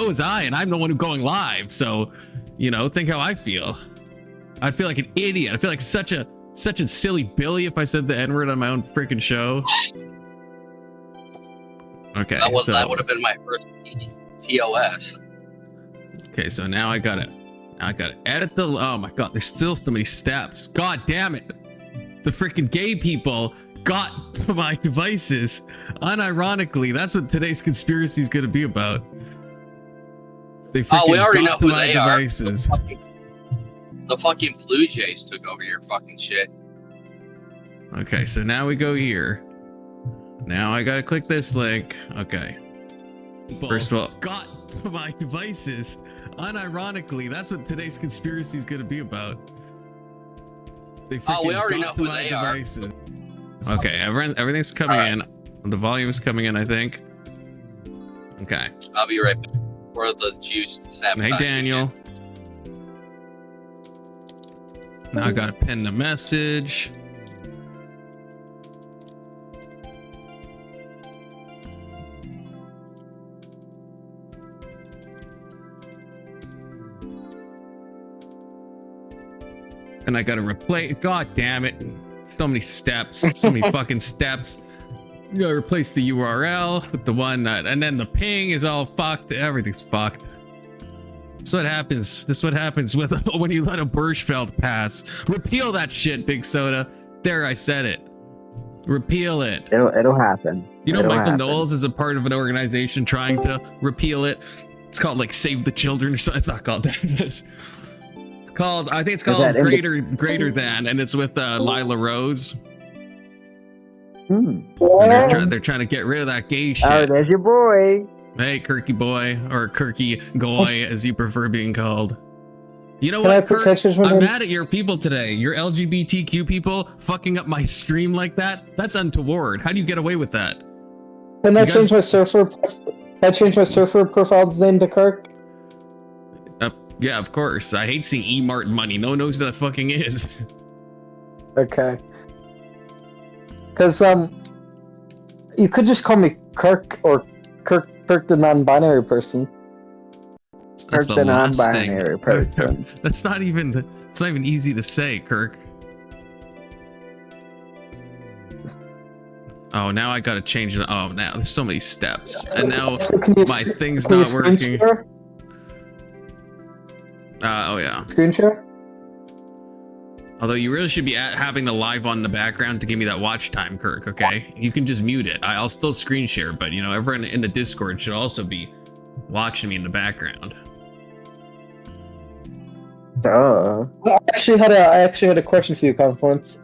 was I, and I'm the one who's going live. So, you know, think how I feel. I'd feel like an idiot. I feel like such a silly Billy if I said the N-word on my own freaking show. Okay, that would have been my first TOS. Okay, so now I gotta edit the. Oh my god, there's still so many steps. God damn it! The freaking gay people got to my devices. Unironically, that's what today's conspiracy is gonna be about. They freaking we already know got to who my they devices. are. The fucking Blue Jays took over your fucking shit. Okay, so now we go here. Now I gotta click this link. Okay. First of all, got to my devices. Unironically, that's what today's conspiracy is gonna be about. They freaking we already know got to who my they devices. Okay, everything's coming in. The volume's coming in, I think. Okay. I'll be right back for the juice sabotage. Hey, Daniel. Now I gotta pin the message. And I gotta replace. God damn it! So many steps. So many fucking steps. You gotta replace the URL with the one that, and then the ping is all fucked. Everything's fucked. That's what happens. This is what happens with when you let a Birchfeld pass. Repeal that shit, Big Soda. There, I said it. Repeal it. It'll happen. You know, It'll Michael happen. Knowles is a part of an organization trying to repeal it. It's called like Save the Children or something. It's not called that. It's called, I think it's called Greater Than, and it's with Lila Rose. And they're trying to get rid of that gay shit. Oh, there's your boy. Hey, Kirky boy, or Kirky Goy, as you prefer being called. You know Can I what, put Kirk? pictures with I'm him? mad at your people today. Your LGBTQ people fucking up my stream like that. That's untoward. How do you get away with that? Can I You guys- change my surfer? Can I change my surfer profile's name to Kirk? Yeah, of course. I hate seeing E-Mart money. No one knows who that fucking is. Okay. Because you could just call me Kirk or Kirk the non-binary person. That's Kirk the the last non-binary thing. person. That's not even. It's not even easy to say, Kirk. Oh, now I gotta change it. Oh, now there's so many steps, and now So can you my thing's can you not screen working. share? Oh yeah. Screen share? Although you really should be having the live on in the background to give me that watch time, Kirk. Okay, you can just mute it. I'll still screen share, but you know, everyone in the Discord should also be watching me in the background. Duh. I actually had a question for you, Confluence.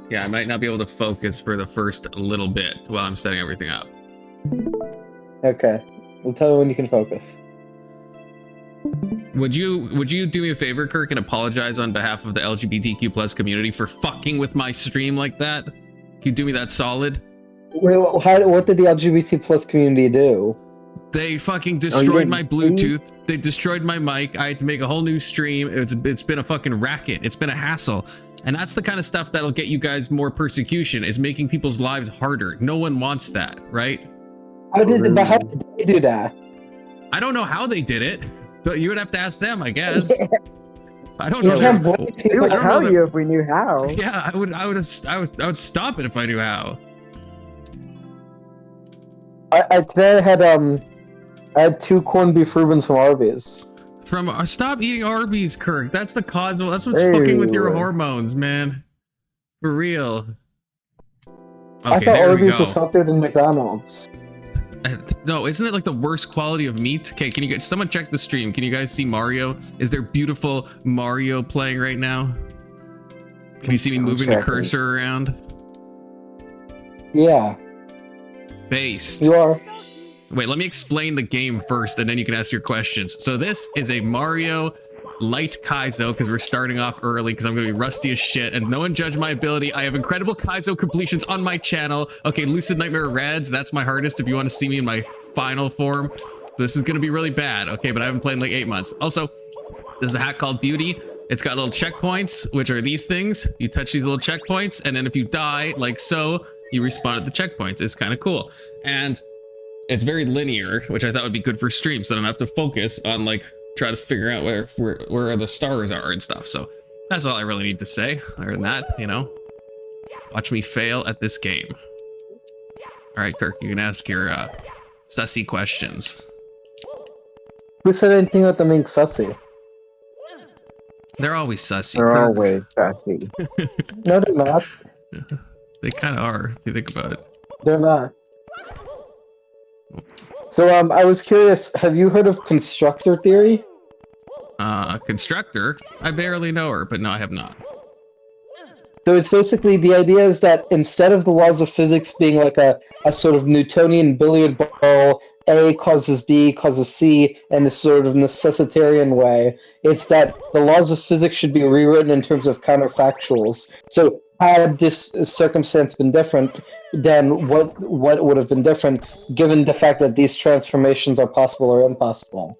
Yeah, I might not be able to focus for the first little bit while I'm setting everything up. Okay. We'll tell you when you can focus. Would you do me a favor, Kirk, and apologize on behalf of the LGBTQ plus community for fucking with my stream like that? Can you do me that solid? Wait, what did the LGBT plus community do? They fucking destroyed my didn't- Bluetooth. They destroyed my mic. I had to make a whole new stream. It's been a fucking racket. It's been a hassle. And that's the kind of stuff that'll get you guys more persecution, is making people's lives harder. No one wants that, right? How did they do that? I don't know how they did it. But you would have to ask them, I guess. I don't You know. can't blame We people. would I don't tell know you if we knew how. Yeah, I would stop it if I knew how. Today I had 2 corned beef Reubens from Arby's. Stop eating Arby's, Kirk. That's the cause. That's what's fucking with your Ew. hormones, man. For real. I Okay, thought there we Arby's go. was healthier than McDonald's. No, isn't it like the worst quality of meat? Okay, can you guys, someone check the stream? Can you guys see Mario? Is there beautiful Mario playing right now? Can you see me I'm moving the checking. cursor around? Yeah, Based. you are. Wait, let me explain the game first, and then you can ask your questions. So this is a Mario light Kaizo, because we're starting off early, because I'm going to be rusty as shit, and no one judge my ability. I have incredible Kaizo completions on my channel. Okay, Lucid Nightmare Reds, that's my hardest if you want to see me in my final form. So this is going to be really bad, okay, but I haven't played in like 8 months. Also, this is a hack called Beauty. It's got little checkpoints, which are these things. You touch these little checkpoints, and then if you die, like so, you respawn at the checkpoints. It's kind of cool. And it's very linear, which I thought would be good for streams, so I don't have to focus on like try to figure out where the stars are and stuff. So that's all I really need to say. Other than that, you know, watch me fail at this game. All right, Kirk, you can ask your sussy questions. Who said anything about them being sussy? They're always sussy. They're Kirk. always sassy. No, they're not. They kind of are, if you think about it. They're not. So, I was curious, have you heard of constructor theory? Constructor? I barely know her, but no, I have not. So it's basically, the idea is that instead of the laws of physics being like a sort of Newtonian billiard ball, A causes B causes C, in this sort of necessitarian way, it's that the laws of physics should be rewritten in terms of counterfactuals. So had this circumstance been different, then what would have been different, given the fact that these transformations are possible or impossible?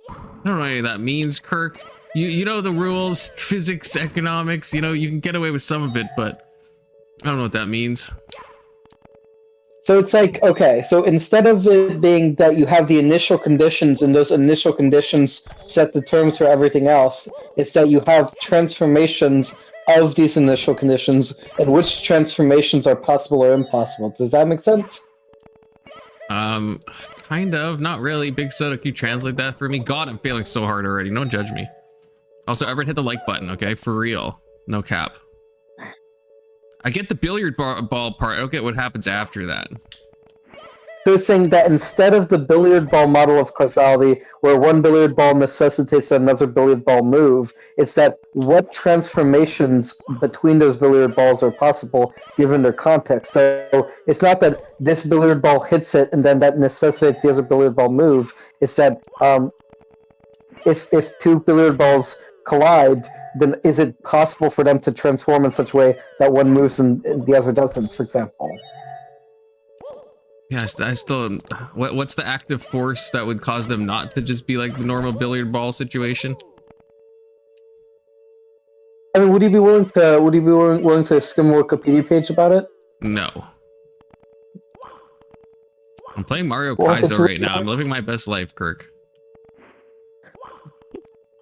I don't know what any of that means, Kirk. You know the rules, physics, economics, you know, you can get away with some of it, but I don't know what that means. So it's like, okay, so instead of it being that you have the initial conditions and those initial conditions set the terms for everything else, it's that you have transformations of these initial conditions and which transformations are possible or impossible. Does that make sense? Kind of, not really. Big Soda, can you translate that for me? God, I'm failing so hard already. Don't judge me. Also, everyone hit the like button, okay? For real. No cap. I get the billiard ball part. I don't get what happens after that. So it's saying that instead of the billiard ball model of causality, where one billiard ball necessitates another billiard ball move, it's that what transformations between those billiard balls are possible given their context. So it's not that this billiard ball hits it and then that necessitates the other billiard ball move. It's that if two billiard balls collide, then is it possible for them to transform in such a way that one moves and the other doesn't, for example? Yeah, I still. What's the active force that would cause them not to just be like the normal billiard ball situation? I mean, would you be willing to skim a Wikipedia page about it? No. I'm playing Mario Well, Kaizo right now. I'm living my best life, Kirk.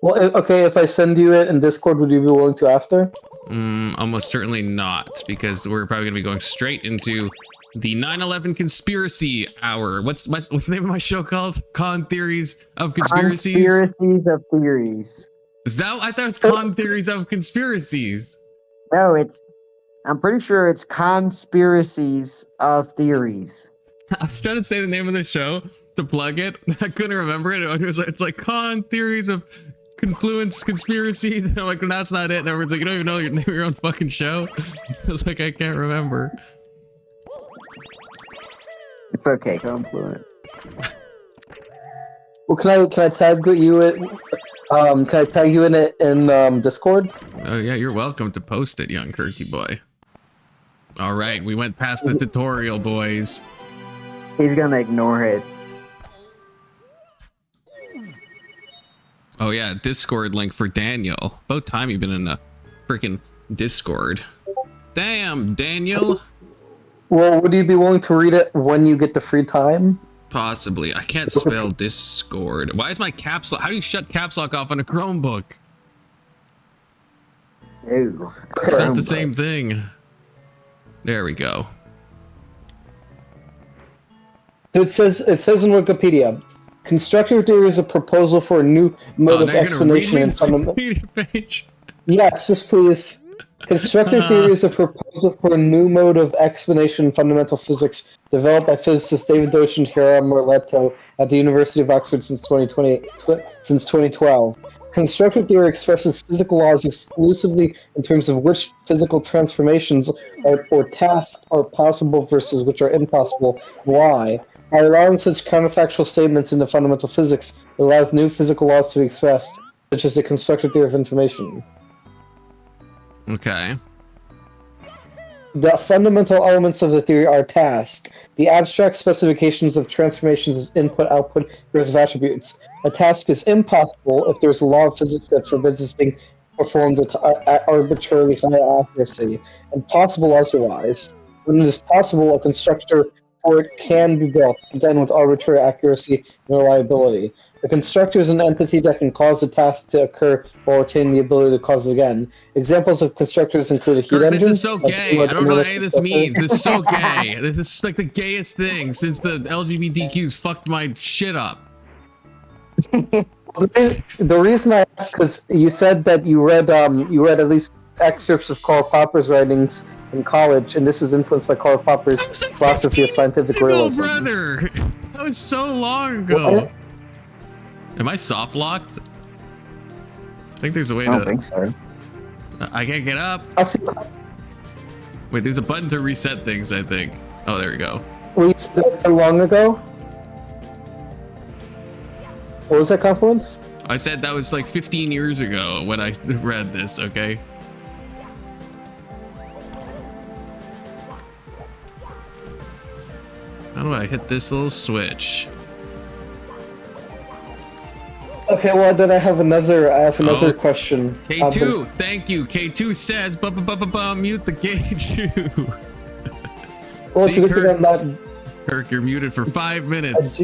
Well, okay, if I send you it in Discord, would you be willing to after? Almost certainly not, because we're probably gonna be going straight into the 9/11 conspiracy hour. What's the name of my show called? Con Theories of Conspiracies? Conspiracies of theories. Is that? I thought it was Con Theories of Conspiracies. No, I'm pretty sure it's conspiracies of theories. I was trying to say the name of the show to plug it. I couldn't remember it. It's like Con Theories of Confluence Conspiracies. And I'm like, no, that's not it. And everyone's like, you don't even know your name of your own fucking show. I was like, I can't remember. It's okay, Confluence. Well, can I tag you in? Can I tag you in it in Discord? Oh yeah, you're welcome to post it, young Kirky boy. All right, we went past the tutorial, boys. He's gonna ignore it. Oh yeah, Discord link for Daniel. About time you've been in a freaking Discord. Damn, Daniel. Well, would you be willing to read it when you get the free time? Possibly. I can't spell Discord. Why is my caps lock? How do you shut caps lock off on a Chromebook? Ew. It's not the same thing. There we go. So it says in Wikipedia, constructor theory is a proposal for a new mode of explanation and fundamental. Yes, just please. Constructor theory is a proposal for a new mode of explanation in fundamental physics developed by physicists David Deutsch and Hiram Merletto at the University of Oxford since 2012. Constructor theory expresses physical laws exclusively in terms of which physical transformations or tasks are possible versus which are impossible. Why? By allowing such counterfactual statements into fundamental physics, it allows new physical laws to be expressed, such as the constructor theory of information. Okay. The fundamental elements of the theory are task. The abstract specifications of transformations as input, output, pairs of attributes. A task is impossible if there's a law of physics that forbids it being performed with arbitrarily high accuracy, and possible otherwise. When it is possible, a constructor or it can be built, again with arbitrary accuracy and reliability. A constructor is an entity that can cause a task to occur while retaining the ability to cause it again. Examples of constructors include a heat Kirk, engine. this is so a gay. I don't know what any of this constructor. means. This is so gay. This is like the gayest thing since the LGBTQs fucked my shit up. The reason I asked because you said that you read at least excerpts of Karl Popper's writings in college, and this is influenced by Karl Popper's That was like philosophy of 15 scientific years ago, realism. brother. That was so long ago. What? Am I soft locked? I think there's a way I don't to. think so. I can't get up. I see. Wait, there's a button to reset things, I think. Oh, there we go. We said that so long ago. What was that, Confluence? I said that was like 15 years ago when I read this, okay? How do I hit this little switch? Okay, well then I have another question. K2, thank you. K2 says, mute the K2. Well, See, it's good I'm not. Kirk, you're muted for 5 minutes.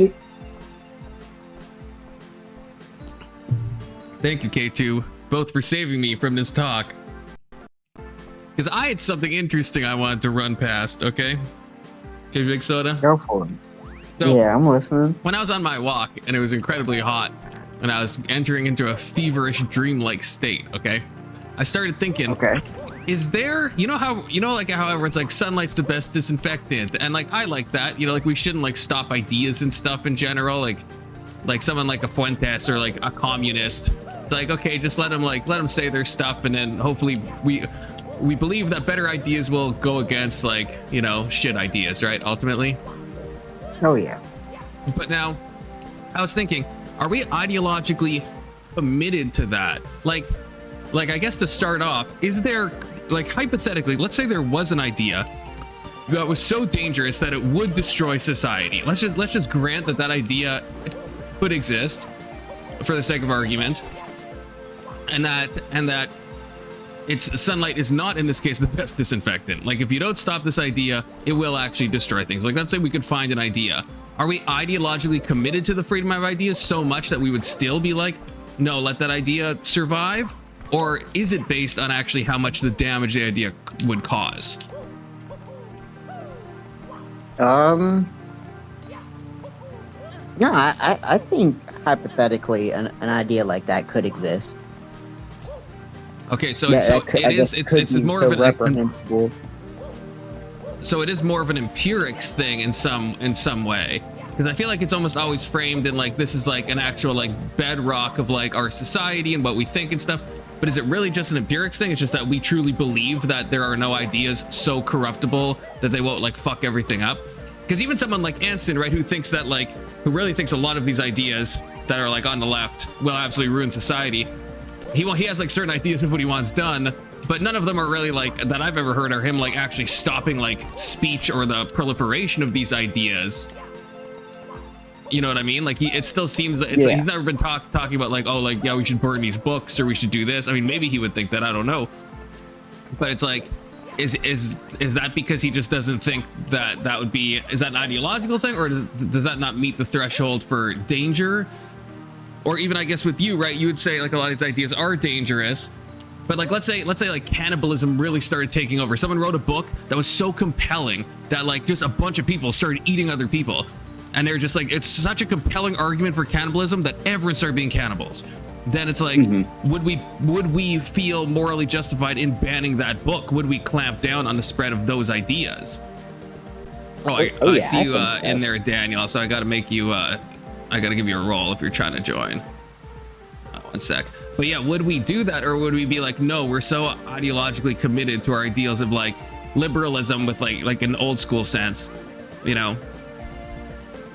Thank you, K2, both for saving me from this talk. Because I had something interesting I wanted to run past, okay? Okay, Big Soda? Go for it. So, Yeah, I'm listening. when I was on my walk and it was incredibly hot and I was entering into a feverish dreamlike state, okay? I started thinking, Okay. is there, like how everyone's like sunlight's the best disinfectant, and like I like that, like we shouldn't like stop ideas and stuff in general, like someone like a Fuentes or like a communist. It's like, okay, just let them say their stuff, and then hopefully we believe that better ideas will go against like, shit ideas, right? Ultimately. Oh yeah. But now, I was thinking, are we ideologically committed to that? Like I guess to start off, is there, like hypothetically, let's say there was an idea that was so dangerous that it would destroy society. Let's just grant that idea could exist for the sake of argument, and that it's sunlight is not in this case the best disinfectant. Like if you don't stop this idea, it will actually destroy things. Like let's say we could find an idea. Are we ideologically committed to the freedom of ideas so much that we would still be like, no, let that idea survive? Or is it based on actually how much the damage the idea would cause? Yeah, I think hypothetically an idea like that could exist. Okay, so, Yeah, so that could- it I is guess it's could it's be more so of an reprehensible. so it is more of an empirics thing in some way, because I feel like it's almost always framed in like this is like an actual like bedrock of like our society and what we think and stuff. But is it really just an empirics thing? It's just that we truly believe that there are no ideas so corruptible that they won't like fuck everything up. Because even someone like Anston, right, who really thinks a lot of these ideas that are like on the left will absolutely ruin society. He has like certain ideas of what he wants done, but none of them are really like that I've ever heard are him like actually stopping like speech or the proliferation of these ideas. You know what I mean? Like it still seems that it's like he's never been talking about like, oh, like, yeah, we should burn these books or we should do this. I mean, maybe he would think that, I don't know. But it's like, is that because he just doesn't think that would be, is that an ideological thing, or does that not meet the threshold for danger? Or even, I guess with you, right, you would say like a lot of these ideas are dangerous, but like let's say like cannibalism really started taking over. Someone wrote a book that was so compelling that like just a bunch of people started eating other people, and they're just like, it's such a compelling argument for cannibalism that everyone started being cannibals. Then it's like, would we feel morally justified in banning that book? Would we clamp down on the spread of those ideas? I see you in there, Daniel, so I gotta make you I gotta give you a roll if you're trying to join. One sec. But yeah, would we do that, or would we be like, no, we're so ideologically committed to our ideals of like liberalism with like an old school sense, you know?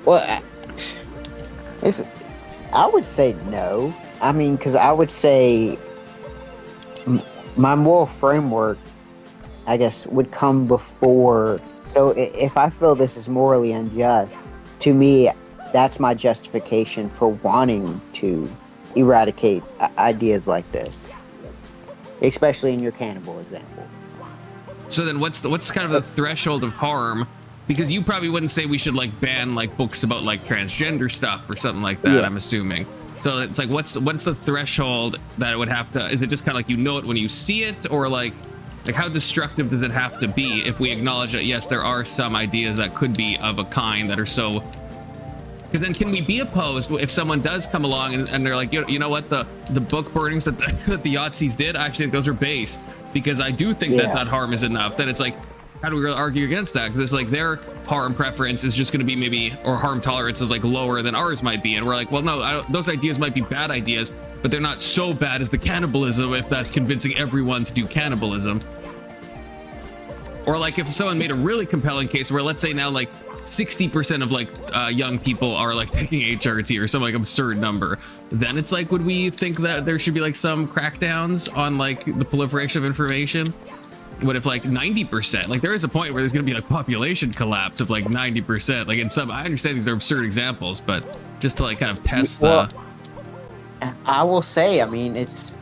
Well, I would say no. I mean, because I would say my moral framework, I guess, would come before. So if I feel this is morally unjust, to me, that's my justification for wanting to eradicate ideas like this, especially in your cannibal example. So then what's kind of the threshold of harm because you probably wouldn't say we should like ban like books about like transgender stuff or something like that. Yeah. I'm assuming. So it's like, what's the threshold that it would have to? Is it just kind of like you know it when you see it, or like how destructive does it have to be if we acknowledge that yes, there are some ideas that could be of a kind that are so? Because then, can we be opposed if someone does come along and they're like, you know what, the book burnings that that the Yahtzees did, I actually think those are based, because I do think that harm is enough. Then it's like, how do we really argue against that? Because it's like their harm preference is just going to be maybe, or harm tolerance is like lower than ours might be, and we're like, well, no, those ideas might be bad ideas, but they're not so bad as the cannibalism if that's convincing everyone to do cannibalism. Or like if someone made a really compelling case where, let's say now like 60% of like young people are like taking HRT or some like absurd number, then it's like, would we think that there should be like some crackdowns on like the proliferation of information? What if like 90%? Like there is a point where there's going to be like population collapse of like 90%. Like in some, I understand these are absurd examples, but just to like kind of test the. I will say, I mean, it's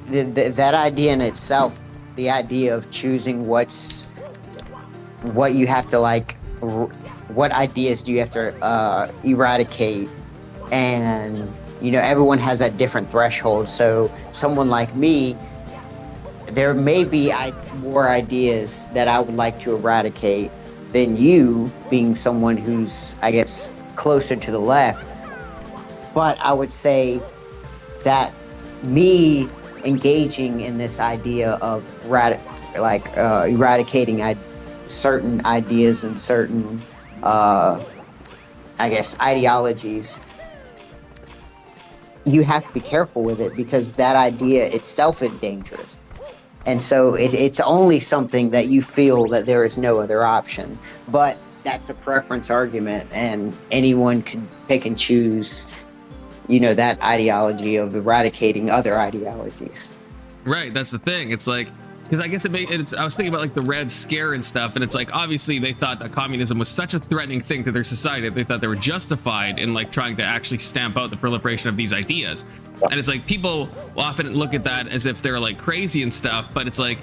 that idea in itself. The idea of choosing what you have to like, what ideas do you have to eradicate, and you know everyone has that different threshold. So someone like me, there may be more ideas that I would like to eradicate than you, being someone who's, I guess, closer to the left. But I would say that me engaging in this idea of eradicating certain ideas and certain, I guess, ideologies, you have to be careful with it, because that idea itself is dangerous. And so it's only something that you feel that there is no other option. But that's a preference argument, and anyone can pick and choose, you know, that ideology of eradicating other ideologies. Right, that's the thing. It's like, because I guess I was thinking about like the Red Scare and stuff, and it's like, obviously they thought that communism was such a threatening thing to their society that they thought they were justified in like trying to actually stamp out the proliferation of these ideas. And it's like, people often look at that as if they're like crazy and stuff, but it's like,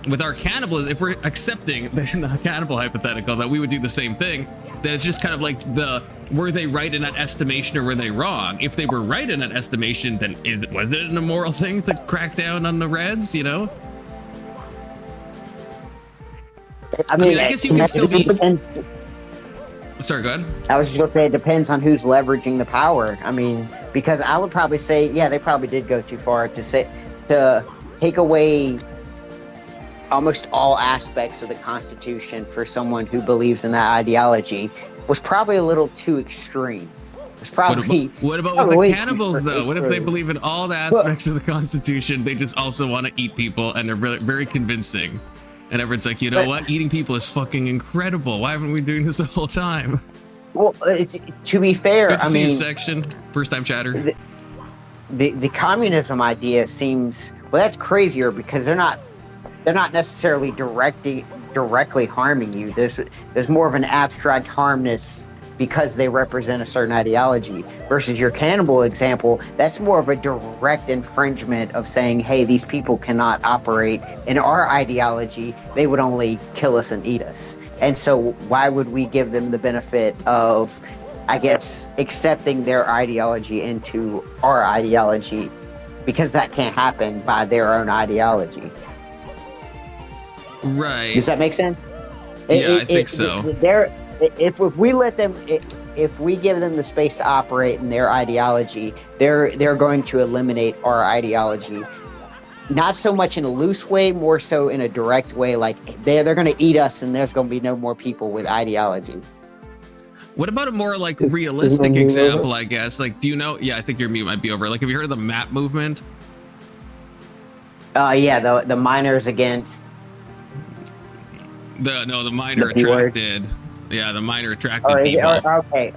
with our cannibalism, if we're accepting the cannibal hypothetical that we would do the same thing, then it's just kind of like were they right in that estimation or were they wrong? If they were right in that estimation, then was it an immoral thing to crack down on the Reds, you know? I mean, I guess you can still be. Sorry, go ahead. I was just going to say, it depends on who's leveraging the power. I mean, because I would probably say, yeah, they probably did go too far to take away almost all aspects of the Constitution for someone who believes in that ideology was probably a little too extreme. It's probably. What about with the cannibals, though? What if they believe in all the aspects of the Constitution? They just also want to eat people, and they're really, very convincing. And everyone's like, you know what? Eating people is fucking incredible. Why haven't we been doing this the whole time? Well, to be fair, Good to see you, section. First time chatter. The communism idea seems, well, that's crazier, because they're not necessarily directly harming you. There's more of an abstract harmness because they represent a certain ideology, versus your cannibal example. That's more of a direct infringement of saying, hey, these people cannot operate in our ideology. They would only kill us and eat us. And so why would we give them the benefit of, I guess, accepting their ideology into our ideology? Because that can't happen by their own ideology. Right. Does that make sense? Yeah, I think so. If we let them, if we give them the space to operate in their ideology, they're going to eliminate our ideology. Not so much in a loose way, more so in a direct way. Like they're going to eat us, and there's going to be no more people with ideology. What about a more like realistic example? I guess. Like, do you know? Yeah, I think your mute might be over. Like, have you heard of the MAP movement? Yeah, the miners against. The miner attracted. Yeah, the miner attracted people. Okay.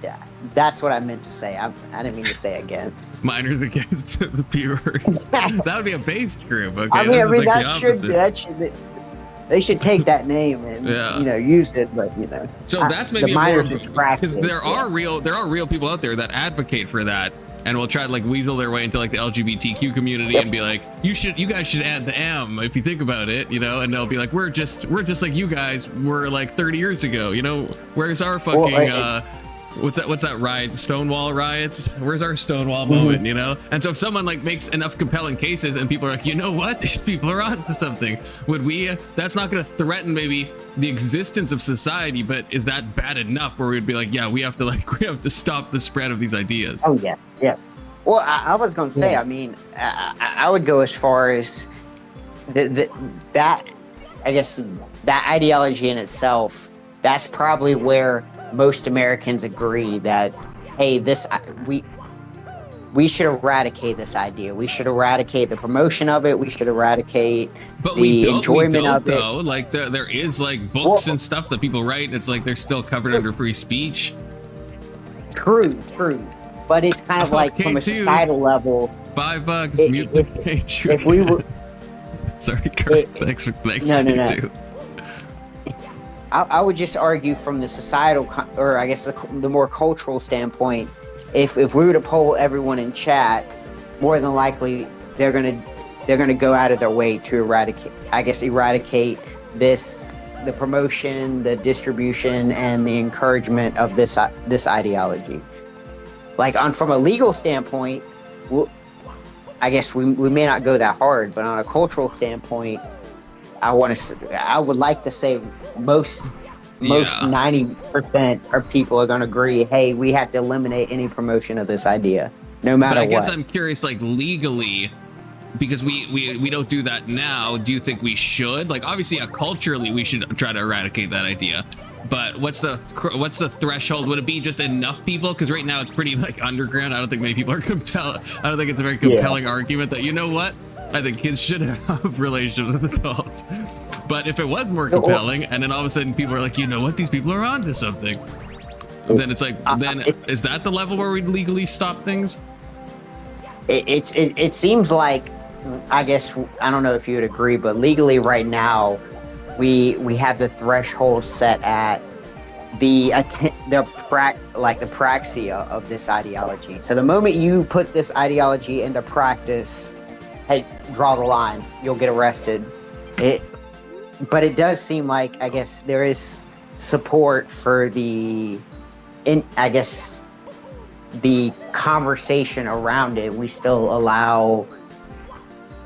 Yeah, that's what I meant to say. I didn't mean to say against. Miners against the P word. That would be a based group. Okay, I mean that should they should take that name and use it. But so that's maybe the miners because there are real people out there that advocate for that. and will try to like weasel their way into like the LGBTQ community and be like, you guys should add the M if you think about it, you know, and they'll be like, we're just like you guys were like 30 years ago, you know, where's our fucking what's that riot, Stonewall riots, where's our Stonewall moment, you know? And so if someone like makes enough compelling cases and people are like, you know what, these people are onto something, would we that's not going to threaten maybe the existence of society, but is that bad enough where we'd be like, yeah, we have to stop the spread of these ideas? Oh yeah. Well, I was going to say, I mean, I would go as far as that I guess that ideology in itself, that's probably where most Americans agree that, hey, we should eradicate this idea. We should eradicate the promotion of it. We should eradicate the enjoyment of it. Though. Like there is like books and stuff that people write, and it's like they're still covered under free speech. True. But it's kind of like from a societal level. $5, mute the page. If we were, sorry, Kurt. Thanks. No. I would just argue from the societal, or I guess the more cultural standpoint, if we were to poll everyone in chat, more than likely they're gonna go out of their way to eradicate the promotion, the distribution, and the encouragement of this ideology. Like from a legal standpoint, I guess we may not go that hard, but on a cultural standpoint, I would like to say most 90% of people are going to agree, hey, we have to eliminate any promotion of this idea, no matter what. I guess I'm curious, like legally, because we don't do that now. Do you think we should? Like, obviously, culturally, we should try to eradicate that idea. But what's the threshold? Would it be just enough people? Because right now it's pretty like underground. I don't think many people are compelled. I don't think it's a very compelling argument that, you know what, I think kids should have relationships with adults. But if it was more compelling, and then all of a sudden people are like, you know what, these people are onto something, then it's like, is that the level where we'd legally stop things? It seems like, I guess, I don't know if you would agree, but legally right now, we have the threshold set at the praxia of this ideology. So the moment you put this ideology into practice, hey, draw the line, you'll get arrested. But it does seem like, I guess, there is support for the conversation around it. We still allow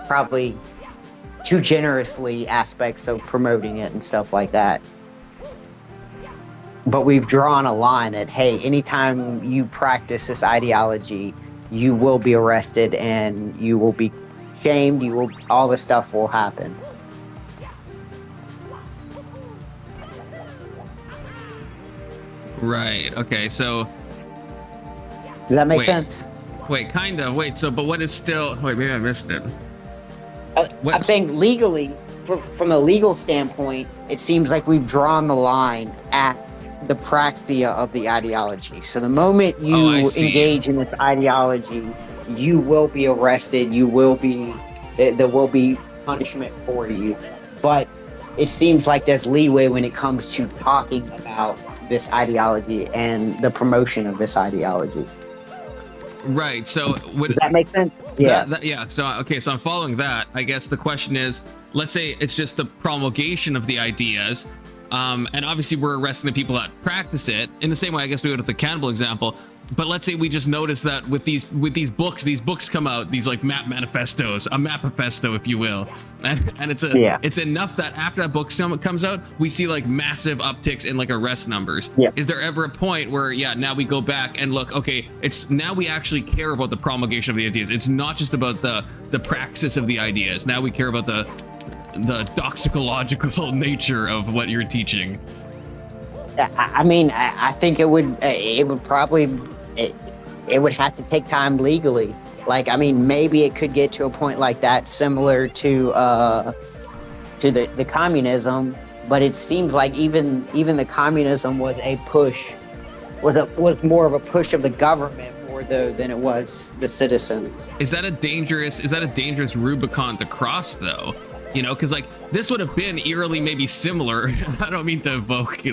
probably too generously aspects of promoting it and stuff like that. But we've drawn a line at, hey, anytime you practice this ideology, you will be arrested and you will be shamed. All this stuff will happen. Right. Okay. So. Does that make sense? Wait, kind of. Wait. So, but what is still? Wait, maybe I missed it. I'm saying legally, from a legal standpoint, it seems like we've drawn the line at the praxia of the ideology. So the moment you engage in this ideology, you will be arrested. There will be punishment for you. But it seems like there's leeway when it comes to talking about this ideology and the promotion of this ideology. Right. So does that make sense? Yeah. Yeah. So I'm following that. I guess the question is, let's say it's just the promulgation of the ideas, and obviously we're arresting the people that practice it in the same way I guess we would with the cannibal example. But let's say we just notice that with these books come out, these like map manifestos, a mapifesto, if you will, and it's enough that after that book comes out, we see like massive upticks in like arrest numbers. Yeah. Is there ever a point where now we go back and look, okay, it's now we actually care about the promulgation of the ideas. It's not just about the praxis of the ideas. Now we care about the doxicological nature of what you're teaching. I mean, I think it would have to take time legally. Like, I mean, maybe it could get to a point like that, similar to the communism. But it seems like even the communism was a push, was more of a push of the government more than it was the citizens. Is that a dangerous Rubicon to cross, though? You know, because like this would have been eerily maybe similar. I don't mean to evoke,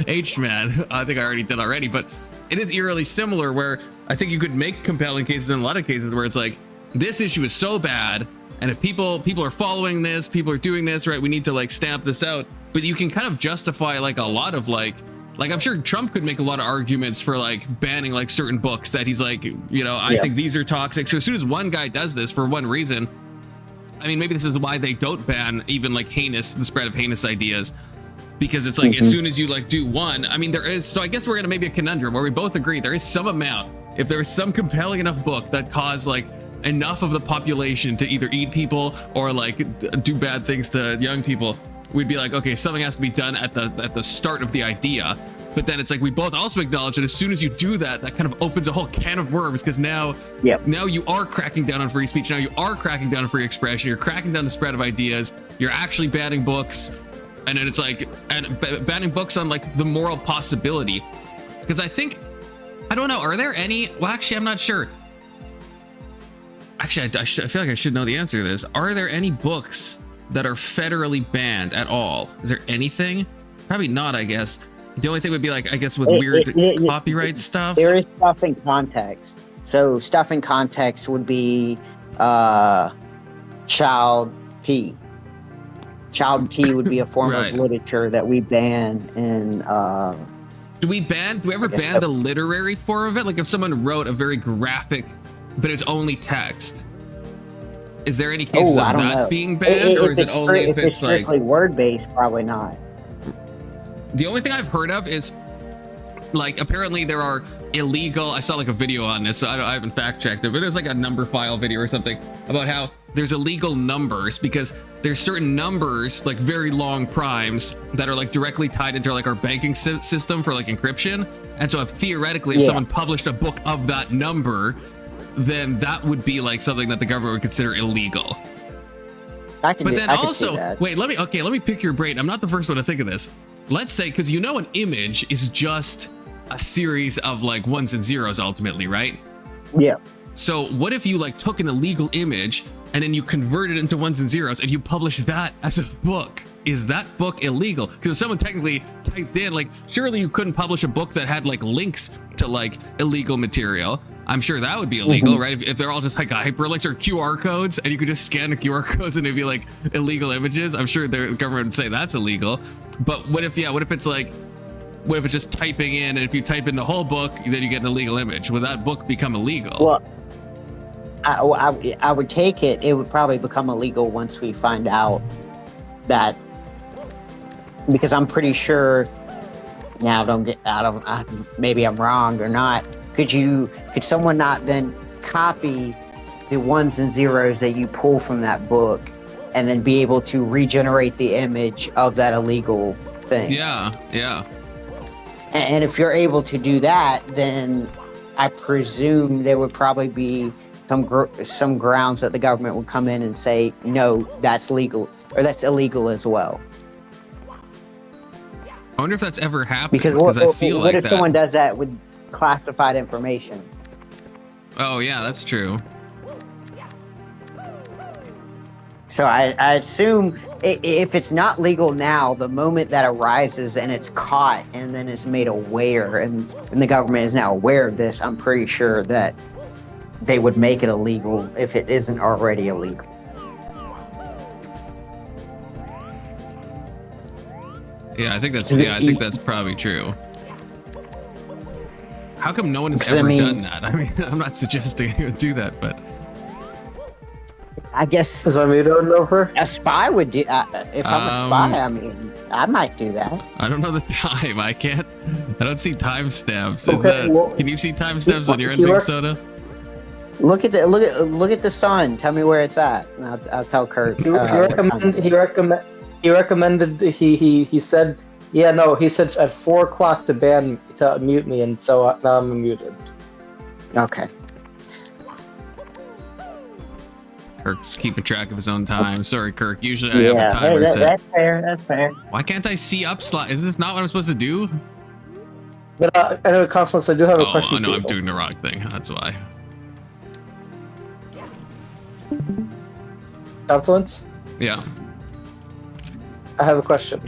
H-Man. I think I already did already, but it is eerily similar, where I think you could make compelling cases in a lot of cases where it's like, this issue is so bad, and if people are following this, people are doing this, right, we need to like stamp this out. But you can kind of justify like a lot of like I'm sure Trump could make a lot of arguments for like banning like certain books that he's like, you know, I think these are toxic. So as soon as one guy does this for one reason, I mean, maybe this is why they don't ban even like the spread of heinous ideas, because it's like as soon as you like do one, I mean, there is, so I guess we're in maybe a conundrum where we both agree there is some amount, if there is some compelling enough book that caused like enough of the population to either eat people or like do bad things to young people, we'd be like, okay, something has to be done at the start of the idea. But then it's like we both also acknowledge that as soon as you do that, that kind of opens a whole can of worms, because now you are cracking down on free speech. Now you are cracking down on free expression. You're cracking down the spread of ideas. You're actually banning books, and then it's like banning books on like the moral possibility. Because I don't know, are there any? Well, actually, I'm not sure. Actually, I feel like I should know the answer to this. Are there any books that are federally banned at all? Is there anything? Probably not, I guess. The only thing would be like, I guess, with weird copyright stuff. There is stuff in context. So stuff in context would be child P. Child P would be a form of literature that we ban in. Do we ever ban the literary form of it? Like if someone wrote a very graphic, but it's only text. Is there any cases of that being banned, or is it only if it's like strictly word-based? Probably not. The only thing I've heard of is like apparently there are illegal. I saw like a video on this, so I haven't fact checked it, but there's like a number file video or something about how there's illegal numbers because there's certain numbers, like very long primes, that are like directly tied into like our banking system for like encryption. And so if theoretically if someone published a book of that number, then that would be like something that the government would consider illegal. But then also, wait, let me pick your brain. I'm not the first one to think of this. Let's say, because you know an image is just a series of like ones and zeros ultimately, right? Yeah. So what if you like took an illegal image and then you converted it into ones and zeros and you publish that as a book? Is that book illegal? Because if someone technically typed in, like, surely you couldn't publish a book that had like links to like illegal material. I'm sure that would be illegal, right? If they're all just like hyperlinks or QR codes and you could just scan the QR codes and it'd be like illegal images, I'm sure the government would say that's illegal. But what if it's like, what if it's just typing in, and if you type in the whole book, then you get an illegal image? Would that book become illegal? Well, I would take it. It would probably become illegal once we find out that, because I'm pretty sure. Now, maybe I'm wrong or not. Could someone not then copy the ones and zeros that you pull from that book and then be able to regenerate the image of that illegal thing? Yeah. And if you're able to do that, then I presume there would probably be some grounds that the government would come in and say, no, that's legal, or that's illegal as well. I wonder if that's ever happened, because I feel what like if someone does that with classified information? Oh yeah, that's true. So I assume if it's not legal now, the moment that arises and it's caught and then it's made aware, and the government is now aware of this, I'm pretty sure that they would make it illegal if it isn't already illegal. Yeah, I think that's probably true. How come no one has ever done that? I mean, I'm not suggesting anyone do that, but I guess we don't know her. A spy would do. If I'm a spy, I mean, I might do that. I don't know the time. I don't see timestamps. Can you see timestamps when you're in Big Soda? Look at the sun. Tell me where it's at. And I'll tell Kurt. He recommended. He said. Yeah, no. He said at 4:00 to mute me, and so now I'm muted. Okay. Kirk's keeping track of his own time. Sorry, Kirk. Usually I have a timer set. That's fair. Why can't I see up slide? Is this not what I'm supposed to do? But I know, Confluence, I do have a question. Oh, no, I'm doing the wrong thing. That's why. Confluence? Yeah. I have a question.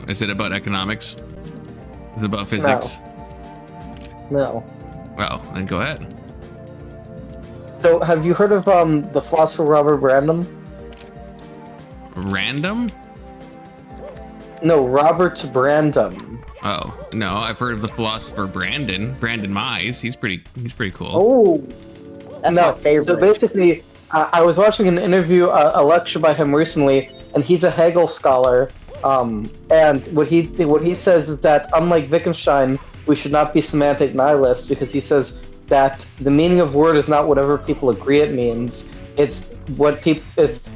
Is it about economics? Is it about physics? No. Well, then go ahead. So, have you heard of the philosopher Robert Random? Random? No, Robert Brandom. Oh no, I've heard of the philosopher Brandon Mize. He's pretty cool. Oh, that's my favorite. So basically, I was watching an interview, a lecture by him recently, and he's a Hegel scholar. And what he says is that unlike Wittgenstein, we should not be semantic nihilists, because he says that the meaning of word is not whatever people agree it means. It's what people,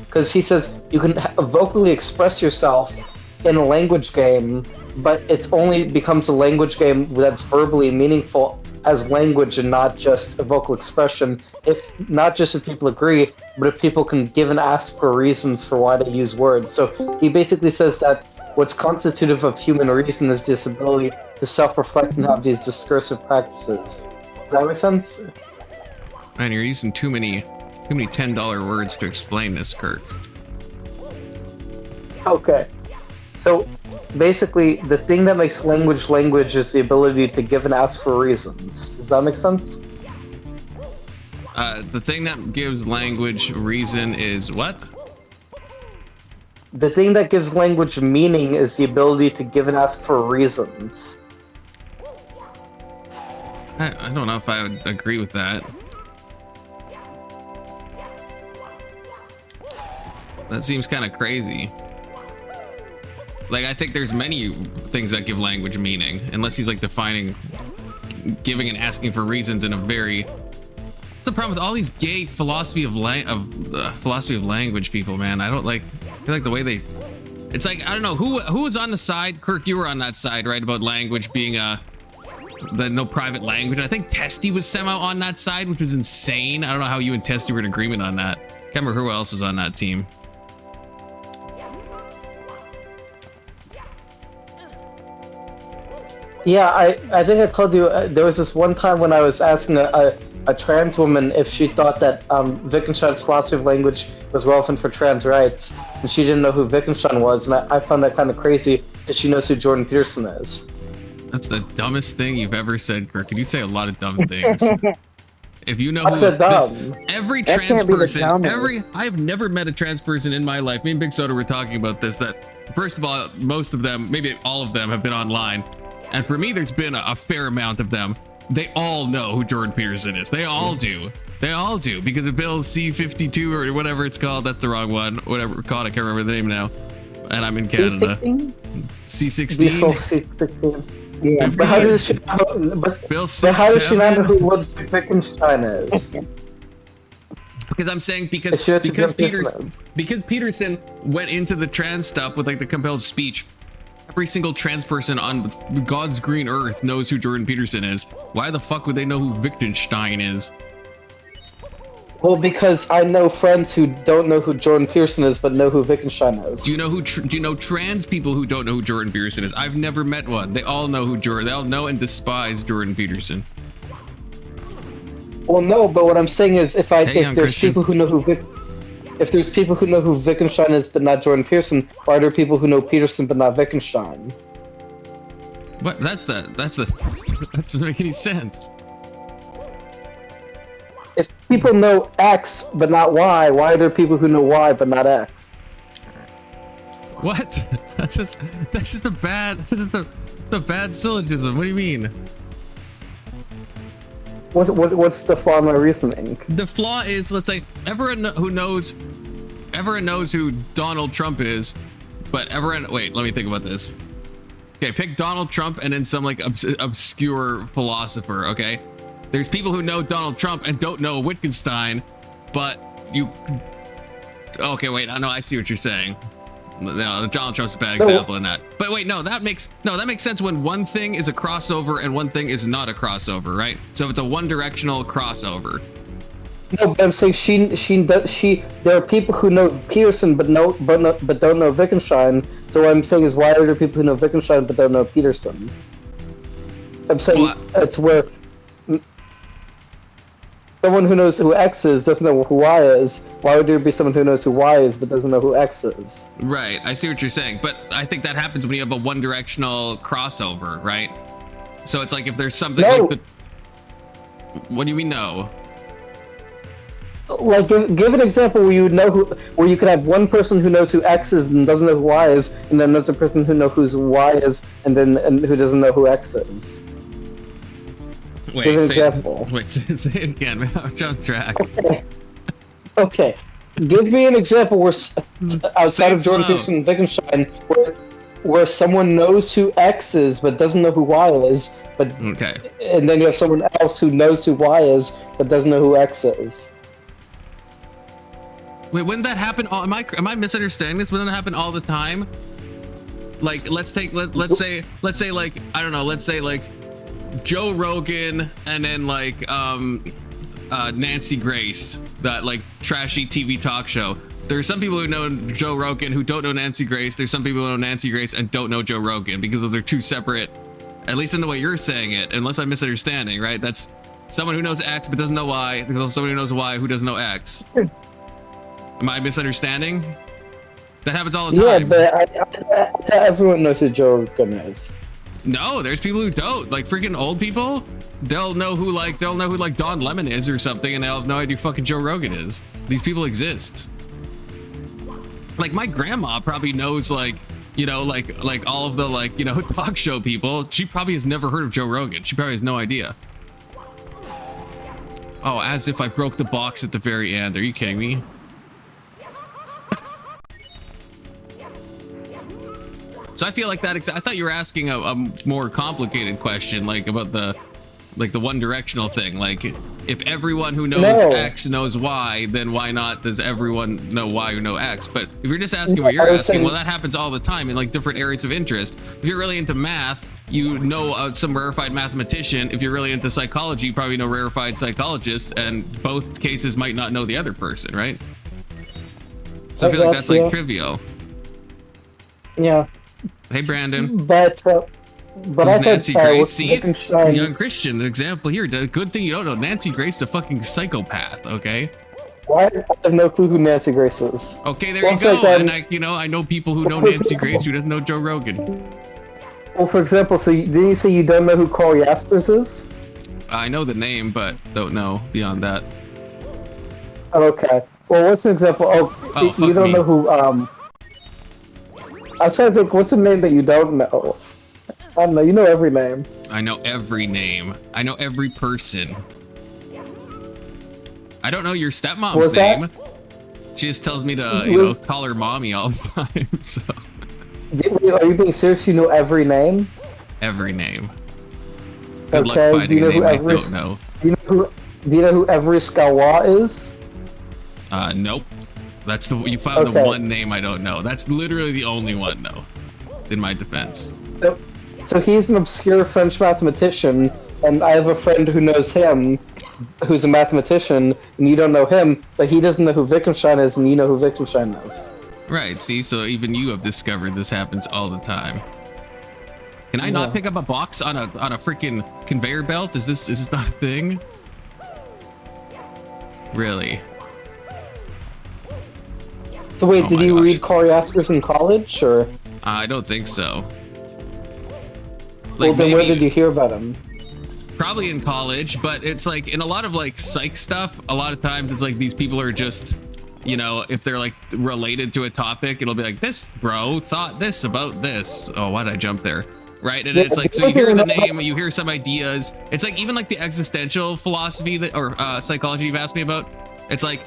because he says you can vocally express yourself in a language game, but it's only becomes a language game that's verbally meaningful as language and not just a vocal expression. If not just if people agree, but if people can give and ask for reasons for why they use words. So he basically says that what's constitutive of human reason is this ability to self-reflect and have these discursive practices. Does that make sense? Man, you're using too many $10 words to explain this, Kirk. Okay. So basically, the thing that makes language language is the ability to give and ask for reasons. Does that make sense? The thing that gives language reason is what? The thing that gives language meaning is the ability to give and ask for reasons. I don't know if I would agree with that. That seems kind of crazy. Like, I think there's many things that give language meaning, unless he's like defining giving and asking for reasons in a very... What's the problem with all these gay philosophy of language people, man? I don't like... I feel like the way they... It's like, I don't know, who was on the side? Kirk, you were on that side, right? About language being the no private language. I think Testy was somehow on that side, which was insane. I don't know how you and Testy were in agreement on that. Can't remember who else was on that team. Yeah, I think I told you, there was this one time when I was asking a trans woman if she thought that Wittgenstein's philosophy of language was relevant for trans rights, and she didn't know who Wittgenstein was, and I found that kind of crazy that she knows who Jordan Peterson is. That's the dumbest thing you've ever said, Kirk. And you say a lot of dumb things. If you know What's who so dumb? every That trans can't be the person, dumbest. I've never met a trans person in my life. Me and Big Soda were talking about this, that first of all, most of them, maybe all of them have been online. And for me, there's been a fair amount of them. They all know who Jordan Peterson is. They all do. They all do. Because of Bill C-52 or whatever it's called. That's the wrong one. Whatever it's called. I can't remember the name now. And I'm in Canada. C16? C16? Yeah, but how does she know, Bill but how does she not know 67? who Ludwig Wittgenstein is? Because I'm saying She knows who Jordan Peterson is. because Peterson went into the trans stuff with like the compelled speech. Every single trans person on God's green earth knows who Jordan Peterson is. Why the fuck would they know who Wittgenstein is? Well, because I know friends who don't know who Jordan Peterson is, but know who Wittgenstein is. Do you know do you know trans people who don't know who Jordan Peterson is? I've never met one. They all know who Jordan. They all know and despise Jordan Peterson. Well, no, but what I'm saying is, if Hey, there's Christian. people who know who if there's people who know who Wittgenstein is but not Jordan Peterson, why are there people who know Peterson but not Wittgenstein? What? That doesn't make any sense. If people know X but not Y, why are there people who know Y but not X? What? That's just a bad syllogism. What do you mean? What's the flaw in my reasoning? The flaw is, let's say, everyone knows who Donald Trump is, but wait, let me think about this. Okay, pick Donald Trump and then some like obscure philosopher, okay? There's people who know Donald Trump and don't know Wittgenstein, but okay, wait, I know, I see what you're saying. No, Donald Trump's a bad example in that. But wait, that makes sense when one thing is a crossover and one thing is not a crossover, right? So if it's a one-directional crossover. No, but I'm saying there are people who know Peterson but don't know Wittgenstein. So what I'm saying is, why are there people who know Wittgenstein but don't know Peterson? I'm saying it's where someone who knows who X is doesn't know who Y is. Why would there be someone who knows who Y is but doesn't know who X is? Right, I see what you're saying, but I think that happens when you have a one-directional crossover, right? So it's like if there's something No. like What do you mean no? Like, give an example where you would know where you could have one person who knows who X is and doesn't know who Y is, and then there's a person who knows who Y is and who doesn't know who X is. Wait, give an say example. Say it again, man. I'm on track. Okay. Give me an example where outside of Jordan slow. Peterson and Wittgenstein, where someone knows who X is but doesn't know who Y is, but Okay. and then you have someone else who knows who Y is but doesn't know who X is. Wait, wouldn't that happen? Am I misunderstanding this? Wouldn't that happen all the time? Like, let's say like, I don't know, let's say like Joe Rogan and then like Nancy Grace, that like trashy TV talk show. There's some people who know Joe Rogan who don't know Nancy Grace. There's some people who know Nancy Grace and don't know Joe Rogan, because those are two separate, at least in the way you're saying it, unless I'm misunderstanding, right? That's someone who knows X but doesn't know Y. There's also someone who knows Y who doesn't know X. Am I misunderstanding? That happens all the time. Yeah, but everyone knows who Joe Rogan is. No, there's people who don't. Like freaking old people, they'll know who like Don Lemon is or something, and they'll have no idea who fucking Joe Rogan is. These people exist. Like my grandma probably knows like, you know, like all of the like, you know, talk show people. She probably has never heard of Joe Rogan. She probably has no idea. Oh, as if I broke the box at the very end. Are you kidding me? So I feel like that. I thought you were asking a more complicated question, like about the one directional thing. Like, if everyone who knows X knows Y, then why not does everyone know Y who know X? But if you're just asking what you're asking, well, that happens all the time in like different areas of interest. If you're really into math, you know some rarefied mathematician. If you're really into psychology, you probably know rarefied psychologists, and both cases might not know the other person, right? So I feel like that's like trivial. Yeah. Hey, Brandon. But I Nancy thought Grace. See, Wittgenstein... young Christian example here. Good thing you don't know. Nancy Grace is a fucking psychopath. Okay. Why? I have no clue who Nancy Grace is. Okay, there you go. And I know people who know Nancy Grace who doesn't know Joe Rogan. Well, for example, so didn't you say you don't know who Carl Jaspers is? I know the name, but don't know beyond that. Okay. Well, what's an example? You don't know who I was trying to think, what's the name that you don't know? I don't know, you know every name. I know every name. I know every person. I don't know your stepmom's name. She just tells me to, you know, call her mommy all the time, so. Are you being serious? You know every name? Every name. Good luck finding a name I don't know. Do you know who Every Skawa is? Nope. That's you found the one name I don't know. That's literally the only one, though, in my defense. So he's an obscure French mathematician, and I have a friend who knows him, who's a mathematician, and you don't know him, but he doesn't know who Wittgenstein is, and you know who Wittgenstein is. Right, see, so even you have discovered this happens all the time. Can I not pick up a box on a freaking conveyor belt? Is this not a thing? Really? So wait, did you read Carl Jaspers in college, or? I don't think so. Like, well, then where did you hear about him? Probably in college, but it's like in a lot of like psych stuff, a lot of times it's like these people are just, you know, if they're like related to a topic, it'll be like, this bro thought this about this. Oh, why did I jump there? Right, and it's like, so you hear the name, you hear some ideas. It's like even like the existential philosophy that or psychology you've asked me about. It's like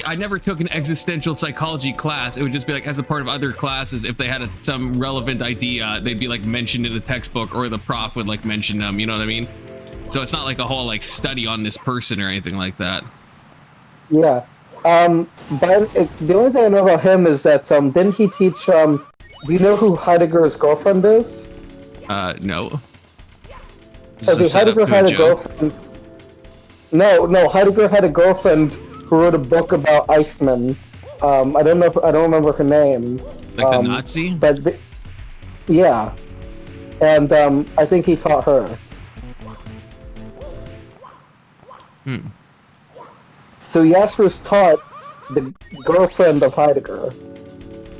I never took an existential psychology class. It would just be like as a part of other classes, if they had some relevant idea, they'd be like mentioned in the textbook, or the prof would like mention them, you know what I mean? So it's not like a whole like study on this person or anything like that. Yeah. But the only thing I know about him is that didn't he teach do you know who Heidegger's girlfriend is? No. Okay, Heidegger had a girlfriend. No, Heidegger had a girlfriend who wrote a book about Eichmann. I don't remember her name. Like the Nazi? But yeah. And I think he taught her. So Jaspers taught the girlfriend of Heidegger,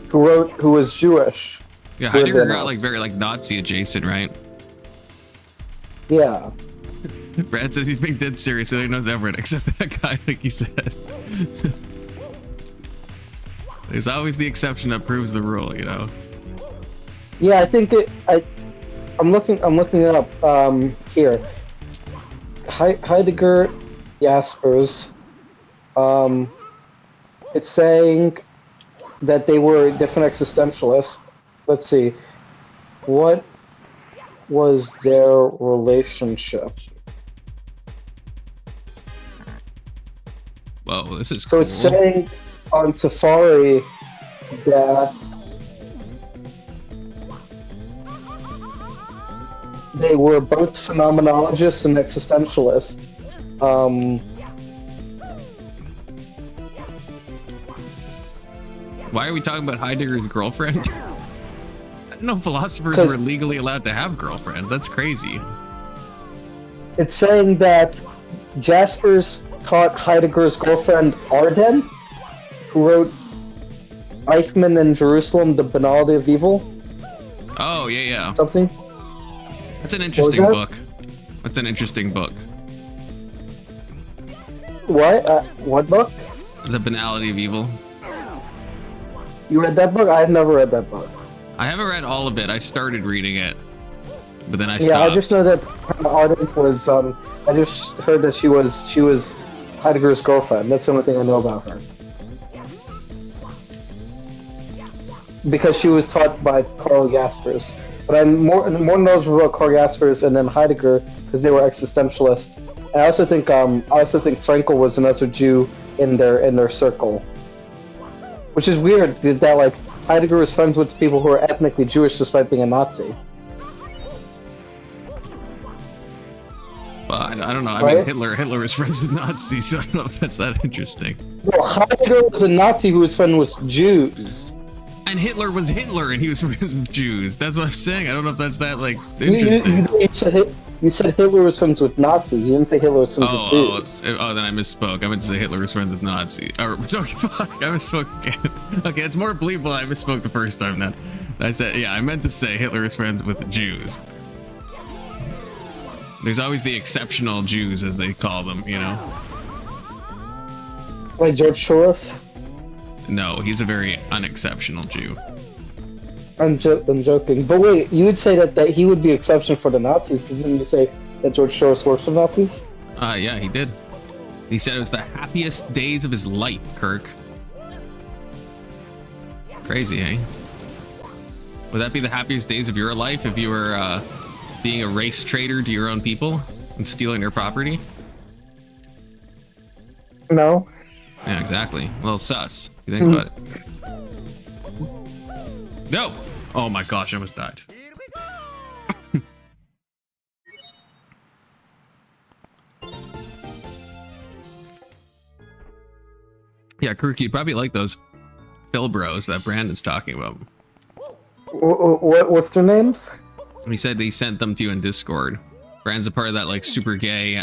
who was Jewish. Yeah, Heidegger got like very like Nazi adjacent, right? Yeah. Brad says he's being dead serious, so he knows everyone except that guy, like he said. There's always the exception that proves the rule, you know. Yeah, I think I'm looking it up here. Heidegger, Jaspers. It's saying that they were different existentialists. Let's see. What was their relationship? Whoa, this is So cool. it's saying on Safari that they were both phenomenologists and existentialists. Why are we talking about Heidegger's girlfriend? I didn't know philosophers were legally allowed to have girlfriends. That's crazy. It's saying that Jaspers taught Heidegger's girlfriend Arden, who wrote Eichmann in Jerusalem, The Banality of Evil. Oh, yeah. Something. That's an interesting book. That's an interesting book. What? What book? The Banality of Evil. You read that book? I've never read that book. I haven't read all of it. I started reading it, but then I stopped. Yeah, I just know that Arden was. I just heard that she was Heidegger's girlfriend. That's the only thing I know about her. Because she was taught by Karl Jaspers. But I'm more knowledgeable about Karl Jaspers and then Heidegger because they were existentialists. And I also think Frankl was another Jew in their circle, which is weird that like Heidegger was friends with people who are ethnically Jewish despite being a Nazi. Well, I don't know. I Right? mean, Hitler was friends with Nazis, so I don't know if that's that interesting. No, Heidegger was a Nazi who was friends with Jews. And Hitler was Hitler, and he was friends with Jews. That's what I'm saying. I don't know if that's that like interesting. You said Hitler was friends with Nazis. You didn't say Hitler was friends with Jews. Then I misspoke. I meant to say Hitler was friends with Nazis. Or sorry, fuck, I misspoke again. Okay, it's more believable. I misspoke the first time. Then I said, yeah, I meant to say Hitler was friends with the Jews. There's always the exceptional Jews, as they call them, you know. Like George Soros. No, he's a very unexceptional Jew. I'm joking. But wait, you would say that he would be exception for the Nazis. Didn't you say that George Soros works for Nazis? Yeah, he did. He said it was the happiest days of his life, Kirk. Crazy, eh? Would that be the happiest days of your life if you were being a race traitor to your own people and stealing their property? No. Yeah, exactly. A little sus. You think about it. No! Oh my gosh, I almost died. Yeah, Kirk, you'd probably like those Phil bros that Brandon's talking about. What's their names? He said he sent them to you in Discord. Brandon's a part of that like super gay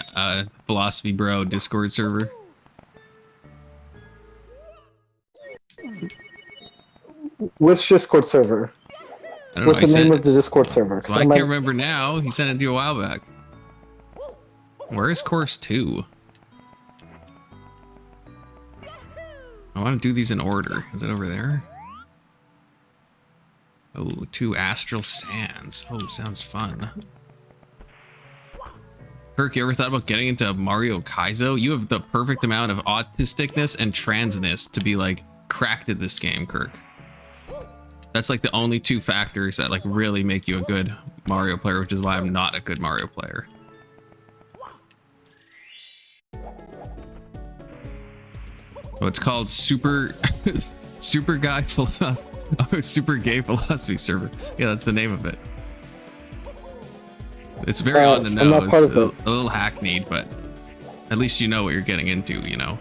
philosophy bro Discord server. Which Discord server? I don't What's know, the name of the Discord server? Well, I can't remember now. He sent it to you a while back. Where is course 2? I want to do these in order. Is it over there? Oh, 2 Astral Sands. Oh, sounds fun. Kirk, you ever thought about getting into Mario Kaizo? You have the perfect amount of autisticness and transness to be like cracked at this game, Kirk. That's like the only 2 factors that like really make you a good Mario player, which is why I'm not a good Mario player. Oh, it's called Super Gay Philosophy Server. Yeah, that's the name of it. It's very on the nose, a little hackneyed, but at least you know what you're getting into, you know.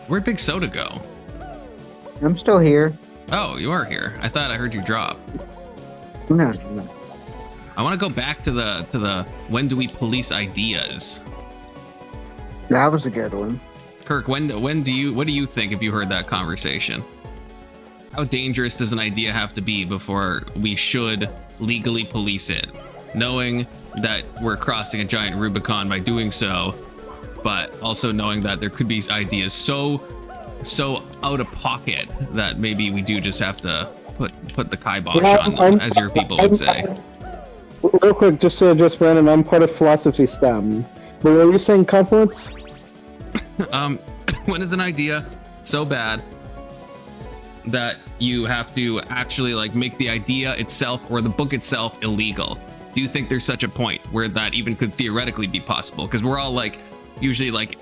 Where'd Big Soda go? I'm still here. Oh, you are here. I thought I heard you drop. No. I want to go back to the when do we police ideas? That was a good one. Kirk, what do you think if you heard that conversation? how dangerous does an idea have to be before we should legally police it, knowing that we're crossing a giant Rubicon by doing so, but also knowing that there could be ideas so out of pocket that maybe we do just have to put the kibosh on them, as your people would say. Real quick, just to address Brandon, I'm part of philosophy STEM. But were you saying confluence? When is an idea so bad that you have to actually like make the idea itself or the book itself illegal? Do you think there's such a point where that even could theoretically be possible? Because we're all like usually like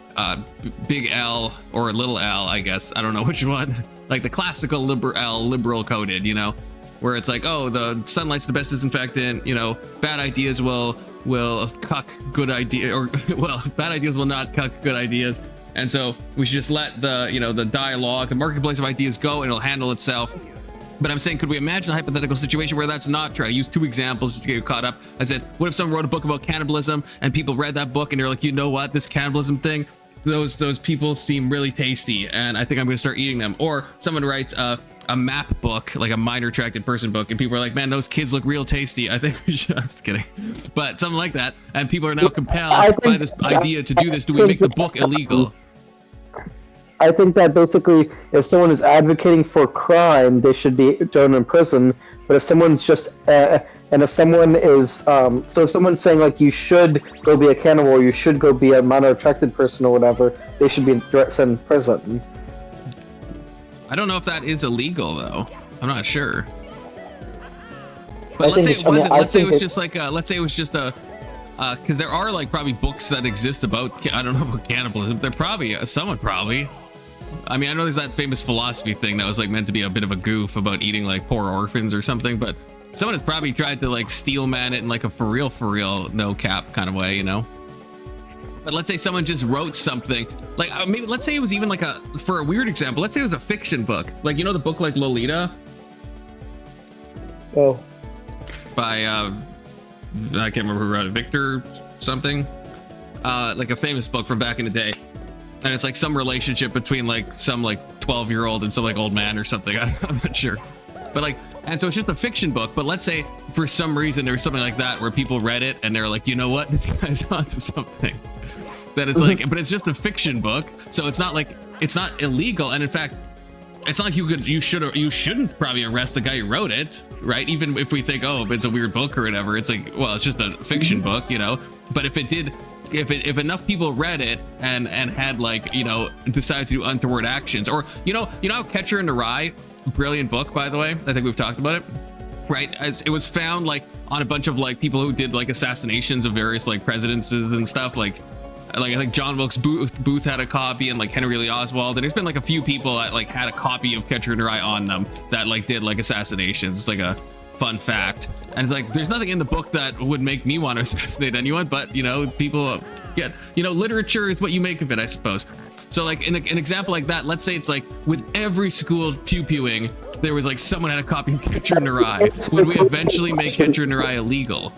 big L or little L, I guess. I don't know which one. Like the classical liberal coded, you know, where it's like, oh, the sunlight's the best disinfectant, you know, bad ideas will cuck good idea, or well, bad ideas will not cuck good ideas. And so we should just let the, you know, the dialogue, the marketplace of ideas go, and it'll handle itself. But I'm saying, could we imagine a hypothetical situation where that's not true? I used 2 examples just to get you caught up. I said, what if someone wrote a book about cannibalism and people read that book and they're like, you know what, this cannibalism thing, those people seem really tasty, and I think I'm gonna start eating them. Or someone writes a map book, like a minor attracted person book, and people are like, man, those kids look real tasty. I think we should, I'm just kidding, but something like that. And people are now compelled by this idea to do this. Do we make the book illegal? I think that basically, if someone is advocating for crime, they should be thrown in prison. But if someone's just, and if someone is, so if someone's saying like you should go be a cannibal, or you should go be a minor attracted person or whatever, they should be sent in prison. I don't know if that is illegal though. I'm not sure. But let's say it wasn't. Let's say it was just like, let's say it was just a. Because there are like probably books that exist about, I don't know about cannibalism. They're probably, someone probably. I mean, I know there's that famous philosophy thing that was like meant to be a bit of a goof about eating like poor orphans or something, but someone has probably tried to like steel man it in like a for real, no cap kind of way, you know? But let's say someone just wrote something, like maybe let's say it was even like for a weird example, let's say it was a fiction book. Like, you know the book like Lolita? Oh. By, I can't remember who wrote it, Victor something, like a famous book from back in the day, and it's like some relationship between like some like 12-year-old and some like old man or something. I'm not sure, but like, and so it's just a fiction book. But let's say for some reason there's something like that where people read it and they're like, you know what, this guy's onto something. That it's like, but it's just a fiction book, so it's not like, it's not illegal, and in fact, it's not like you shouldn't probably arrest the guy who wrote it, right? Even if we think, oh, it's a weird book or whatever, it's like, well, it's just a fiction book, you know. But if it did, if enough people read it and had like, you know, decided to do untoward actions, or you know how Catcher in the Rye, brilliant book, by the way, I think we've talked about it, right? As it was found like on a bunch of like people who did like assassinations of various like presidents and stuff, like I think John Wilkes Booth had a copy, and like Henry Lee Oswald, and there's been like a few people that like had a copy of Catcher in the Rye on them that like did like assassinations. It's like a fun fact, and it's like there's nothing in the book that would make me want to assassinate anyone, but you know, people get, you know, literature is what you make of it, I suppose. So like in an example like that, let's say it's like with every school pew-pewing, there was like someone had a copy of Catcher in the Rye. Would we eventually make Catcher in the Rye illegal?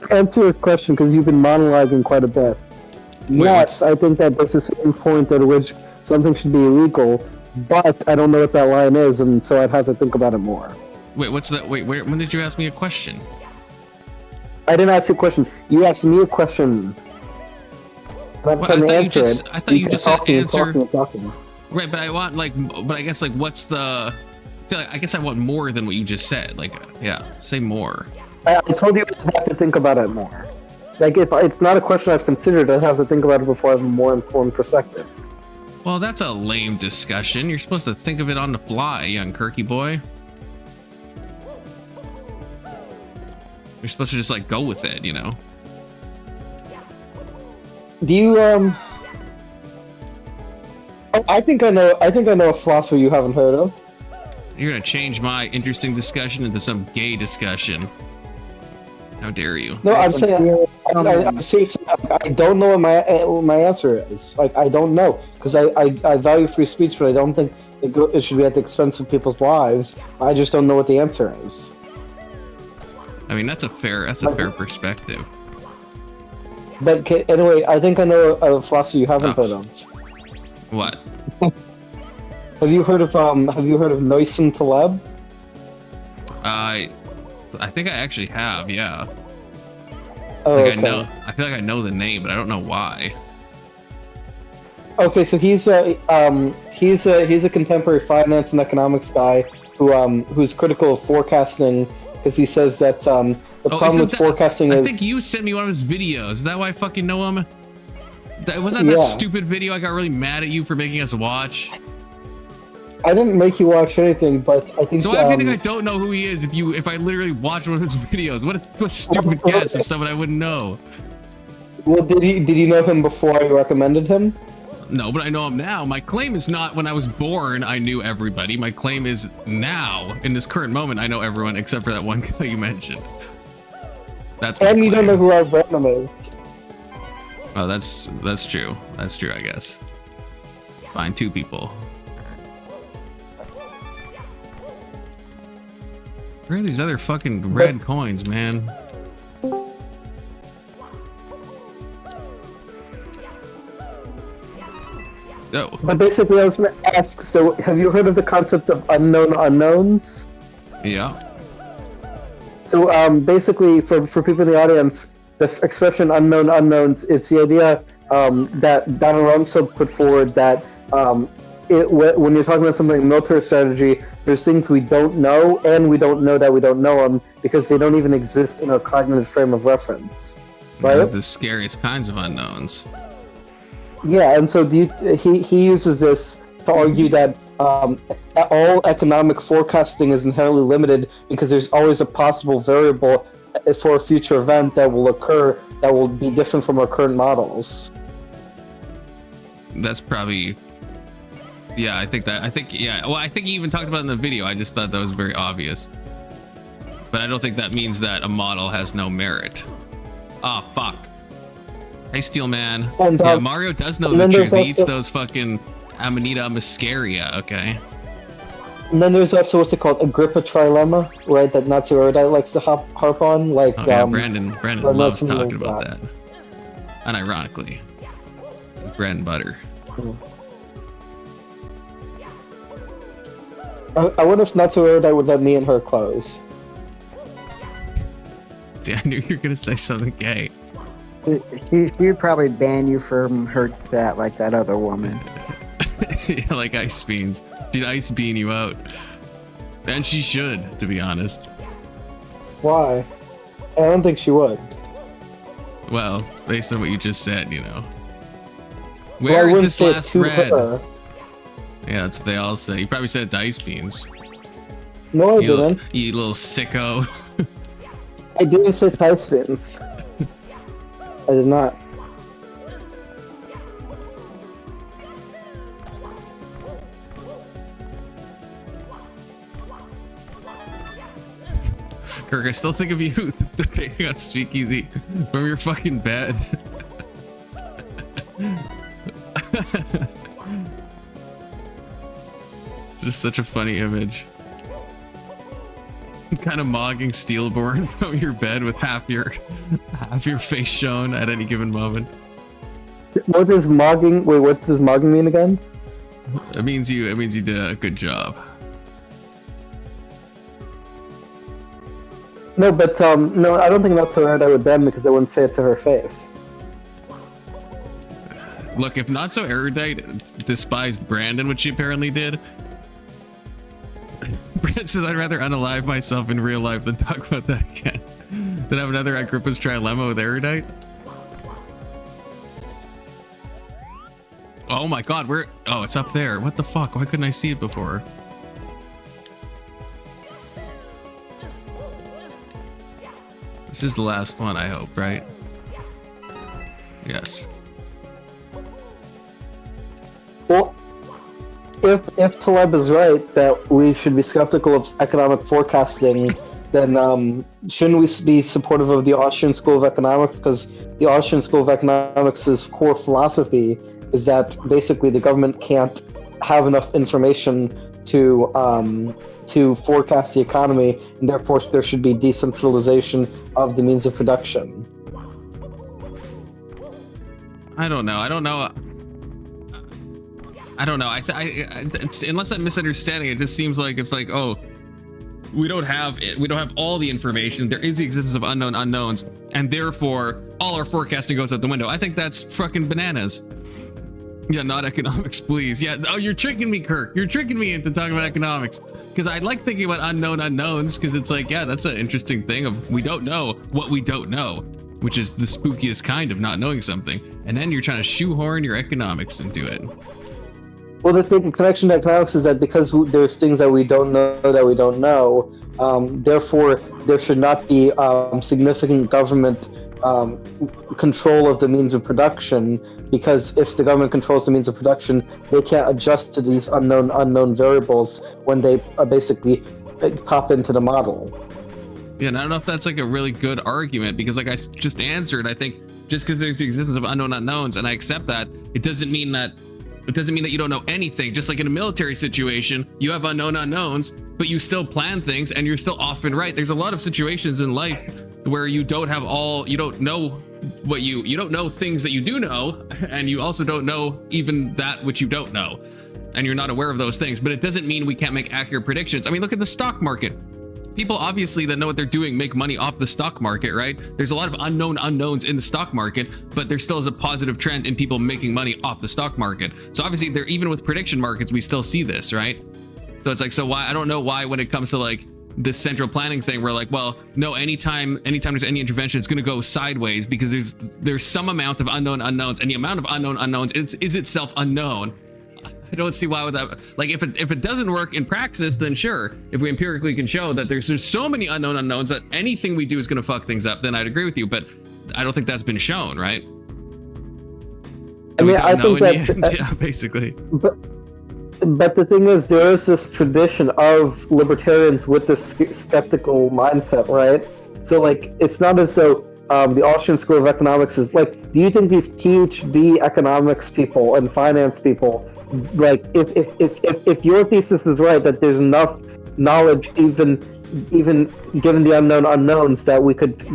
Answer your question, because you've been monologuing quite a bit. Yes, I think that there's a certain point at which something should be illegal, but I don't know what that line is, and so I'd have to think about it more. Wait, what's that? Wait, when did you ask me a question? I didn't ask you a question. You asked me a question. Well, I thought you just said answer. Right, but I want like, but I guess like, what's the? I guess I want more than what you just said. Like, yeah, say more. I told you I'd have to think about it more. Like, if it's not a question I've considered, I'd have to think about it before I have a more informed perspective. Well, that's a lame discussion. You're supposed to think of it on the fly, young Kirky boy. You're supposed to just like go with it, you know. Do you I think I know a philosopher you haven't heard of. You're gonna change my interesting discussion into some gay discussion. How dare you? No, I'm saying I don't know what my answer is. Like, I don't know, because I value free speech, but I don't think it should be at the expense of people's lives. I just don't know what the answer is. I mean, that's a fair perspective. But anyway, I think I know a philosopher you haven't heard of. What? Have you heard of Noisen Taleb? I think I actually have, yeah. Oh, Like okay. I feel like I know the name, but I don't know why. Okay, so he's a contemporary finance and economics guy who's critical of forecasting because he says that the problem with forecasting is. I think you sent me one of his videos. Is that why I fucking know him? Was that Yeah. that stupid video I got really mad at you for making us watch? I didn't make you watch anything, but I think. So why do you think I don't know who he is if I literally watch one of his videos? What a stupid guess of someone I wouldn't know. Well, did you know him before I recommended him? No, but I know him now. My claim is not when I was born I knew everybody. My claim is now, in this current moment, I know everyone except for that one guy you mentioned. That's my And you claim. don't know who our Venom is. Oh, that's true. That's true, I guess. Fine, 2 people. Where are these other fucking red coins, man? Oh. But basically, I was going to ask. So, have you heard of the concept of unknown unknowns? Yeah. So, basically, for people in the audience, the expression "unknown unknowns" is the idea that Don Alonso put forward that when you're talking about something in military strategy, there's things we don't know, and we don't know that we don't know them because they don't even exist in our cognitive frame of reference. Right? Those are the scariest kinds of unknowns. Yeah, and so he uses this to argue that all economic forecasting is inherently limited because there's always a possible variable for a future event that will occur that will be different from our current models. That's probably. Yeah, I think yeah. Well, I think he even talked about it in the video. I just thought that was very obvious. But I don't think that means that a model has no merit. Ah, fuck. Hey, Steel Man. And, yeah, Mario does know the then truth. there's He eats also- those fucking Amanita muscaria, okay? And then there's also what's it called, Agrippa trilemma, right? That Natsu Erudite likes to harp on, like. Oh, yeah, Brandon loves something talking like about that. Unironically. This is bread and butter. I wonder if Natsu Erudite would let me in her clothes. See, I knew you were gonna say something gay. She'd probably ban you from her chat like that other woman. Yeah, like ice beans. She'd ice bean you out. And she should, to be honest. Why? I don't think she would. Well, based on what you just said, you know. Well, I Where is wouldn't this say it last to red? her. Yeah, that's what they all say. You probably said it to ice beans. No, I You, didn't. you little sicko. I didn't say tie spins. I did not. Kirk, I still think of you debating on Speakeasy from your fucking bed. It's just such a funny image. Kind of mogging Steelborn from your bed with half your face shown at any given moment. What does mogging? Wait, what does mogging mean again? It means you did a good job. No, but no, I don't think that's her right. I would ban because I wouldn't say it to her face. Look, if Not So Erudite despised Brandon, which she apparently did, Brandon says, I'd rather unalive myself in real life than talk about that again. Than have another Agrippa's trilemma with Erudite. Oh my god, where? Oh, it's up there. What the fuck? Why couldn't I see it before? This is the last one, I hope, right? Yes. Well, if Taleb is right that we should be skeptical of economic forecasting, then shouldn't we be supportive of the Austrian School of Economics? Because the Austrian School of Economics' core philosophy is that basically the government can't have enough information to forecast the economy, and therefore there should be decentralization of the means of production. I don't know. I don't know. Unless I'm misunderstanding, it just seems like it's like, oh, we don't have it. We don't have all the information. There is the existence of unknown unknowns, and therefore all our forecasting goes out the window. I think that's fucking bananas. Yeah, not economics, please. Yeah, oh, you're tricking me, Kirk. You're tricking me into talking about economics. Because I like thinking about unknown unknowns, because it's like, yeah, that's an interesting thing of we don't know what we don't know, which is the spookiest kind of not knowing something. And then you're trying to shoehorn your economics into it. Well, the thing, connection to economics is that because there's things that we don't know, therefore there should not be significant government control of the means of production, because if the government controls the means of production, they can't adjust to these unknown variables when they basically pop into the model. Yeah, and I don't know if that's like a really good argument, because like I just answered, I think just because there's the existence of unknown unknowns, and I accept that, it doesn't mean that you don't know anything. Just like in a military situation, you have unknown unknowns, but you still plan things and you're still often right. There's a lot of situations in life where you don't know things that you do know, and you also don't know even that which you don't know, and you're not aware of those things. But it doesn't mean we can't make accurate predictions. I mean, look at the stock market. People obviously that know what they're doing make money off the stock market, right? There's a lot of unknown unknowns in the stock market, but there still is a positive trend in people making money off the stock market. So obviously even with prediction markets, we still see this, right? So it's like, so why, I don't know why when it comes to like this central planning thing, we're like, well, no, anytime there's any intervention, it's going to go sideways, because there's some amount of unknown unknowns, and the amount of unknown unknowns is itself unknown. I don't see why would that, like, if it doesn't work in praxis, then sure. If we empirically can show that there's just so many unknown unknowns that anything we do is going to fuck things up, then I'd agree with you. But I don't think that's been shown, right? I mean, I think that yeah, basically. But the thing is, there is this tradition of libertarians with this skeptical mindset, right? So like, it's not as though the Austrian School of Economics is like, do you think these PhD economics people and finance people, like, if your thesis is right, that there's enough knowledge, even given the unknown unknowns, that we could,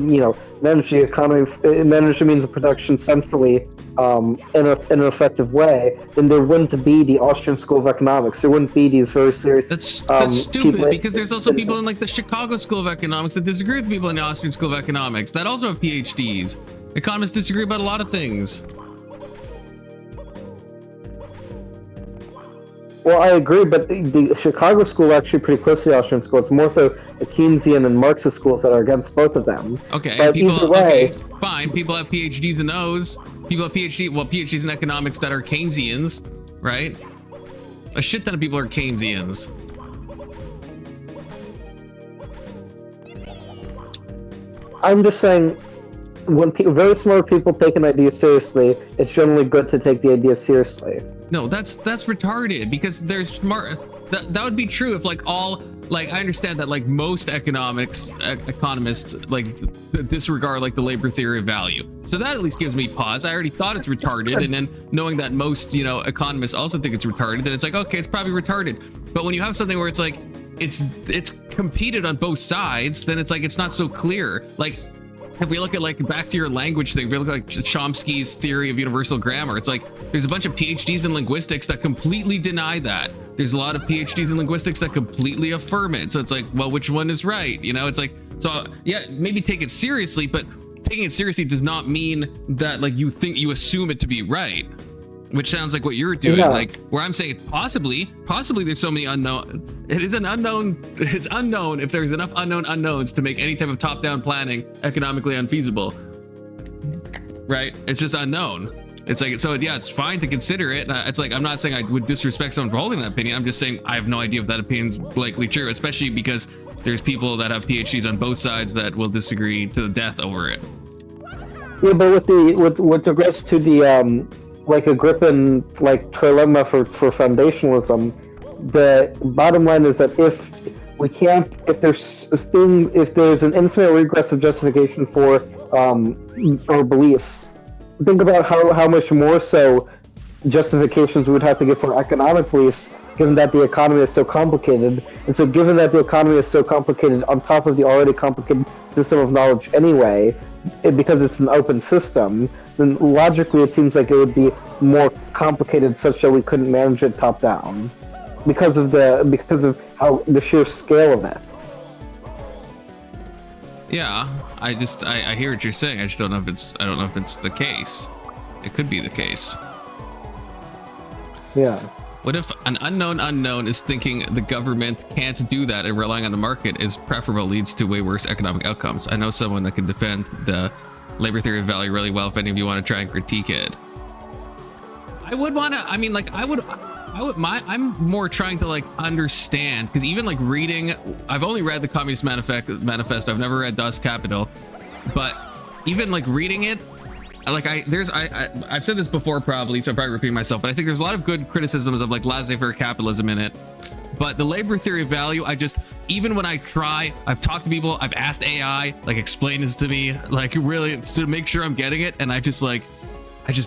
manage the economy, manage the means of production centrally in an effective way, then there wouldn't be the Austrian School of Economics. There wouldn't be these very serious. That's stupid, because there's also people in like the Chicago School of Economics that disagree with people in the Austrian School of Economics that also have PhDs. Economists disagree about a lot of things. Well, I agree, but the Chicago School is actually pretty close to the Austrian School. It's more so the Keynesian and Marxist schools that are against both of them. Okay, but either way, okay, fine. People have PhDs in those. People have PhDs in economics that are Keynesians, right? A shit ton of people are Keynesians. I'm just saying, when very smart people take an idea seriously, it's generally good to take the idea seriously. No, that's retarded, because there's smart. That would be true if like all, like, I understand that like most economists like disregard like the labor theory of value. So that at least gives me pause. I already thought it's retarded, and then knowing that most economists also think it's retarded, then it's like, okay, it's probably retarded. But when you have something where it's like it's competed on both sides, then it's like it's not so clear. Like, if we look at like back to your language thing, if we look at like Chomsky's theory of universal grammar, it's like there's a bunch of PhDs in linguistics that completely deny that. There's a lot of PhDs in linguistics that completely affirm it. So it's like, well, which one is right? It's like, so yeah, maybe take it seriously, but taking it seriously does not mean that like you assume it to be right, which sounds like what you're doing. Yeah. Like where I'm saying possibly there's so many unknown. It's unknown if there's enough unknown unknowns to make any type of top-down planning economically unfeasible, right? It's just unknown. It's like, so yeah, it's fine to consider it. It's like, I'm not saying I would disrespect someone for holding that opinion. I'm just saying I have no idea if that opinion's likely true, especially because there's people that have PhDs on both sides that will disagree to the death over it. Yeah, but with regards to the like Agrippan like trilemma for foundationalism, the bottom line is that if there's an infinite regressive justification for our beliefs, think about how much more so justifications we would have to give for economic beliefs, given that the economy is so complicated. And so given that the economy is so complicated on top of the already complicated system of knowledge anyway, because it's an open system, then logically it seems like it would be more complicated, such that we couldn't manage it top down, because of how the sheer scale of it. Yeah, I hear what you're saying. I just don't know if it's the case. It could be the case. Yeah. What if an unknown is thinking the government can't do that and relying on the market is preferable leads to way worse economic outcomes? I know someone that can defend the labor theory of value really well if any of you want to try and critique it. I would want to, I mean, like, I'm more trying to like understand, because even like reading, I've only read the Communist Manifesto. I've never read Das Kapital, but even like reading it, like I've said this before probably, so I'm probably repeating myself, but I think there's a lot of good criticisms of like laissez-faire capitalism in it. But the labor theory of value, even when I've talked to people, I've asked AI, like, explain this to me, like, really, to make sure I'm getting it, and I just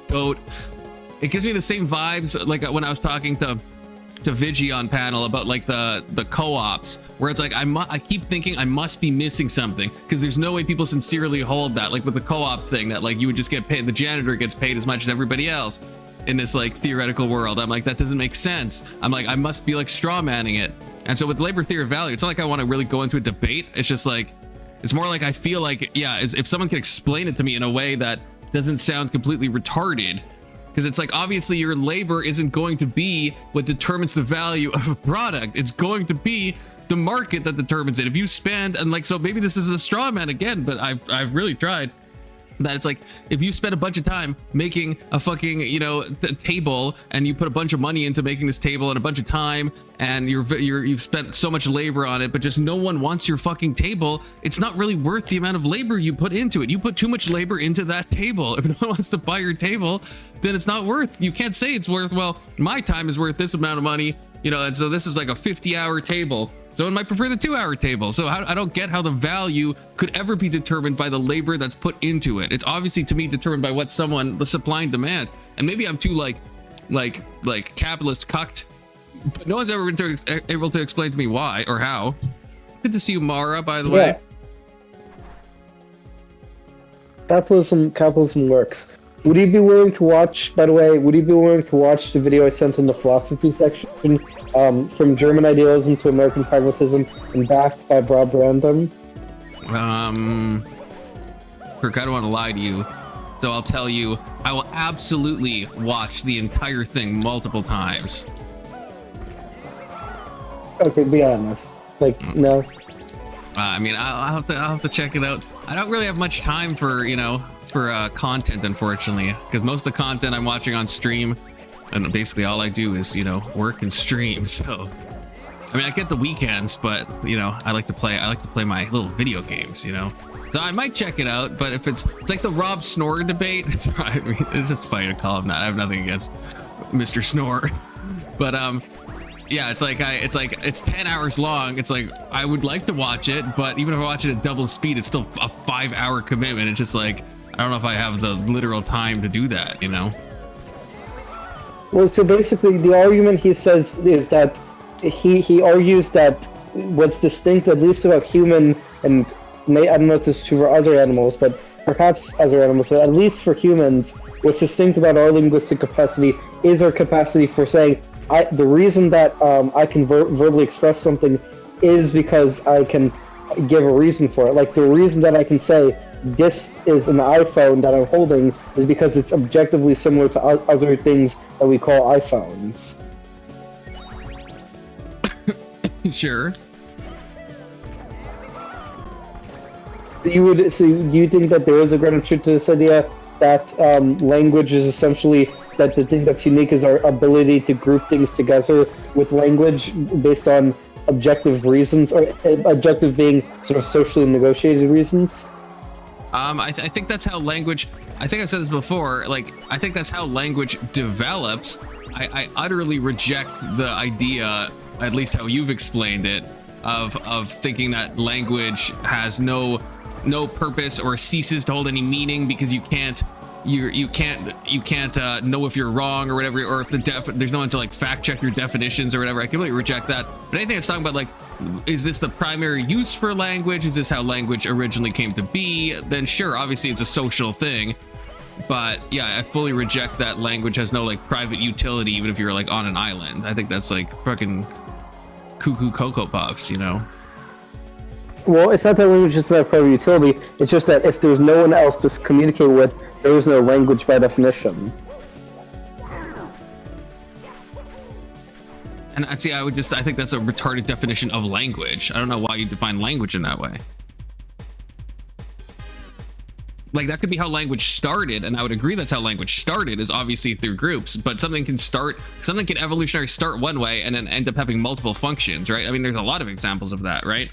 don't. It gives me the same vibes like when I was talking to Vigi on panel about like the co-ops, where it's like I keep thinking I must be missing something, because there's no way people sincerely hold that, like with the co-op thing, that like you would just get paid, the janitor gets paid as much as everybody else in this like theoretical world. I'm like, that doesn't make sense. I'm like, I must be like straw manning it. And so with labor theory of value, it's not like I want to really go into a debate. It's just like, it's more like I feel like, yeah, if someone can explain it to me in a way that doesn't sound completely retarded, because it's like, obviously your labor isn't going to be what determines the value of a product. It's going to be the market that determines it. If you spend, and like, so maybe this is a straw man again, but I've really tried that. It's like, if you spend a bunch of time making a fucking, table, and you put a bunch of money into making this table and a bunch of time, and you've spent so much labor on it, but just no one wants your fucking table, it's not really worth the amount of labor you put into it. You put too much labor into that table. If no one wants to buy your table, then it's not worth, you can't say it's worth, well, my time is worth this amount of money, and so this is like a 50-hour table. Someone might prefer the 2-hour table. So I don't get how the value could ever be determined by the labor that's put into it. It's obviously, to me, determined by what the supply and demand. And maybe I'm too like capitalist cucked, but no one's ever been able to explain to me why or how. Good to see you, Mara, by the way. Capitalism works. Would you be willing to watch, by the way, the video I sent in the philosophy section, from German idealism to American pragmatism and back by Bob Random? Kirk, I don't want to lie to you, so I'll tell you, I will absolutely watch the entire thing multiple times. Okay, be honest. Like, no. I mean, I'll have to check it out. I don't really have much time for content, unfortunately, because most of the content I'm watching on stream, and basically all I do is work and stream. So I mean, I get the weekends, but I like to play my little video games, so I might check it out. But if it's like the Rob Snore debate, it's just funny to call him that. I have nothing against Mr. Snore, but yeah, it's 10 hours long. It's like, I would like to watch it, but even if I watch it at double speed, it's still a 5-hour commitment. It's just like, I don't know if I have the literal time to do that, Well, so basically the argument he says is that he argues that what's distinct, at least about human, and I don't know if this is true for other animals, but perhaps other animals, but at least for humans, what's distinct about our linguistic capacity is our capacity for saying, the reason that I can verbally express something is because I can give a reason for it. Like, the reason that I can say this is an iPhone that I'm holding is because it's objectively similar to other things that we call iPhones. Sure. Do you think that there is a grain of truth to this idea that language is essentially, that the thing that's unique is our ability to group things together with language based on objective reasons, or objective being sort of socially negotiated reasons? I think that's how language, I think I've said this before, like, I think that's how language develops. I utterly reject the idea, at least how you've explained it, of thinking that language has no purpose or ceases to hold any meaning because you can't know if you're wrong or whatever, or if there's no one to like fact check your definitions or whatever. I completely reject that. But anything that's talking about, like, is this the primary use for language? Is this how language originally came to be? Then sure, obviously it's a social thing. But yeah, I fully reject that language has no like private utility, even if you're like on an island. I think that's like fucking cuckoo cocoa puffs, you know? Well, it's not that language doesn't have private utility. It's just that if there's no one else to communicate with, there is no language by definition. And I think that's a retarded definition of language. I don't know why you define language in that way. Like, that could be how language started, and I would agree that's how language started, is obviously through groups, but something can evolutionary start one way and then end up having multiple functions, right? I mean, there's a lot of examples of that, right?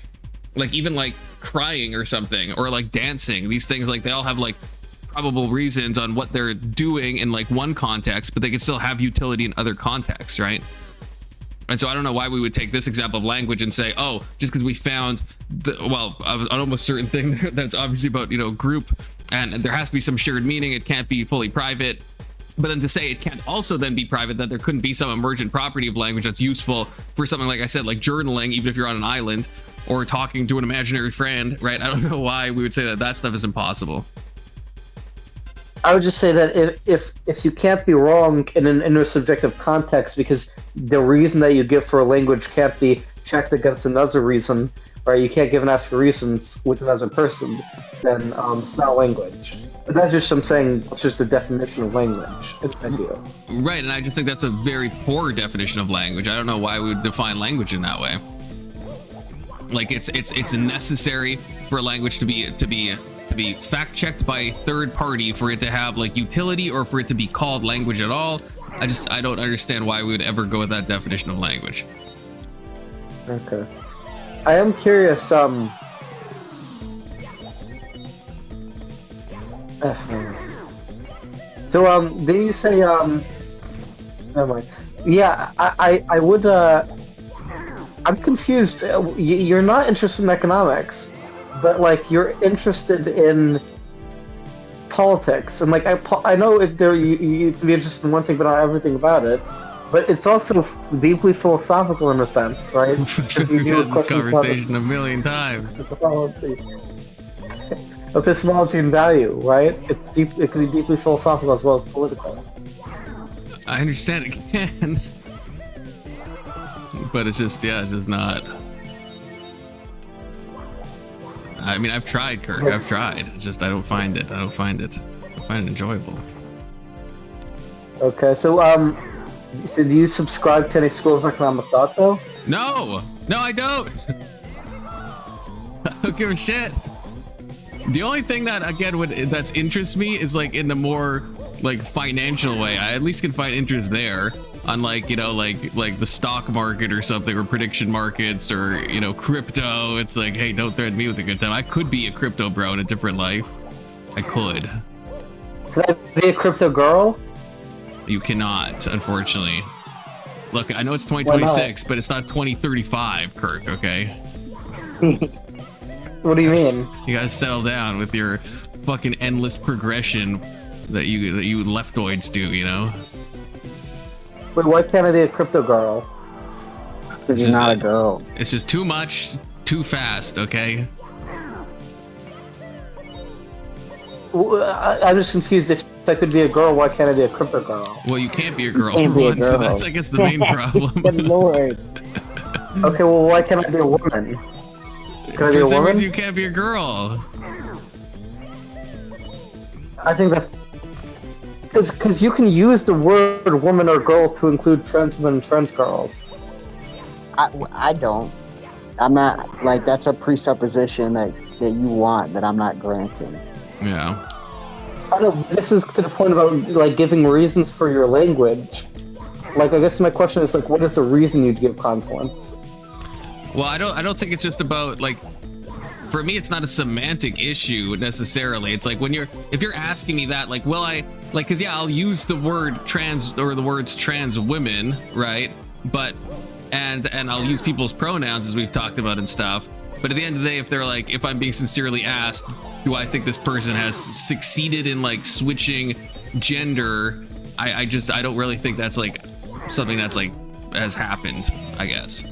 Like, even like crying or something, or like dancing, these things, like, they all have like probable reasons on what they're doing in like one context, but they can still have utility in other contexts, right? And so I don't know why we would take this example of language and say, oh, just because we found an almost certain thing that's obviously about, you know, group, and there has to be some shared meaning, it can't be fully private. But then to say it can't also then be private, that there couldn't be some emergent property of language that's useful for something, like I said, like journaling, even if you're on an island, or talking to an imaginary friend, right? I don't know why we would say that that stuff is impossible. I would just say that if you can't be wrong in an intersubjective context, because the reason that you give for a language can't be checked against another reason, right? You can't give and ask for reasons with another person, then it's not language. But that's just, I'm saying, it's just a definition of language. Right, and I just think that's a very poor definition of language. I don't know why we would define language in that way. Like, it's necessary for a language to be fact checked by a third party for it to have like utility, or for it to be called language at all. I don't understand why we would ever go with that definition of language. Okay. I am curious, so did you say never mind. Yeah, I would I'm confused. You're not interested in economics, but like you're interested in politics, and like I know you can be interested in one thing but not everything about it, but it's also deeply philosophical in a sense, right? We've had this conversation a million times. Epistemology and value, right? It can be deeply philosophical as well as political. I understand it can, but it's just not. I mean, I've tried, Kirk. I've tried. It's just I don't find it enjoyable. Okay, so do you subscribe to any school of economic thought, though? No, I don't. I don't give a shit. The only thing that that's interests me is like in the more like financial way. I at least can find interest there. Unlike, you know, like the stock market or something, or prediction markets, or, you know, crypto. It's like, hey, don't threaten me with a good time. I could be a crypto bro in a different life. I could. Could I be a crypto girl? You cannot, unfortunately. Look, I know it's 2026, but it's not 2035, Kirk, okay? What do you mean? You gotta settle down with your fucking endless progression that you leftoids do, you know? But why can't I be a crypto girl? Because you're not a girl. It's just too much, too fast, okay? I'm just confused. If I could be a girl, why can't I be a crypto girl? Well, you can't be a girl for once, so that's, I guess, the main problem. Good lord. Okay, well, why can't I be a woman? Can I be a For some woman? reason, you can't be a girl. I think that... Because you can use the word woman or girl to include trans women and trans girls. I don't. I'm not, like, that's a presupposition that you want that I'm not granting. Yeah. I don't, this is to the point about, like, giving reasons for your language. Like, I guess my question is, like, what is the reason you'd give confluence? Well, I don't think it's just about, like, for me, it's not a semantic issue necessarily. It's like if you're asking me that, like, will I, like, cause yeah, I'll use the word trans or the words trans women, right? But, and I'll use people's pronouns as we've talked about and stuff. But at the end of the day, if they're like, if I'm being sincerely asked, do I think this person has succeeded in like switching gender? I don't really think that's like something that's like has happened, I guess.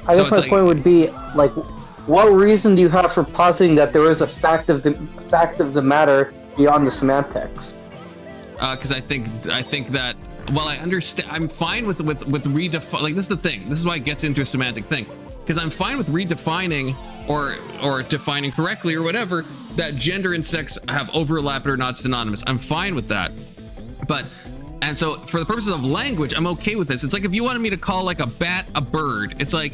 I guess my point would be, like, what reason do you have for positing that there is a fact of the matter beyond the semantics. Because I think that, well, I understand. I'm fine with redefine. Like, this is the thing. This is why it gets into a semantic thing. Because I'm fine with redefining or defining correctly or whatever that gender and sex have overlap or not synonymous. I'm fine with that. And so for the purposes of language, I'm okay with this. It's like if you wanted me to call like a bat a bird, it's like,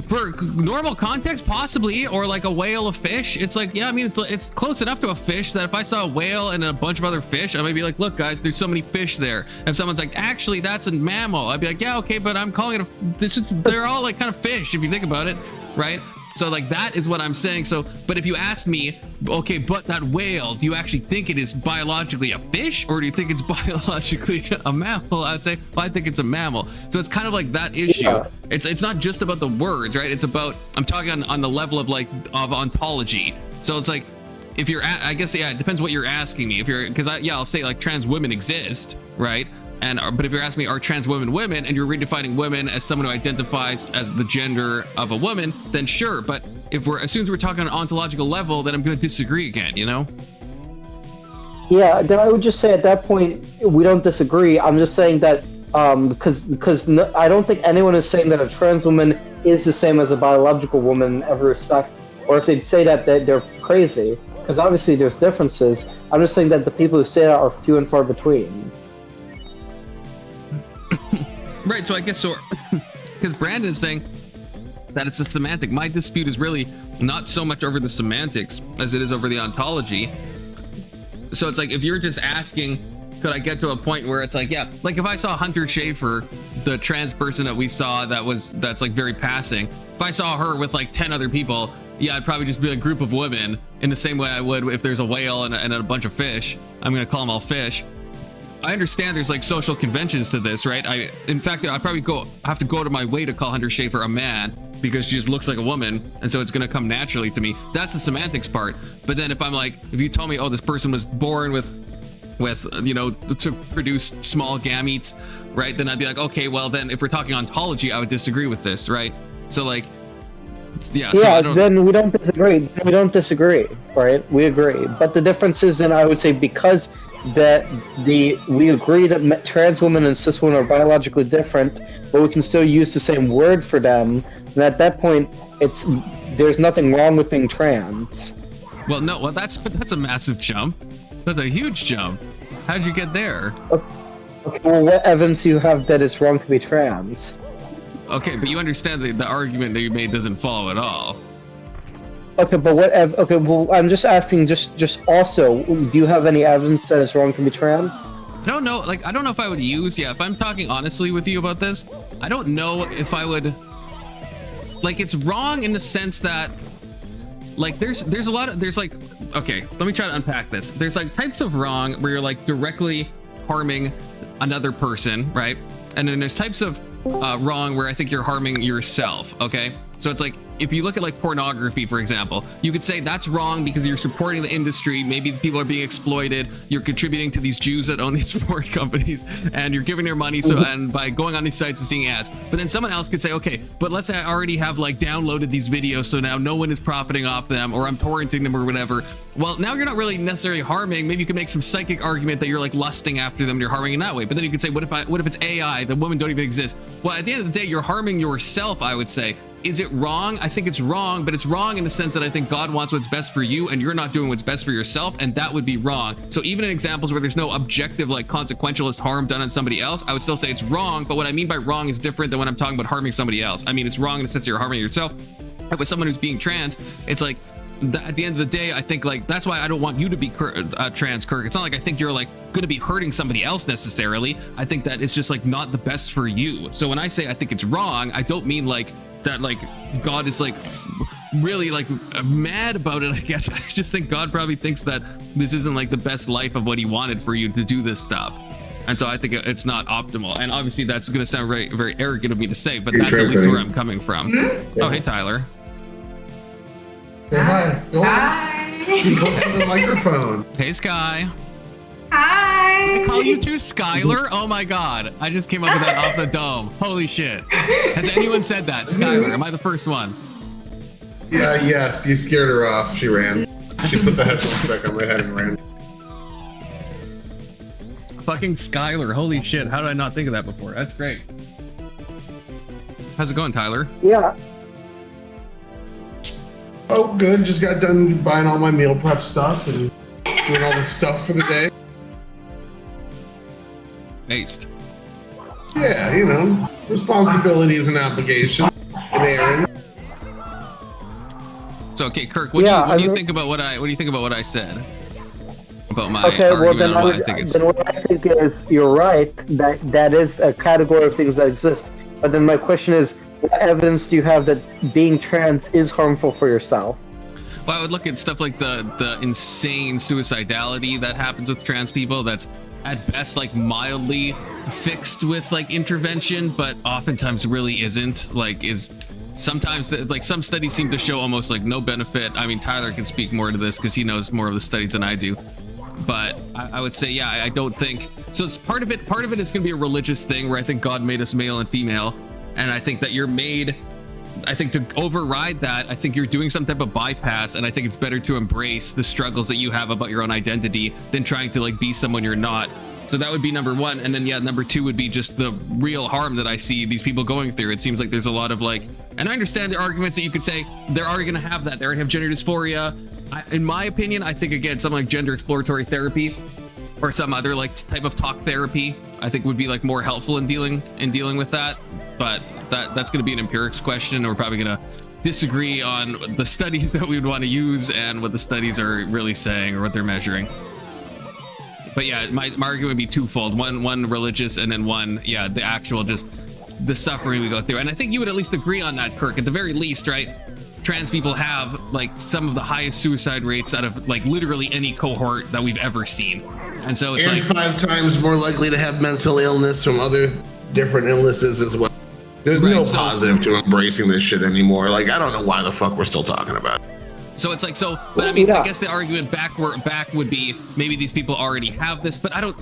for normal context, possibly, or like a whale a fish. It's like, yeah, I mean, it's close enough to a fish that if I saw a whale and a bunch of other fish, I might be like, look, guys, there's so many fish there. If someone's like, actually, that's a mammal, I'd be like, yeah, okay, but I'm calling it they're all like kind of fish if you think about it, right? So like that is what I'm saying. So, but if you ask me, okay, but that whale, do you actually think it is biologically a fish, or do you think it's biologically a mammal? I'd say, well, I think it's a mammal. So it's kind of like that issue. Yeah. It's not just about the words, right? It's about, I'm talking on the level of like of ontology. So it's like, if you're I guess, yeah, it depends what you're asking me. If you're, because I'll say like trans women exist, right? But if you're asking me, are trans women women, and you're redefining women as someone who identifies as the gender of a woman, then sure. But if as soon as we're talking on an ontological level, then I'm going to disagree again, you know? Yeah, then I would just say at that point, we don't disagree. I'm just saying that because I don't think anyone is saying that a trans woman is the same as a biological woman in every respect, or if they'd say that, they're crazy, because obviously there's differences. I'm just saying that the people who say that are few and far between. Right, so I guess so, because Brandon is saying that it's a semantic. My dispute is really not so much over the semantics as it is over the ontology. So it's like, if you're just asking, could I get to a point where it's like, yeah, like if I saw Hunter Schafer, the trans person that we saw that's like very passing, if I saw her with like 10 other people, yeah, I'd probably just be a group of women in the same way I would if there's a whale and a bunch of fish. I'm going to call them all fish. I understand there's like social conventions to this, right? In fact, I probably have to go to my way to call Hunter Schafer a man because she just looks like a woman, and so it's gonna come naturally to me. That's the semantics part. But then if you told me, oh, this person was born with you know, to produce small gametes, right? Then I'd be like, okay, well then if we're talking ontology, I would disagree with this, right? So like, yeah. Yeah, so then we don't disagree. We don't disagree, right? We agree. But the difference is, then I would say, because we agree that trans women and cis women are biologically different, but we can still use the same word for them. And at that point, there's nothing wrong with being trans. Well, no, well that's a massive jump. That's a huge jump. How did you get there? Okay, well, what evidence do you have that it's wrong to be trans? Okay, but you understand the argument that you made doesn't follow at all. Okay, but okay, well, I'm just asking, just also, do you have any evidence that it's wrong to be trans? I don't know, like, I don't know if I would if I'm talking honestly with you about this, I don't know if I would, like, it's wrong in the sense that, like, there's like, okay, let me try to unpack this. There's like types of wrong where you're like directly harming another person, right? And then there's types of wrong where I think you're harming yourself, okay? So it's like, if you look at like pornography, for example, you could say that's wrong because you're supporting the industry. Maybe people are being exploited. You're contributing to these Jews that own these porn companies, and you're giving their money. So, and by going on these sites and seeing ads, but then someone else could say, okay, but let's say I already have like downloaded these videos, so now no one is profiting off them, or I'm torrenting them or whatever. Well, now you're not really necessarily harming. Maybe you can make some psychic argument that you're like lusting after them. And you're harming in that way. But then you could say, what if it's AI? The women don't even exist. Well, at the end of the day, you're harming yourself, I would say. Is it wrong? I think it's wrong, but it's wrong in the sense that I think God wants what's best for you, and you're not doing what's best for yourself, and that would be wrong. So even in examples where there's no objective, like, consequentialist harm done on somebody else, I would still say it's wrong, but what I mean by wrong is different than when I'm talking about harming somebody else. I mean, it's wrong in the sense that you're harming yourself. But with someone who's being trans, it's like, at the end of the day, I think, like, that's why I don't want you to be trans, Kirk. It's not like I think you're like going to be hurting somebody else necessarily. I think that it's just like not the best for you. So when I say I think it's wrong, I don't mean like that, like God is like really like mad about it, I guess. I just think God probably thinks that this isn't like the best life of what he wanted for you to do this stuff. And so I think it's not optimal. And obviously that's going to sound very, very arrogant of me to say, but that's at least where I'm coming from. Oh, hey, Tyler. Say hi. Hi. She's close to the microphone. Hey, Sky. Hi. I call you too, Skylar? Oh my God. I just came up with that off the dome. Holy shit. Has anyone said that? Skylar, am I the first one? Yeah, yes. You scared her off. She ran. She put the headphones back on my head and ran. fucking Skylar. Holy shit. How did I not think of that before? That's great. How's it going, Tyler? Yeah. Oh, good. Just got done buying all my meal prep stuff and doing all the stuff for the day. Based. Yeah, you know, responsibilities and obligation and errand. So, okay, Kirk, what do you think about what I said about my argument and why I think it's... then what I think is you're right, that is a category of things that exist. But then my question is, what evidence do you have that being trans is harmful for yourself? Well, I would look at stuff like the insane suicidality that happens with trans people. That's at best like mildly fixed with like intervention, but oftentimes really isn't. Like sometimes like some studies seem to show almost like no benefit. I mean, Tyler can speak more to this because he knows more of the studies than I do. But I would say, yeah, I don't think so. It's part of it is going to be a religious thing where I think God made us male and female, and I think that you're made. I think to override that, I think you're doing some type of bypass, and I think it's better to embrace the struggles that you have about your own identity than trying to like be someone you're not. So that would be number one. And then, yeah, number two would be just the real harm that I see these people going through. It seems like there's a lot of like, and I understand the arguments that you could say they're already going to have that. They're going to have gender dysphoria. In my opinion, I think, again, something like gender exploratory therapy or some other like type of talk therapy, I think would be like more helpful in dealing with that. But that's going to be an empirics question, and we're probably going to disagree on the studies that we would want to use and what the studies are really saying or what they're measuring. But yeah, my argument would be twofold. One religious, and then one, yeah, the actual just the suffering we go through. And I think you would at least agree on that, Kirk, at the very least, right? Trans people have like some of the highest suicide rates out of like literally any cohort that we've ever seen. And so it's and like 5 times more likely to have mental illness from other different illnesses as well. There's no positive to embracing this shit anymore. Like, I don't know why the fuck we're still talking about it. So it's like, so, but I mean, I guess the argument back would be maybe these people already have this, but I don't,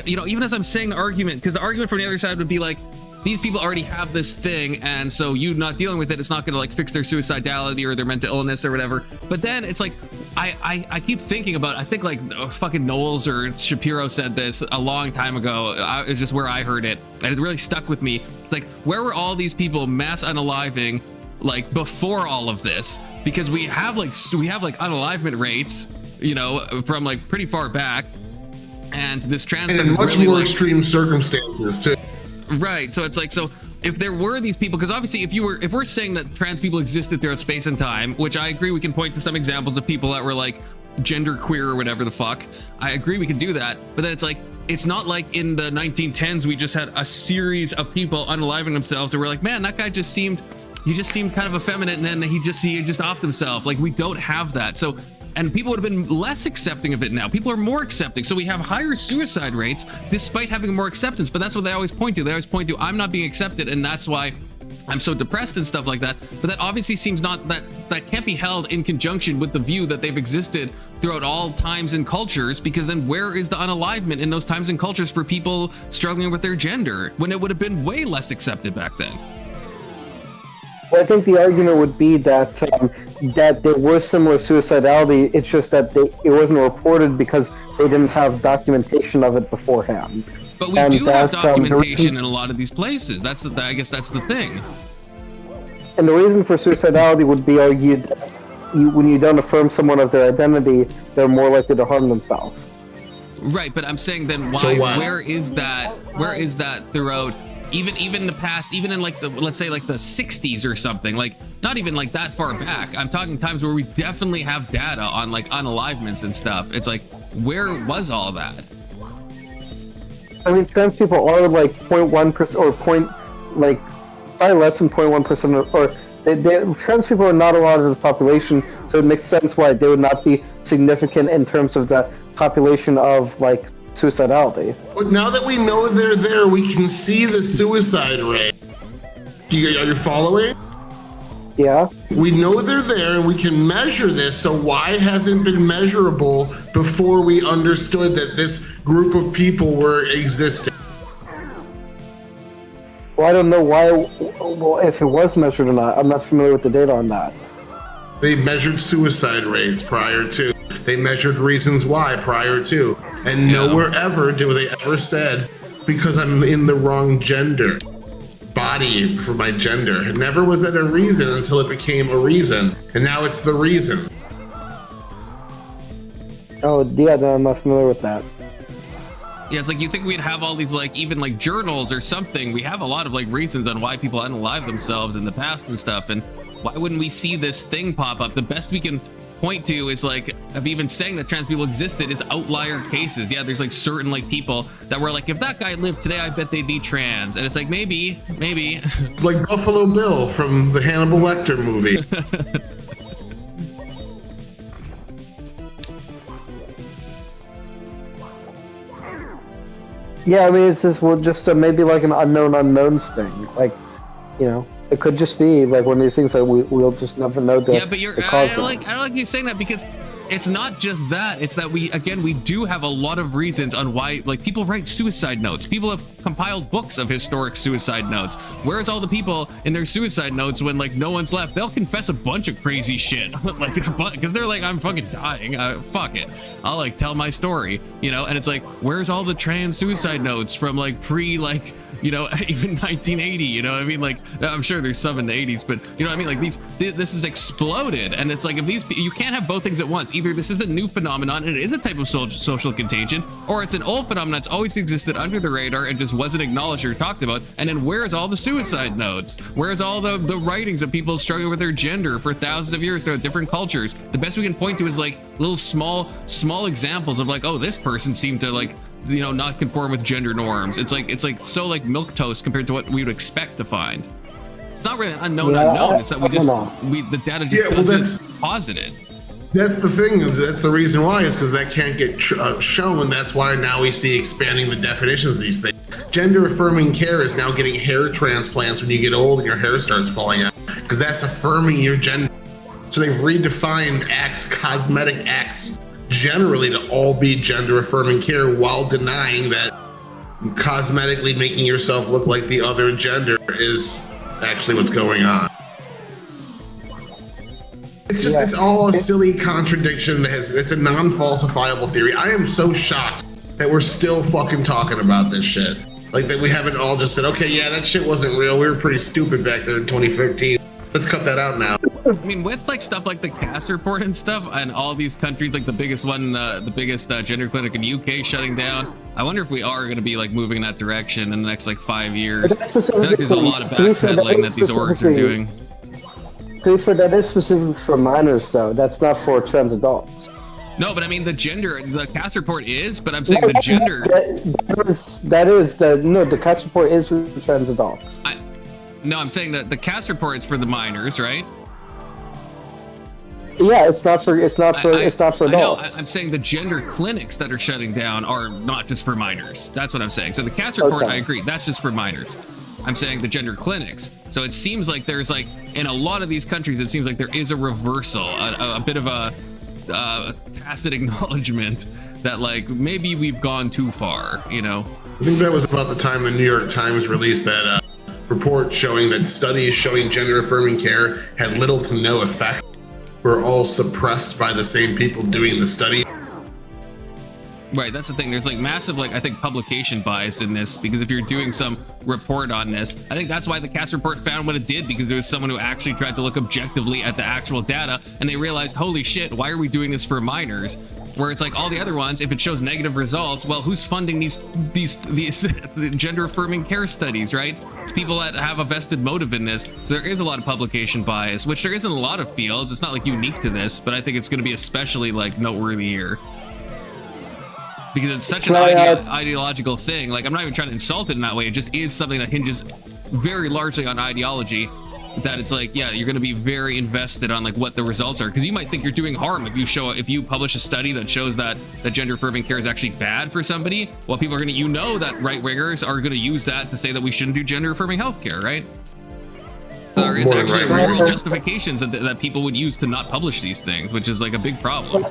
you know, even as I'm saying the argument, because the argument from the other side would be like, these people already have this thing, and so you not dealing with it, it's not going to like fix their suicidality or their mental illness or whatever. But then it's like, I keep thinking about, I think like fucking Knowles or Shapiro said this a long time ago. It's just where I heard it, and it really stuck with me. It's like, where were all these people mass unaliving like before all of this? Because we have like unalivement rates, you know, from like pretty far back, and this trans and in much really, more like, extreme circumstances too. Right. So it's like, so if there were these people, because obviously if we're saying that trans people existed throughout space and time, which I agree, we can point to some examples of people that were like gender queer or whatever the fuck. I agree we can do that. But then it's like, it's not like in the 1910s, we just had a series of people unaliving themselves and we're like, man, that guy just seemed kind of effeminate, and then he just offed himself. Like, we don't have that. So, and people would have been less accepting of it now. People are more accepting. So we have higher suicide rates despite having more acceptance. But that's what they always point to. They always point to, I'm not being accepted, and that's why I'm so depressed and stuff like that. But that obviously seems not, that can't be held in conjunction with the view that they've existed throughout all times and cultures, because then where is the unalivement in those times and cultures for people struggling with their gender when it would have been way less accepted back then? Well, I think the argument would be that that there was similar suicidality. It's just that it wasn't reported because they didn't have documentation of it beforehand. But we do have documentation in a lot of these places. I guess that's the thing. And the reason for suicidality would be argued that when you don't affirm someone of their identity, they're more likely to harm themselves. Right, but I'm saying then why? So where is that throughout? Even in the past, even in like let's say like the 60s or something, like not even like that far back. I'm talking times where we definitely have data on like unalivements and stuff. It's like, where was all that? I mean, trans people are like 0.1% or probably less than 0.1%, or trans people are not a lot of the population, so it makes sense why they would not be significant in terms of the population of like suicidality. But now that we know they're there, we can see the suicide rate. Are you following? Yeah. We know they're there and we can measure this, so why hasn't it been measurable before we understood that this group of people were existing? Well, I don't know why, if it was measured or not. I'm not familiar with the data on that. They measured suicide rates prior to. They measured reasons why prior to. And nowhere ever do they ever said, because I'm in the wrong gender, body for my gender. Never was that a reason until it became a reason. And now it's the reason. Oh, yeah, no, I'm not familiar with that. Yeah, it's like you think we'd have all these like even like journals or something. We have a lot of like reasons on why people unalive themselves in the past and stuff. And why wouldn't we see this thing pop up? The best we can point to is like of even saying that trans people existed is outlier cases. Yeah, there's like certain like people that were like, if that guy lived today, I bet they'd be trans. And it's like maybe. Like Buffalo Bill from the Hannibal Lecter movie. Yeah, I mean, it's just maybe like an unknown unknowns thing. Like, you know, it could just be like one of these things that we'll just never know the, yeah, but the cause I don't like you saying that, because it's not just that. It's that we do have a lot of reasons on why, like, people write suicide notes. People have compiled books of historic suicide notes. Where's all the people in their suicide notes when like no one's left? They'll confess a bunch of crazy shit, like, because they're like, I'm fucking dying. Fuck it, I'll like tell my story, you know. And it's like, where's all the trans suicide notes from like pre like, you know, even 1980, you know what I mean? Like, I'm sure there's some in the 80s, but you know what I mean? Like this has exploded. And it's like, if you can't have both things at once. Either this is a new phenomenon and it is a type of social contagion, or it's an old phenomenon that's always existed under the radar and just wasn't acknowledged or talked about. And then where's all the suicide notes? Where's all the writings of people struggling with their gender for thousands of years throughout different cultures? The best we can point to is like little small examples of like, oh, this person seemed to like, you know, not conform with gender norms. It's like so like milquetoast compared to what we would expect to find. It's not really an unknown. It's that the data just doesn't posit it. That's the thing. That's the reason why, is because that can't get shown. That's why now we see expanding the definitions of these things. Gender affirming care is now getting hair transplants when you get old and your hair starts falling out, because that's affirming your gender. So they've redefined cosmetic acts generally to all be gender affirming care, while denying that cosmetically making yourself look like the other gender is actually what's going on. It's just, it's all a silly contradiction it's a non-falsifiable theory. I am so shocked that we're still fucking talking about this shit. Like, that we haven't all just said, okay, yeah, that shit wasn't real. We were pretty stupid back there in 2015. Let's cut that out now. I mean, with like stuff like the CAS report and stuff, and all these countries, like the biggest gender clinic in UK shutting down, I wonder if we are going to be like moving in that direction in the next like 5 years. I feel like there's a lot of backpedaling that these orgs are doing. That is specific for minors, though. That's not for trans adults. No, but I mean the CAS report is, but I'm saying the gender. The CAS report is for trans adults. No, I'm saying that the CAS report is for the minors, right? Yeah, it's not for adults. No, I'm saying the gender clinics that are shutting down are not just for minors. That's what I'm saying. So the CAS report, I agree, that's just for minors. I'm saying the gender clinics. So it seems like there's like, in a lot of these countries, it seems like there is a reversal, a bit of a tacit acknowledgement that like maybe we've gone too far, you know? I think that was about the time the New York Times released that report showing that studies showing gender affirming care had little to no effect, were all suppressed by the same people doing the study. Right, that's the thing. There's like massive, like, I think publication bias in this, because if you're doing some report on this, I think that's why the CAS report found what it did, because there was someone who actually tried to look objectively at the actual data, and they realized, holy shit, why are we doing this for minors? Where it's like all the other ones, if it shows negative results, well, who's funding these gender affirming care studies, right? It's people that have a vested motive in this. So there is a lot of publication bias, which there isn't a lot of fields. It's not like unique to this, but I think it's going to be especially like noteworthy here. Because it's such an ideological thing. Like, I'm not even trying to insult it in that way. It just is something that hinges very largely on ideology, that it's like, yeah, you're going to be very invested on like what the results are, because you might think you're doing harm if you publish a study that shows that gender affirming care is actually bad for somebody. Well, people are going to, you know, that right wingers are going to use that to say that we shouldn't do gender affirming healthcare, right? So there is actually rigorous justifications that people would use to not publish these things, which is like a big problem.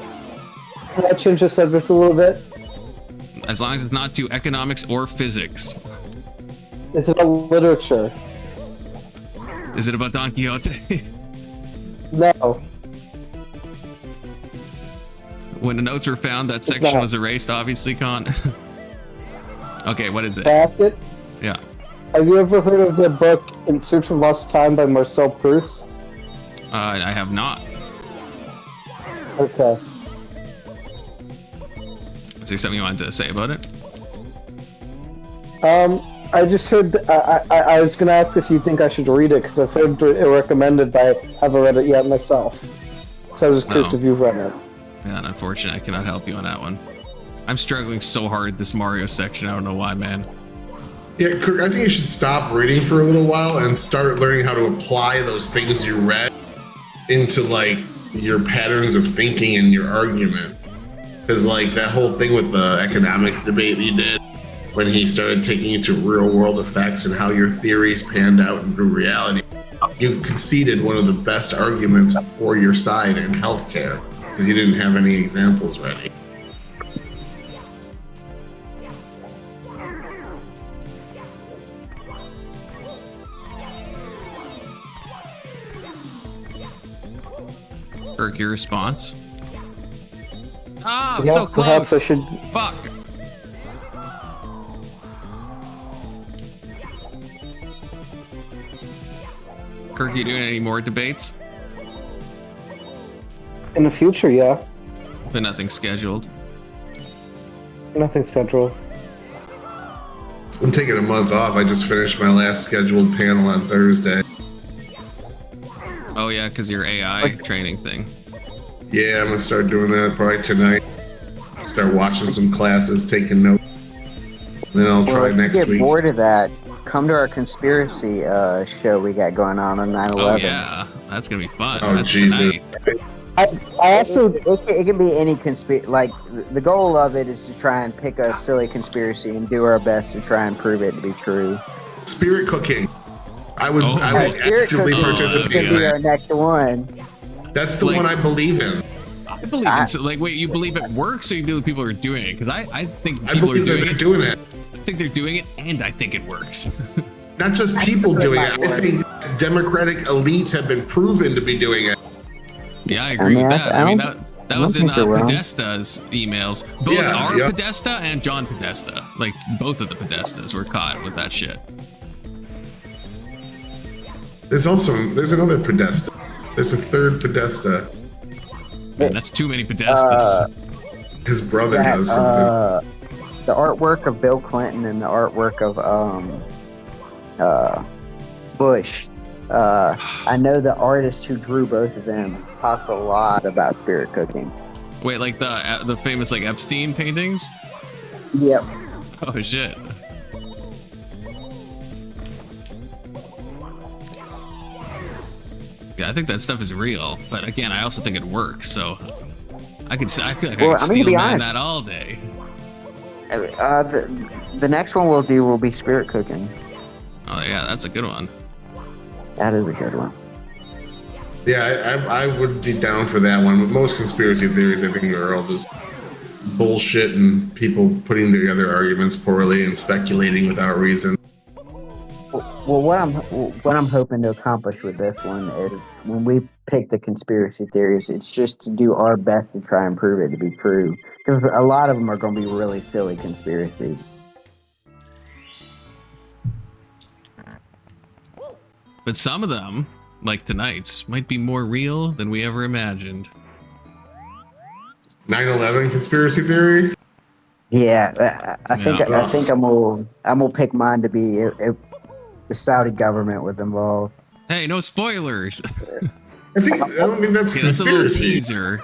Can I change the subject a little bit? As long as it's not to economics or physics. It's about literature. Is it about Don Quixote? No. When the notes were found, that section not. was erased, obviously, Con. Okay, what is it? Basket. Yeah. Have you ever heard of the book In Search of Lost Time by Marcel Proust? I have not. Okay. Is there something you wanted to say about it? I just heard. I was gonna ask if you think I should read it because I've heard it recommended, but I haven't read it yet myself. So I was just curious No. if you've read it. Yeah, and unfortunately, I cannot help you on that one. I'm struggling so hard this Mario section. I don't know why, man. Yeah, Kirk, I think you should stop reading for a little while and start learning how to apply those things you read into like your patterns of thinking and your argument. Because like that whole thing with the economics debate you did, when he started taking you to real world effects and how your theories panned out into reality, you conceded one of the best arguments for your side in healthcare because you didn't have any examples ready. Kirk, your response? Ah, Yeah, so perhaps close. I should. Fuck. Kirk, you doing any more debates? In the future, yeah. But nothing scheduled. Nothing central. I'm taking a month off. I just finished my last scheduled panel on Thursday. Oh yeah, because your AI training thing. Yeah, I'm gonna start doing that probably tonight. Start watching some classes, taking notes. Then I'll try if next you get week. bored of that, come to our conspiracy show we got going on 9/11. Oh yeah, that's gonna be fun. Oh, That's Jesus. tonight. I also. It can be any conspiracy. Like the goal of it is to try and pick a silly conspiracy and do our best to try and prove it to be true. Spirit cooking. I would Spirit actively cooking participate could in be our that. next one. That's the Like- one I believe in. I believe in, so, like, wait, you believe it works, or you believe people are doing it? Because I think I people are believe that doing they're it. doing it. I think they're doing it, and I think it works. Not just people think it doing might it. I work. think democratic elites have been proven to be doing it. Yeah, I agree mean, with I- that. I I mean, don't- that I was don't in think they're wrong. Podesta's emails. Both Yeah, our yeah. Podesta and John Podesta. Like, both of the Podestas were caught with that shit. There's another Podesta. There's a third Podesta. Man, that's too many Podestas. His brother That, does something. the artwork of Bill Clinton and the artwork of Bush. I know the artist who drew both of them talks a lot about spirit cooking. Wait, like the famous like Epstein paintings? Yep. Oh shit. Yeah, I think that stuff is real, but again, I also think it works. So I feel like Well, I I could mean, to steel be man honest- that all day. The next one we'll do will be spirit cooking. Oh yeah, that's a good one. That is a good one. Yeah, I would be down for that one. But most conspiracy theories, I think, are all just bullshit and people putting together arguments poorly and speculating without reason. Well, what I'm hoping to accomplish with this one is when we pick the conspiracy theories, it's just to do our best to try and prove it to be true. Because a lot of them are going to be really silly conspiracies. But some of them, like tonight's, might be more real than we ever imagined. 9/11 conspiracy theory? Yeah, I think Yeah. I'm gonna pick mine to be if the Saudi government was involved. Hey, no spoilers. I don't think that's Okay, that's a little conspiracy. teaser.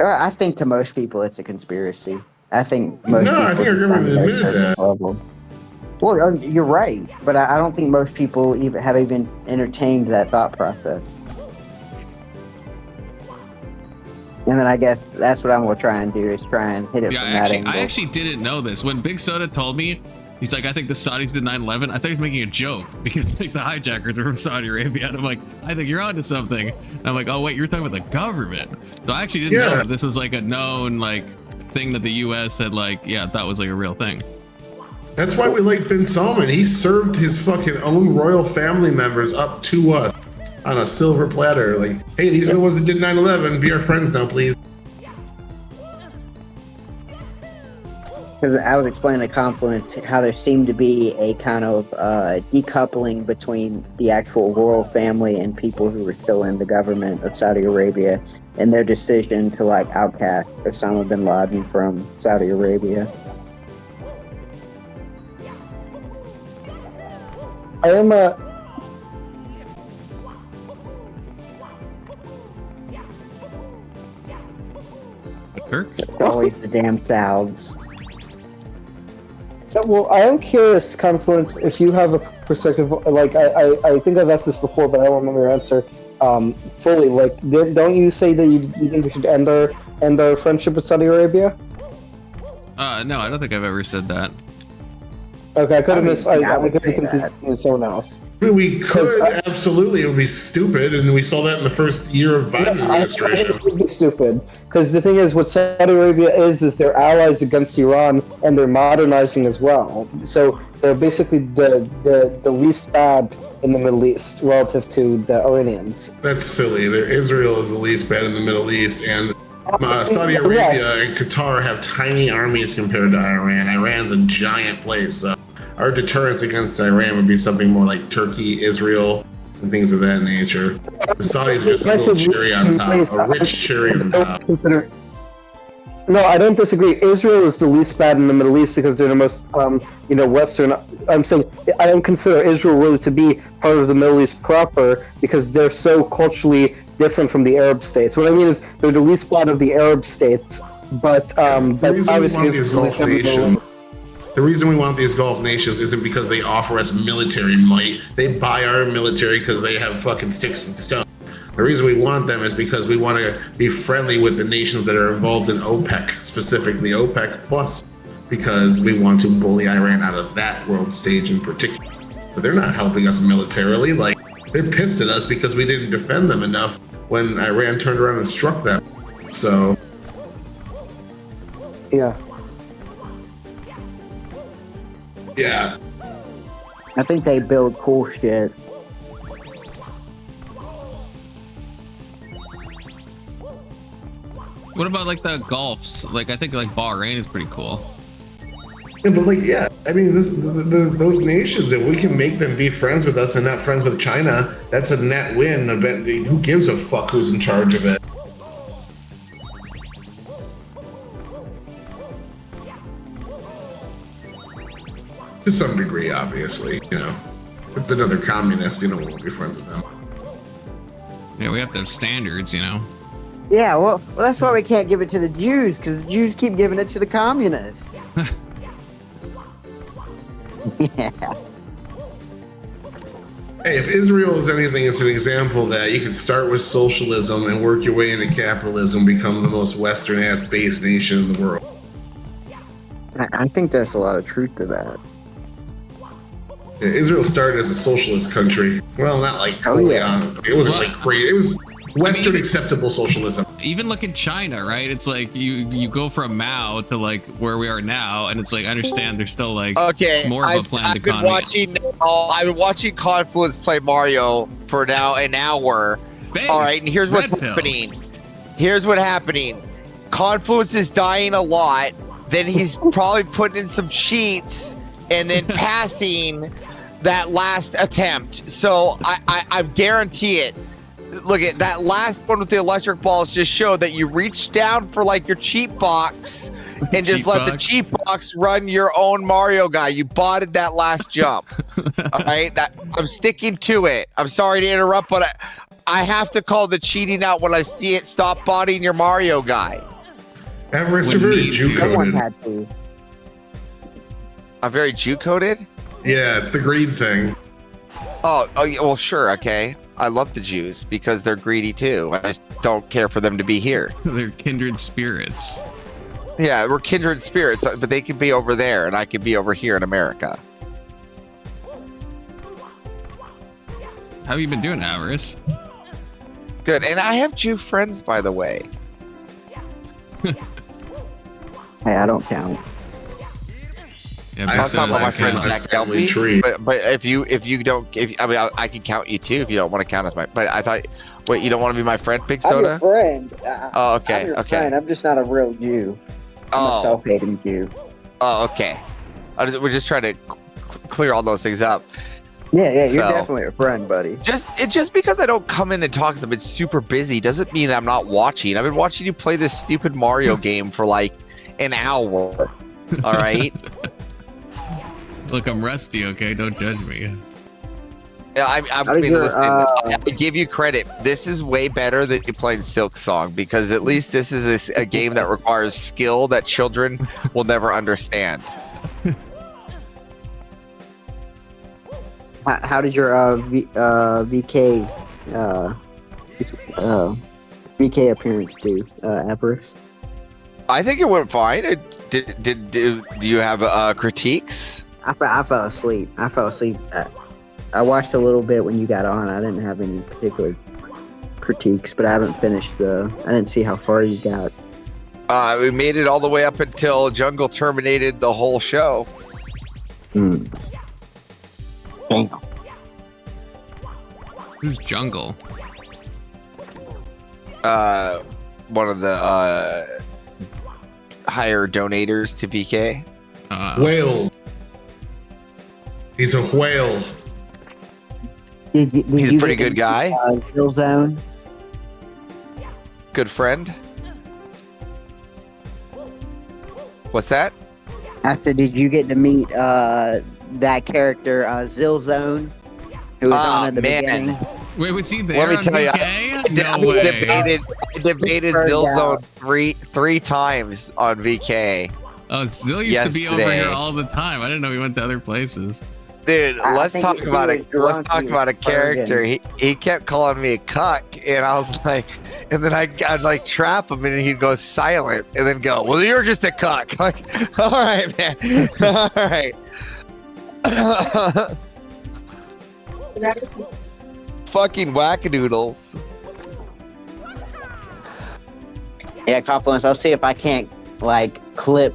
I think to most people it's a conspiracy. I think most No, people I think our government find it admitted very that. plausible. Well, you're right, but I don't think most people have even entertained that thought process. And then I guess that's what I'm gonna try and do is try and hit it Yeah, from that angle. I actually didn't know this. When Big Soda told me, he's like, I think the Saudis did 9/11. I thought he was making a joke because like the hijackers are from Saudi Arabia. And I'm like, I think you're onto something. And I'm like, oh wait, you're talking about the government. So I actually didn't know Yeah. that this was like a known like thing that the U.S. had like, yeah, that was like a real thing. That's why we like Bin Salman. He served his fucking own royal family members up to us on a silver platter. Like, hey, these are the ones that did 9/11. Be our friends now, please. Because I was explaining the confluence, how there seemed to be a kind of decoupling between the actual royal family and people who were still in the government of Saudi Arabia, and their decision to like outcast Osama bin Laden from Saudi Arabia. I am a. Kirk? It's always the damn Sauds. So, well, I am curious, Confluence, if you have a perspective, like, I think I've asked this before, but I don't remember your answer fully. Like, don't you say that you think we should end our friendship with Saudi Arabia? No, I don't think I've ever said that. Okay, I could have missed. I would could be say confused that. with someone else. We could, absolutely. It would be stupid, and we saw that in the first year of Biden administration. I think it would be stupid, because the thing is, what Saudi Arabia is they're allies against Iran, and they're modernizing as well. So they're basically the least bad in the Middle East relative to the Iranians. That's silly. Israel is the least bad in the Middle East, and Saudi Arabia and Qatar have tiny armies compared to Iran. Iran's a giant place. So our deterrence against Iran would be something more like Turkey, Israel, and things of that nature. The Saudis are just a little cherry on top, a rich cherry on top. No, I don't disagree. Israel is the least bad in the Middle East because they're the most, Western. I'm saying I don't consider Israel really to be part of the Middle East proper because they're so culturally different from the Arab states. What I mean is they're the least bad of the Arab states, but obviously the reason we want these Gulf nations isn't because they offer us military might. They buy our military because they have fucking sticks and stones. The reason we want them is because we want to be friendly with the nations that are involved in OPEC, specifically OPEC Plus, because we want to bully Iran out of that world stage in particular. But they're not helping us militarily. Like, they're pissed at us because we didn't defend them enough when Iran turned around and struck them. So, yeah. Yeah. I think they build cool shit. What about like the Gulfs? Like I think like Bahrain is pretty cool. Yeah, but I mean, those nations, if we can make them be friends with us and not friends with China, that's a net win. Who gives a fuck who's in charge of it? To some degree, obviously, If it's another communist, we won't be friends with them. Yeah, we have to have standards, Yeah, well, that's why we can't give it to the Jews, because the Jews keep giving it to the communists. Yeah. Hey, if Israel is anything, it's an example that you can start with socialism and work your way into capitalism, become the most Western-ass based nation in the world. I think there's a lot of truth to that. Yeah, Israel started as a socialist country. Well, not like fully on. It wasn't like crazy. It was Western acceptable socialism. Even look at China, right? It's like you go from Mao to like where we are now, and it's like I understand there's still like more of a planned economy. I've been watching Confluence play Mario for now an hour. Thanks. All right, and here's what's happening. Here's what's happening. Confluence is dying a lot. Then he's probably putting in some cheats and then passing that last attempt. So I guarantee it. Look at that last one with the electric balls just showed that you reach down for like your cheat box and just let the cheat box run your own Mario guy. You botted that last jump. All right. I'm sticking to it. I'm sorry to interrupt, but I have to call the cheating out when I see it. Stop botting your Mario guy. Everest, you're very Jew-coded. I'm very Jew-coded? Yeah, it's the greed thing. Oh, yeah, well, sure, okay. I love the Jews because they're greedy too. I just don't care for them to be here. They're kindred spirits. Yeah, we're kindred spirits, but they could be over there and I could be over here in America. How have you been doing, Avarice? Good, and I have Jew friends, by the way. Hey, I don't count. Yeah, I'll talk about my friend Zach Delpy, but if you don't, I can count you too if you don't want to count as my. But I thought, wait, you don't want to be my friend, Big Soda? I'm your friend. Oh, okay, I'm your okay. friend. I'm just not a real Jew. I'm a self-hating Jew. Oh, okay. We're just trying to clear all those things up. Yeah, you're So- definitely a friend, buddy. Just because I don't come in and talk because I've been super busy doesn't mean that I'm not watching. I've been watching you play this stupid Mario game for like an hour. All right. Look, I'm rusty. Okay, don't judge me. I How did mean, your, listen, I give you credit. This is way better than you playing Silk Song because at least this is a game that requires skill that children will never understand. How did your VK VK appearance do, Everest? I think it went fine. Do you have critiques? I fell asleep. I watched a little bit when you got on. I didn't have any particular critiques, but I haven't finished I didn't see how far you got. We made it all the way up until Jungle terminated the whole show. Hmm. Damn. Who's Jungle? One of the higher donators to VK. Whale. He's a whale. Did He's you a pretty get good guy. Kill Zone? Good friend. What's that? I said, did you get to meet that character, Zillzone, who was on at the beginning? Wait, was he there? Let me on tell you, VK? I No way. debated Burned Zillzone out. three times on VK. Oh, Still used to be over Yesterday. here all the time. I didn't know he went to other places. Dude, I let's think talk he about was it. drunk, Let's talk he about was a character. burning. He kept calling me a cuck, and I was like, and then I'd like trap him, and he'd go silent, and then go, "Well, you're just a cuck." Like, all right, man, all right. Fucking wackadoodles. Yeah, Confluence. I'll see if I can't like clip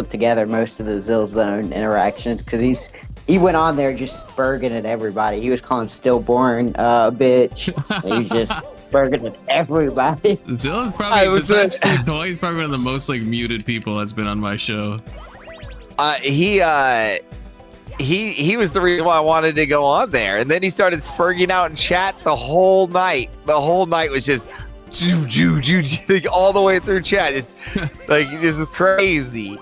together most of the Zillzone interactions because he went on there just berging at everybody. He was calling Stillborn a bitch. He was just berging at everybody. Zilla's I probably, was, besides Free Toy, he's probably one of the most like muted people that's been on my show. He was the reason why I wanted to go on there, and then he started spurging out in chat the whole night. The whole night was just like, all the way through chat. It's like this is crazy.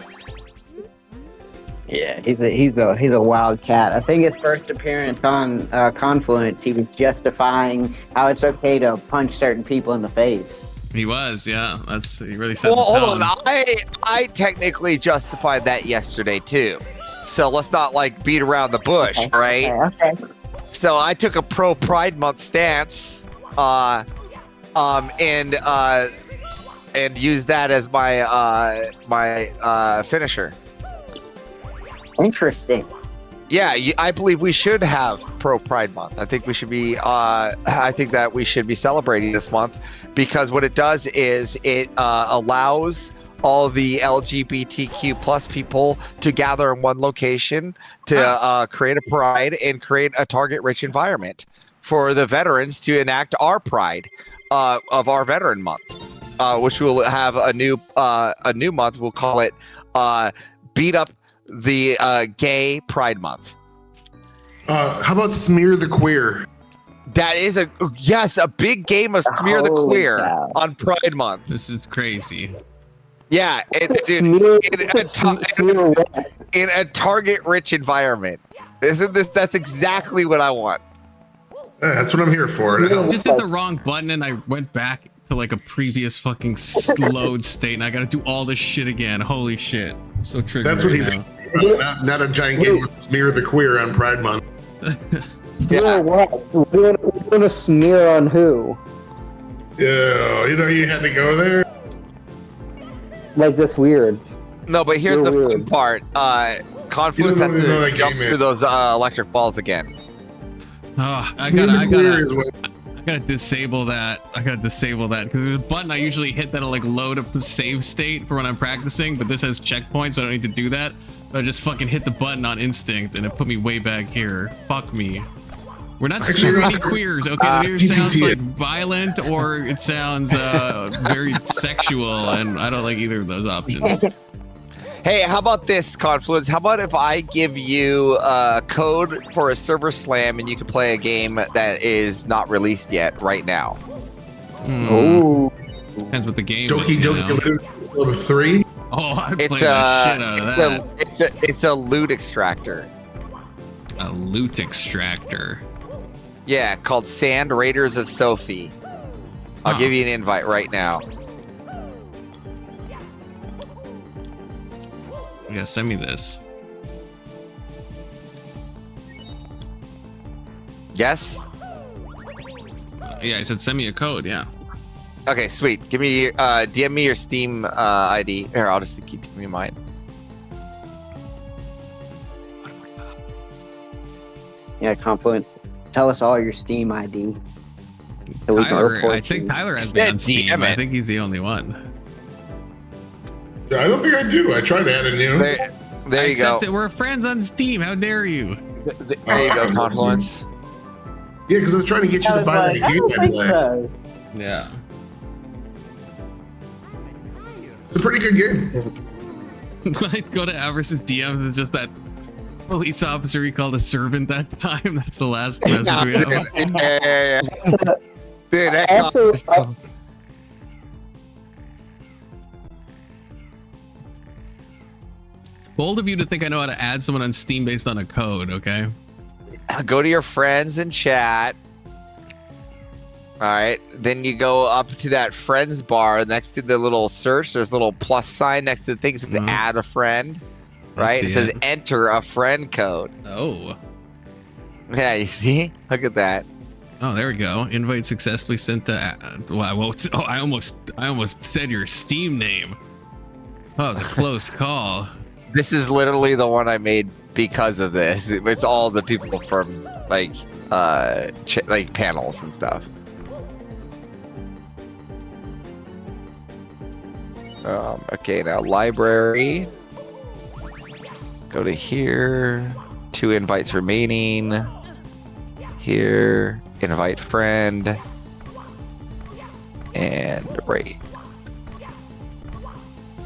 Yeah, he's a wild cat. I think his first appearance on Confluence, he was justifying how it's okay to punch certain people in the face. He was, yeah. He really said. Well, hold on. I technically justified that yesterday too. So let's not like beat around the bush, Okay, right? Okay. So I took a pro Pride Month stance, and used that as my finisher. Interesting. Yeah, I believe we should have Pro Pride Month. I think we should be. I think that we should be celebrating this month because what it does is it allows all the LGBTQ plus people to gather in one location to create a pride and create a target-rich environment for the veterans to enact our pride of our Veteran Month, which will have a new month. We'll call it Beat Up the Gay Pride Month. How about Smear the Queer? That is a big game of Smear the Holy Queer cow. on Pride Month. This is crazy. Yeah, in a target-rich environment. That's exactly what I want. Yeah, that's what I'm here for. It I helps. just hit the wrong button and I went back to like a previous fucking load state and I gotta do all this shit again. Holy shit. I'm so triggered. That's what right he's now. not a giant game with Smear the Queer on Pride Month. Smear what? We want to smear on who? Yeah, you had to go there. Like, that's weird. No, but here's You're the fun weird. part. Confluence You has don't know that to jump game, man. through those electric balls again. Oh, Smear the Queer is what. I gotta disable that. because there's a button I usually hit that'll like load up the save state for when I'm practicing, but this has checkpoints, so I don't need to do that. So I just fucking hit the button on instinct and it put me way back here. Fuck me. We're not Actually, smearing any no. queers, okay? That either sounds GPT like it. violent or it sounds very sexual, and I don't like either of those options. Hey, how about this, Confluence? How about if I give you a code for a server slam and you can play a game that is not released yet right now? Oh, Depends what the game Doki is. Doki Literature 3. Oh, I'd play It's the shit out of that. it's a loot extractor. A loot extractor. Yeah, called Sand Raiders of Sophie. I'll Huh. give you an invite right now. Yeah, send me this. Yes? Yeah, I said send me a code. Yeah. Okay, sweet. Give me your, DM me your Steam ID. Here, I'll just keep me mine. yeah, Confluent. Tell us all your Steam ID. So we can Tyler, report I think you. Tyler has me Said on Steam. DM I it. think he's the only one. I don't think I do. I tried adding you. There you go. Except that we're friends on Steam. How dare you? There you go, Confluence. Yeah, because I was trying to get you I to was buy like, that I game don't I think play. so. Yeah. It's a pretty good game. When I go to Alvarez's DMs, it's just that police officer he called a servant that time. That's the last message we have. Yeah. Dude, that Also, Confluence- Bold of you to think I know how to add someone on Steam based on a code, okay? go to your friends and chat. All right. Then you go up to that friends bar next to the little search. There's a little plus sign next to the things to Mhm. add a friend. I Right? see It says it. enter a friend code. Oh. Yeah, you see? Look at that. Oh, there we go. Invite successfully sent to. I almost said your Steam name. Oh, it was a close call. This is literally the one I made because of this. It's all the people from like panels and stuff. Okay, now library. Go to here. 2 invites remaining. Here, invite friend. And right.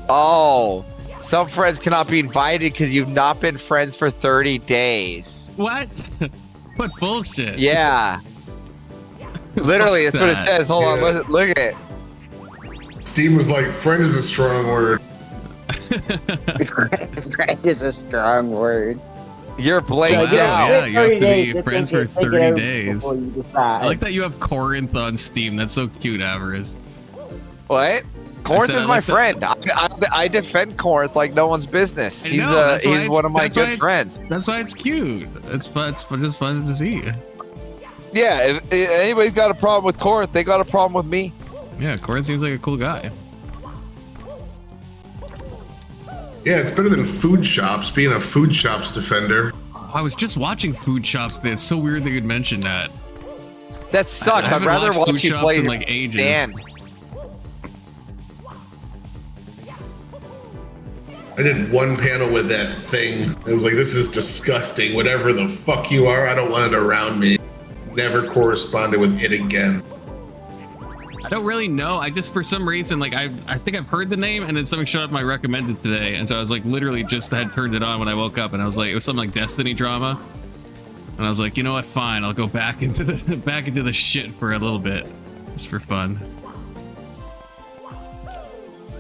Oh, some friends cannot be invited because you've not been friends for 30 days. What? What bullshit? Yeah. Literally, that's what it that? says. Hold on, Yeah. look at it. Steam was like, friend is a strong word. Friend is a strong word. You're blanked Wow, out. yeah, you have to 30 be days, friends think for it 30 over days. before you decide. I like that you have Corinth on Steam. That's so cute, Avarice. What? Corinth said I is my like that- friend. I defend Corinth like no one's business. I He's know, that's why he's it's- one of my that's why good it's- friends. That's why it's cute. It's fun. It's just fun to see. Yeah, if anybody's got a problem with Corinth, they got a problem with me. Yeah, Corinth seems like a cool guy. Yeah, it's better than food shops, being a food shops defender. I was just watching Food Shops. It's so weird that you'd mention that. That sucks. I I'd haven't rather watched watch Food you Shops play in, like, ages. Stan. I did one panel with that thing. I was like, this is disgusting. Whatever the fuck you are, I don't want it around me. Never corresponded with it again. I don't really know. I just, for some reason, like, I think I've heard the name, and then something showed up in my recommended today, and so I was like, literally just had turned it on when I woke up, and I was like, it was something like Destiny drama, and I was like, you know what? Fine, I'll go back into the shit for a little bit, just for fun.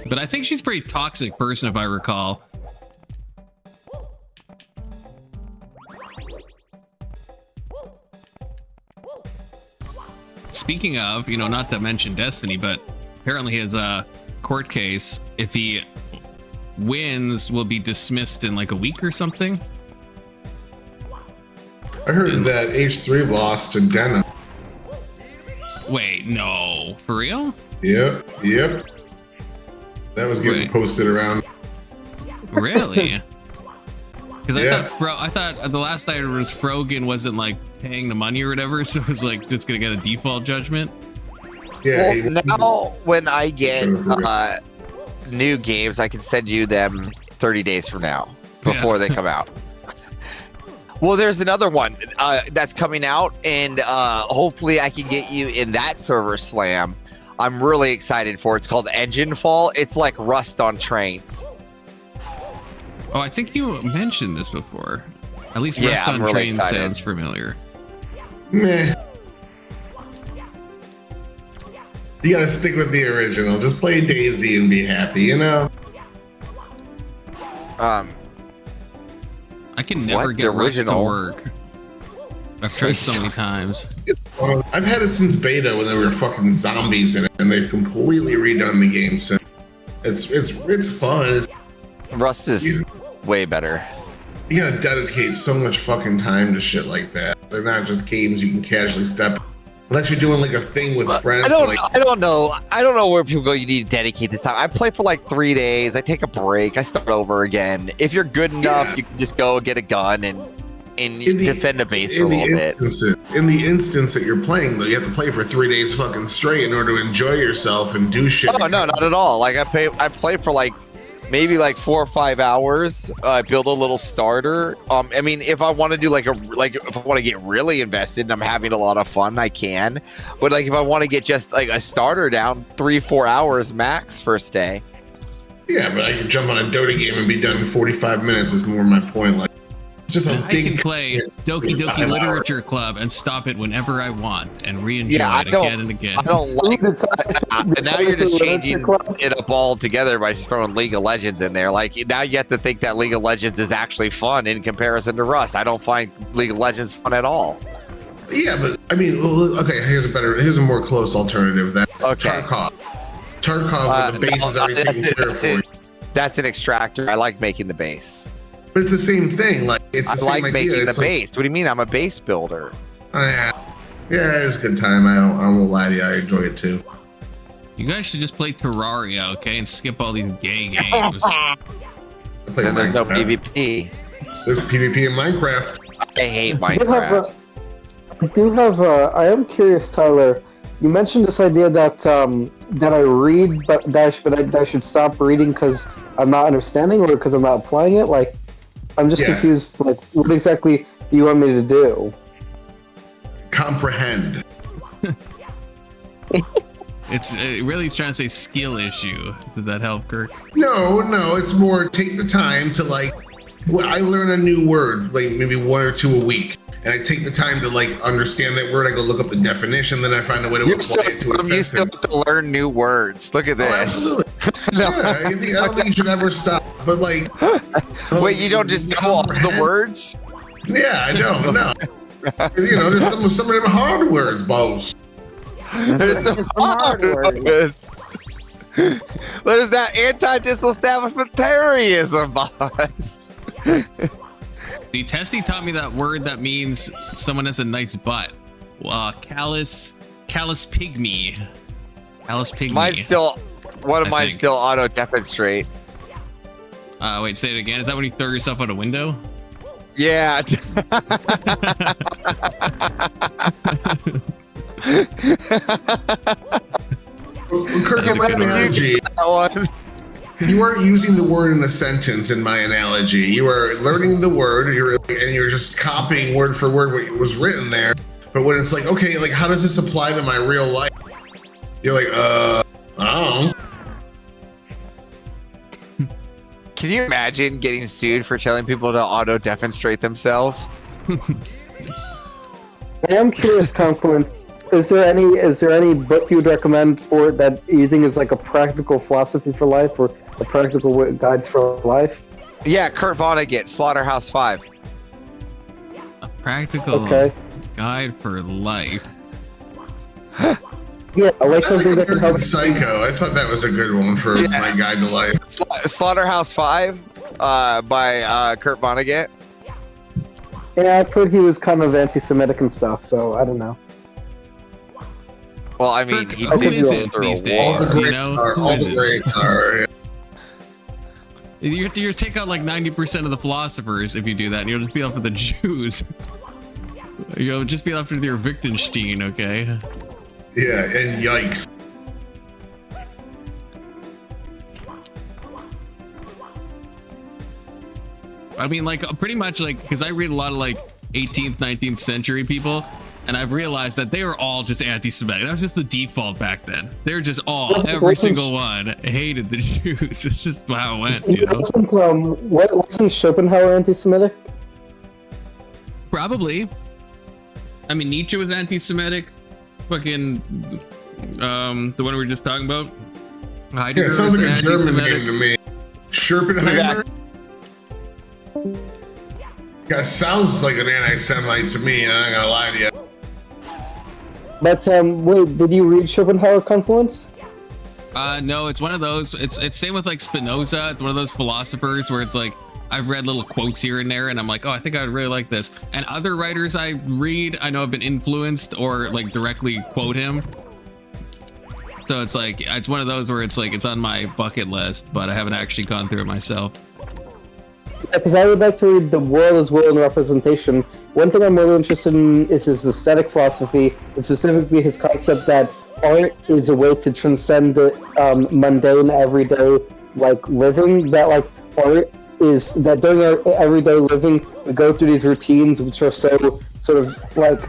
But I think she's a pretty toxic person, if I recall. Speaking of, you know, not to mention Destiny, but apparently his court case, if he wins, will be dismissed in like a week or something. I heard that H3 lost to Denim. Wait, no, for real? Yep. That was getting Wait. posted around. Really? Because Yeah. I thought the last I heard was Frogan wasn't like paying the money or whatever, so it was like just gonna get a default judgment. Yeah. Well, now when I get new games, I can send you them 30 days from now before they come out. Well, there's another one that's coming out, and hopefully I can get you in that server slam. I'm really excited for it. It's called Engine Fall. It's like Rust on trains. Oh, I think you mentioned this before. At least Yeah, Rust I'm on really Train excited. sounds familiar. Meh. You gotta stick with the original. Just play Daisy and be happy, you know? Um, I can never What? get The Rust to original? work. I've tried so many times. I've had it since beta when there were fucking zombies in it, and they've completely redone the game since. It's fun. Rust is way better. You gotta dedicate so much fucking time to shit like that. They're not just games you can casually step. Unless you're doing like a thing with friends. I don't. like, I don't know. I don't know where people go. You need to dedicate this time. I play for like 3 days. I take a break. I start over again. If you're good enough, Yeah. you can just go get a gun and In the- defend a base for a little bit. In the instance that you're playing, though, you have to play for 3 days fucking straight in order to enjoy yourself and do shit. Oh no, not at all. Like I play for like maybe like 4 or 5 hours. Build a little starter. I mean, if I want to do if I want to get really invested and I'm having a lot of fun, I can. But like if I want to get just like a starter down, 3-4 hours max first day. Yeah, but I could jump on a Dota game and be done in 45 minutes. Is more my point. Like, just a I big. can play Doki 5 Doki hours. Literature Club and stop it whenever I want and re-enjoy Yeah, I it don't- again and again. I don't like. And now you're just changing Club. it up all together by just throwing League of Legends in there. Like now you have to think that League of Legends is actually fun in comparison to Rust. I don't find League of Legends fun at all. Yeah, but I mean, well, okay. Here's a more close alternative. That Okay. Tarkov, where the base is already taken care of for you. That's an extractor. I like making the base. But it's the same thing. Like it's I the same like idea. making the It's like, base. What do you mean? I'm a base builder. yeah, it's a good time. I won't lie to you. I enjoy it too. You guys should just play Terraria, okay, and skip all these gay games. I play Then there's no Minecraft. PvP. There's PvP in Minecraft. I hate I am curious, Tyler. You mentioned this idea that that I read, but that I should stop reading because I'm not understanding or because I'm not applying it. Like, I'm just Yeah. confused. Like, what exactly do you want me to do? Comprehend. It really is trying to say skill issue. Does that help, Kirk? No, it's more take the time to like. Well, I learn a new word, like maybe 1 or 2 a week, and I take the time to like understand that word. I go look up the definition, then I find a way to You're apply so it to a dumb. You still sentence. have to learn new words. Look at Oh, this. absolutely. No. Yeah, I don't think you should ever stop. But like, Wait, you don't just know all the comprehend- words? Yeah, I don't. No, there's some of them hard words, boss. There's some hard words. There's that anti-disestablishmentarianism, boss. See, Testy taught me that word that means someone has a nice butt. Callous pygmy. Callous pygmy. One of I mine think. still auto demonstrate. Wait, say it again. Is that when you throw yourself out a window? Yeah. Kirk, That's in a my good one. analogy, That one. you weren't using the word in a sentence. In my analogy, you were learning the word, and you're just copying word for word what was written there. But when it's like, okay, like how does this apply to my real life? You're like, I don't know. Can you imagine getting sued for telling people to auto demonstrate themselves? I am curious, Confluence. Is there any book you would recommend for that you think is like a practical philosophy for life or a practical guide for life? Yeah, Kurt Vonnegut, Slaughterhouse 5. A practical Okay. guide for life. Yeah, I like I something like that can help. American Psycho. I thought that was a good one for Yeah. my guide to life. Slaughterhouse 5 by Kurt Vonnegut. Yeah, I've heard he was kind of anti-Semitic and stuff, so I don't know. Well, I mean, Kirk, he who did is go it through these a days? All war. the You greats know, are. who All is the it? greats are. You take out like 90% of the philosophers if you do that, and you'll just be left with the Jews. You'll just be left with your Wittgenstein, okay? Yeah, and yikes. I mean, like, pretty much, like, because I read a lot of, like, 18th, 19th century people, And I've realized that they were all just anti-Semitic. That was just the default back then. They're just every single one hated the Jews. It's just how it went, you know? Wasn't Schopenhauer anti-Semitic? Probably. I mean, Nietzsche was anti-Semitic. Fucking, the one we were just talking about. Heidegger Yeah, it sounds was like a German anti-Semitic. name to me. Schopenhauer? Yeah, sounds like an anti-Semite to me, and I'm not gonna lie to you. But wait, did you read Schopenhauer Confluence? No, it's one of those. It's same with like Spinoza. It's one of those philosophers where it's like I've read little quotes here and there, and I'm like, oh, I think I would really like this. And other writers I read, I know have been influenced or like directly quote him. So it's like it's one of those where it's like it's on my bucket list, but I haven't actually gone through it myself. Because I would like to read The World as Will and Representation. One thing I'm really interested in is his aesthetic philosophy, and specifically his concept that art is a way to transcend the mundane, everyday, like, living. That, like, art is that during our everyday living, we go through these routines which are so sort of like,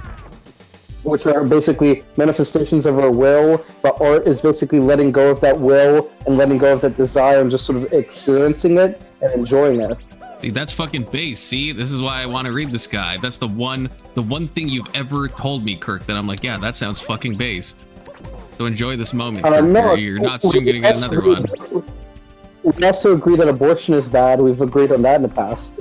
which are basically manifestations of our will, but art is basically letting go of that will and letting go of that desire and just sort of experiencing it and enjoying it. See, that's fucking base. See, this is why I want to read this guy. That's the one thing you've ever told me, Kirk, that I'm like, yeah, that sounds fucking based. So enjoy this moment, Kirk. No, you're not soon gonna get another one. We also agree that abortion is bad. We've agreed on that in the past.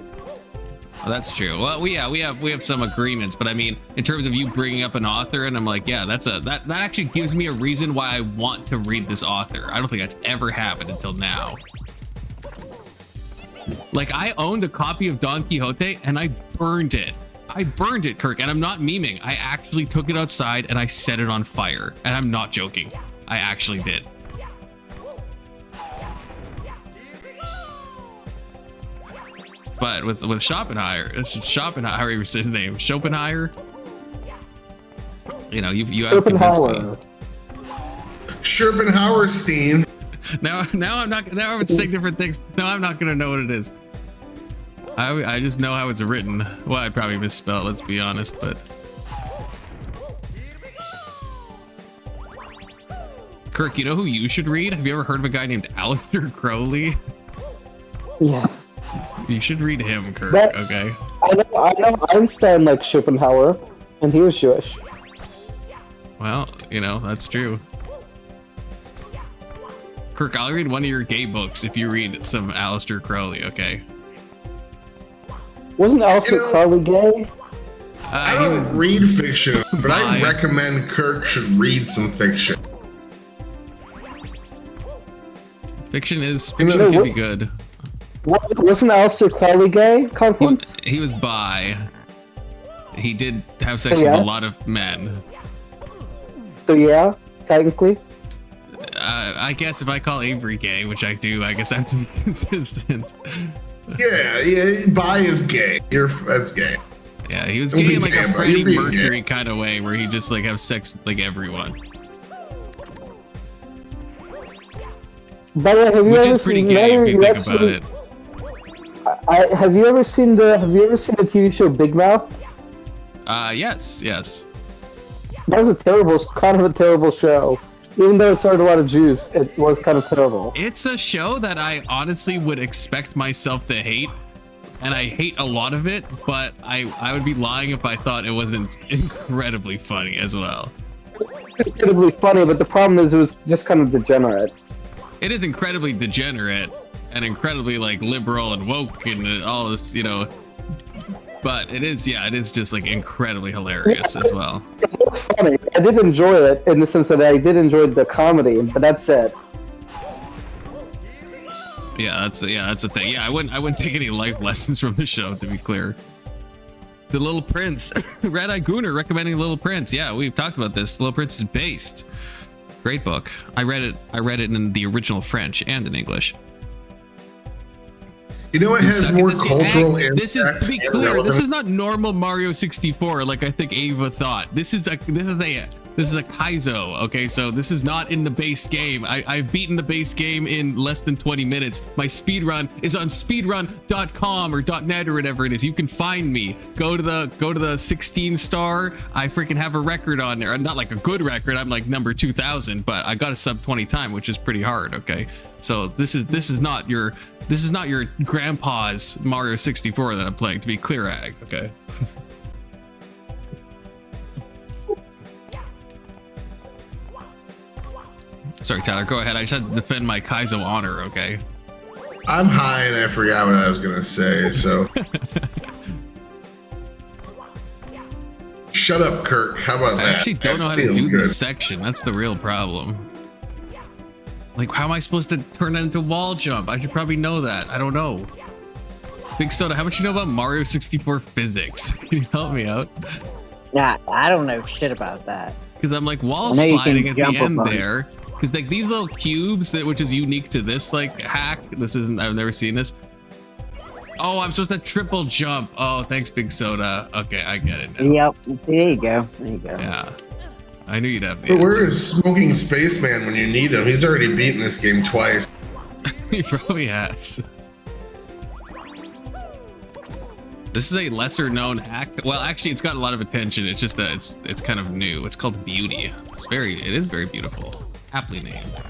Oh, that's true. Well, we have some agreements, but I mean, in terms of you bringing up an author, and I'm like, yeah, that actually gives me a reason why I want to read this author. I don't think that's ever happened until now. Like, I owned a copy of Don Quixote and I burned it. I burned it, Kirk, and I'm not memeing. I actually took it outside and I set it on fire, and I'm not joking. I actually did. But with Schopenhauer, it's just Schopenhauer was his name. Schopenhauer. You know, you have convinced me. Schopenhauerstein. Now I would say different things. No, I'm not gonna know what it is. I just know how it's written. Well, I probably misspelled, let's be honest, but Kirk, you know who you should read? Have you ever heard of a guy named Aleister Crowley? Yeah. You should read him, Kirk. Okay. I know Einstein liked Schopenhauer, and he was Jewish. Well, you know, that's true. Kirk, I'll read one of your gay books if you read some Aleister Crowley, okay? Wasn't Aleister Crowley gay? I don't read fiction, but I recommend Kirk should read some fiction. Fiction can be good. Wasn't Aleister Crowley gay? Confluence? He was bi. He did have sex with a lot of men. So yeah, technically. I guess if I call Avery gay, which I do, I guess I have to be consistent. Yeah, bi is gay. That's gay. Yeah, he was gay in like a Freddie Mercury kind of way, where he just like have sex with like everyone. By the way, have you ever seen? Gay if you think about it. Have you ever seen the TV show Big Mouth? Yes. That was kind of a terrible show. Even though it started a lot of Jews, it was kind of terrible. It's a show that I honestly would expect myself to hate, and I hate a lot of it, but I would be lying if I thought it wasn't incredibly funny as well. Incredibly funny, but the problem is it was just kind of degenerate. It is incredibly degenerate and incredibly like liberal and woke and all this, you know, but it is just like incredibly hilarious as well. It's funny. I did enjoy it in the sense that I did enjoy the comedy, but that's it. Yeah, that's the thing. Yeah, I wouldn't take any life lessons from the show, to be clear. The Little Prince. Red Eye Gooner recommending Little Prince. Yeah, we've talked about this. Little Prince is based. Great book. I read it in the original French and in English. You know, it has more cultural impact. This is, to be clear, this is not normal Mario 64 like I think Ava thought. This is a This is a Kaizo, okay? So this is not in the base game. I've beaten the base game in less than 20 minutes. My speedrun is on speedrun.com or .net or whatever it is. You can find me. Go to the 16 star. I freaking have a record on there. Not like a good record. I'm like number 2000, but I got a sub 20 time, which is pretty hard, okay? So this is not your grandpa's Mario 64 that I'm playing, to be clear, Ag, okay? Sorry, Tyler, go ahead. I just had to defend my Kaizo honor, okay? I'm high and I forgot what I was gonna say, so. Shut up, Kirk. How about that? I actually don't know how to do this section. That's the real problem. Like, how am I supposed to turn that into wall jump? I should probably know that. I don't know. Big Soda, how much you know about Mario 64 physics? Can you help me out? Nah, I don't know shit about that. Because I'm like wall I know you can sliding at the jump end above. there. Because like these little cubes, which is unique to this like hack. This isn't, I've never seen this. Oh, I'm supposed to triple jump. Oh, thanks, Big Soda. Okay, I get it now. Yep, there you go. There you go. Yeah. I knew you'd have the But where answer. is Smoking Spaceman when you need him? He's already beaten this game twice. He probably has. This is a lesser known hack. Well, actually, it's got a lot of attention. It's just it's kind of new. It's called Beauty. It is very beautiful. Aptly named.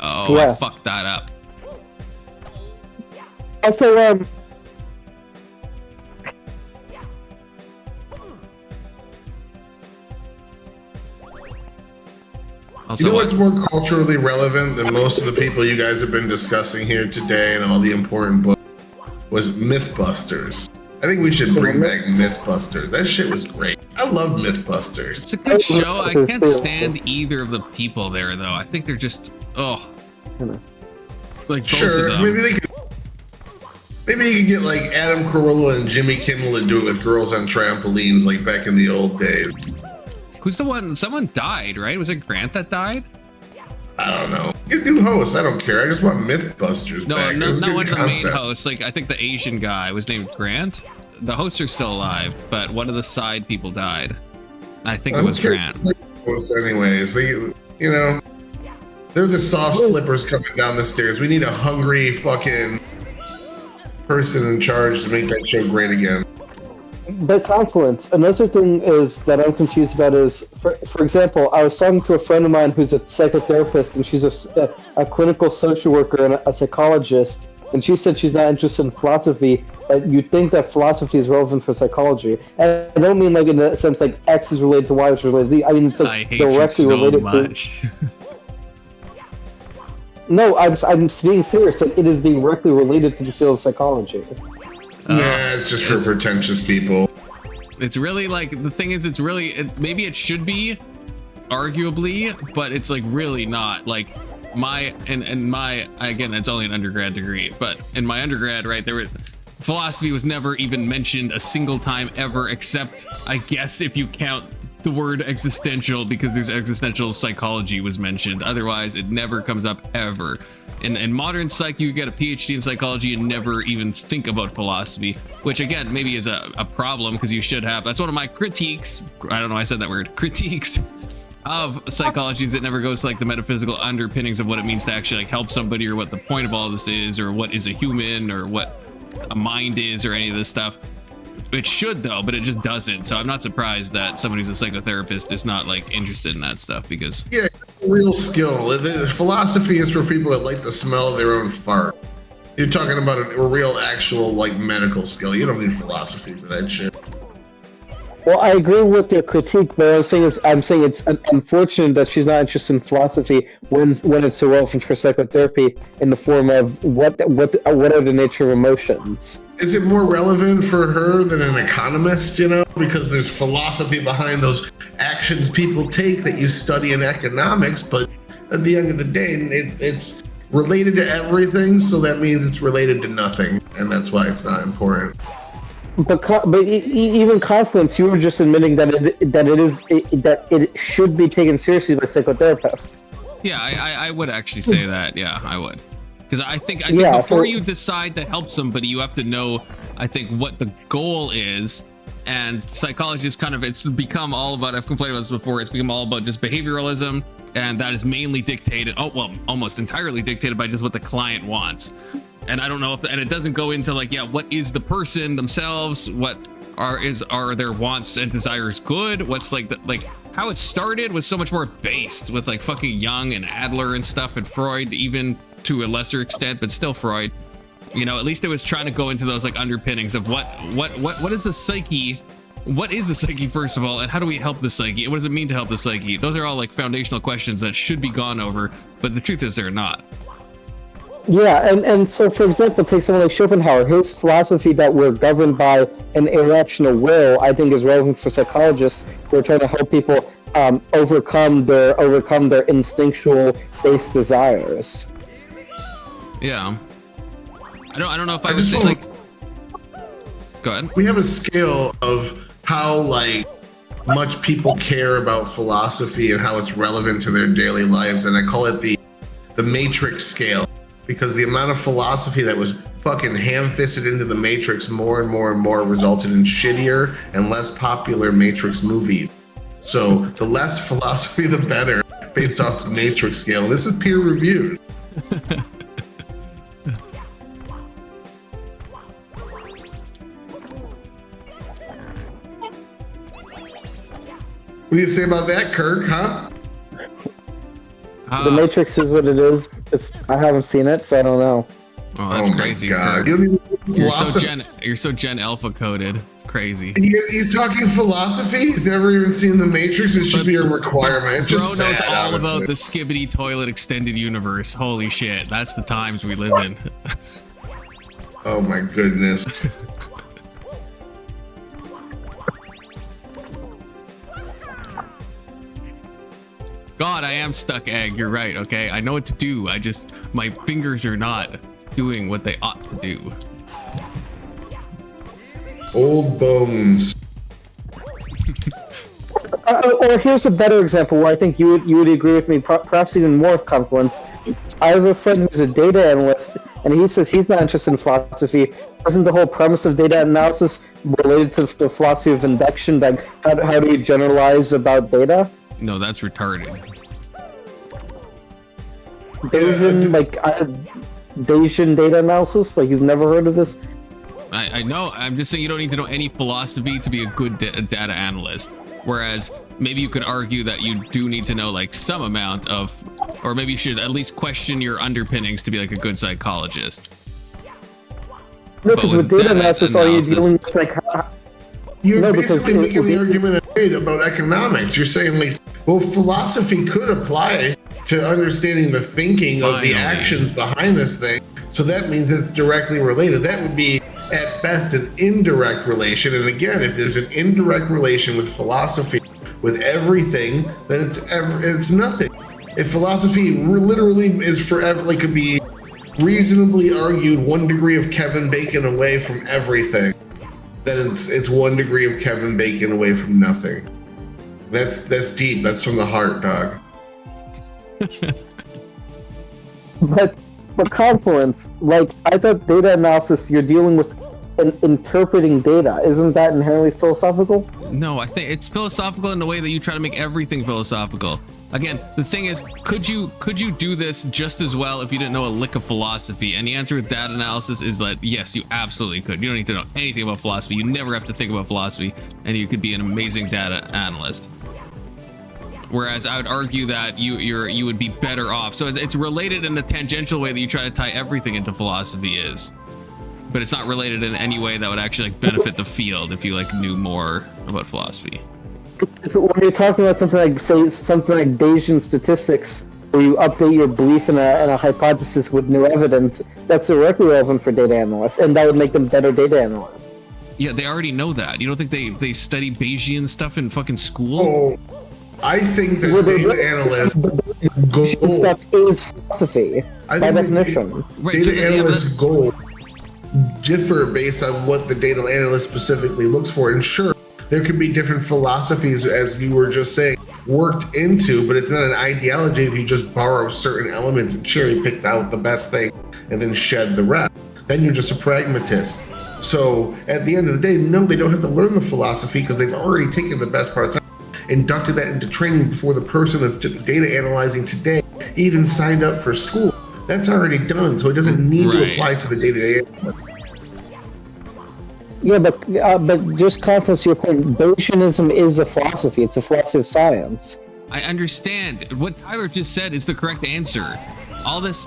Oh, Yeah. I fucked that up. Also, Also, You know what's more culturally relevant than most of the people you guys have been discussing here today and all the important books was Mythbusters. I think we should bring back Mythbusters. That shit was great. I love Mythbusters. It's a good show. I can't stand either of the people there, though. I think they're just like both Sure, of them. maybe you could get like Adam Carolla and Jimmy Kimmel to do it with girls on trampolines like back in the old days. Who's the one? Someone died, right? Was it Grant that died? I don't know. Get new hosts. I don't care. I just want Mythbusters No, back. It was a not good one of the main concept. hosts. Like I think the Asian guy was named Grant. The hosts are still alive, but one of the side people died. I think it was Grant. Anyways, they're the soft slippers coming down the stairs. We need a hungry fucking person in charge to make that show great again. but Confluence, another thing is that I'm confused about is, for example, I was talking to a friend of mine who's a psychotherapist, and she's a clinical social worker and a psychologist, and she said she's not interested in philosophy, but you'd think that philosophy is relevant for psychology. And I don't mean like in a sense like X is related to Y, which is related to Z. I mean it's I like hate you directly so related much. to... No, I'm being serious. Like, it is directly related to the field of psychology. Yeah, it's just for pretentious people. It's really like the thing is, it's really maybe it should be, arguably, but it's like really not. Like my again, it's only an undergrad degree, but in my undergrad, right, philosophy was never even mentioned a single time ever, except I guess if you count the word existential, because there's existential psychology was mentioned. Otherwise, it never comes up ever. In modern psych, you get a PhD in psychology and never even think about philosophy, which again, maybe is a problem because you should have. That's one of my critiques. I don't know, I said that word. Critiques of psychology is it never goes to like the metaphysical underpinnings of what it means to actually like help somebody, or what the point of all this is, or what is a human, or what a mind is, or any of this stuff. It should though, but it just doesn't. So I'm not surprised that somebody who's a psychotherapist is not like interested in that stuff, because Yeah, real skill. Philosophy is for people that like the smell of their own fart. You're talking about a real, actual, like, medical skill. You don't need philosophy for that shit. Well, I agree with your critique, but I'm saying it's unfortunate that she's not interested in philosophy when it's so relevant for psychotherapy in the form of what are the nature of emotions. Is it more relevant for her than an economist, because there's philosophy behind those actions people take that you study in economics, but at the end of the day, it's related to everything, so that means it's related to nothing, and that's why it's not important. But even Confluence, you were just admitting that it should be taken seriously by psychotherapists. yeah, I would actually say that. Yeah, I would. Because I think Yeah, before so- you decide to help somebody, you have to know, I think, what the goal is, And psychology is kind of, it's become all about, I've complained about this before, it's become all about just behavioralism, and that is mainly dictated, almost entirely dictated by just what the client wants. And I don't know if, and it doesn't go into like, yeah, what is the person themselves? What are their wants and desires good? What's like how it started was so much more based with like fucking Jung and Adler and stuff, and Freud even to a lesser extent, but still Freud. You know, at least it was trying to go into those like underpinnings of what is the psyche. What is the psyche, first of all, and how do we help the psyche? And what does it mean to help the psyche? Those are all like foundational questions that should be gone over, but the truth is they're not. Yeah, and so, for example, take someone like Schopenhauer. His philosophy that we're governed by an irrational will, I think, is relevant for psychologists who are trying to help people overcome their instinctual based desires. Yeah. I don't know if I would say like. Go ahead. We have a scale of how like much people care about philosophy and how it's relevant to their daily lives, and I call it the matrix scale, because the amount of philosophy that was fucking ham-fisted into the matrix more and more and more resulted in shittier and less popular matrix movies. So the less philosophy the better, based off the matrix scale. This is peer reviewed. What do you say about that, Kirk, huh? The Matrix is what it is. I haven't seen it, so I don't know. Oh, that's crazy. God. You don't even You're so Gen Alpha coded. It's crazy. He's talking philosophy. He's never even seen the Matrix. It should be a requirement. It's just Bro knows sad, all honestly. about the skibbity toilet extended universe. Holy shit. That's the times we live in. Oh my goodness. God, I am stuck, Egg. You're right, okay? I know what to do. My fingers are not doing what they ought to do. Old bones. Or here's a better example where I think you would agree with me, perhaps even more, Confluence. I have a friend who's a data analyst, and he says he's not interested in philosophy. Isn't the whole premise of data analysis related to the philosophy of induction? Like, how do you generalize about data? No, that's retarded. Bayesian data analysis? Like, you've never heard of this? I know. I'm just saying you don't need to know any philosophy to be a good data analyst. Whereas maybe you could argue that you do need to know like some amount of, or maybe you should at least question your underpinnings to be like a good psychologist. No, because with data analysis, all you're dealing with like. You're basically making the argument I made about economics. You're saying like, well, philosophy could apply to understanding the thinking of the actions behind this thing. So that means it's directly related. That would be at best an indirect relation. And again, if there's an indirect relation with philosophy, with everything, then it's nothing. If philosophy literally is forever, like could be reasonably argued 1 degree of Kevin Bacon away from everything, then it's 1 degree of Kevin Bacon away from nothing. That's deep. That's from the heart, dog. But Confluence, like, I thought data analysis, you're dealing with interpreting data. Isn't that inherently philosophical? No, I think it's philosophical in the way that you try to make everything philosophical. Again, the thing is, could you do this just as well if you didn't know a lick of philosophy? And the answer with data analysis is that yes, you absolutely could. You don't need to know anything about philosophy. You never have to think about philosophy, and you could be an amazing data analyst. Whereas I would argue that you would be better off. So it's related in the tangential way that you try to tie everything into philosophy is, but it's not related in any way that would actually like benefit the field if you like knew more about philosophy. So when you're talking about something like, say, something like Bayesian statistics, where you update your belief in a hypothesis with new evidence, that's directly relevant for data analysts, and that would make them better data analysts. Yeah, they already know that. You don't think they study Bayesian stuff in fucking school? Oh, I think that data analysts stuff is philosophy by definition. Data analysts' goals differ based on what the data analyst specifically looks for, and sure, there could be different philosophies, as you were just saying, worked into, but it's not an ideology if you just borrow certain elements and cherry pick out the best thing and then shed the rest. Then you're just a pragmatist. So at the end of the day, no, they don't have to learn the philosophy because they've already taken the best parts out, inducted that into training before the person that's data analyzing today even signed up for school. That's already done, so it doesn't need to apply to the day-to-day. Yeah, but just confidence to your point, Bayesianism is a philosophy. It's a philosophy of science. I understand. What Tyler just said is the correct answer. All this,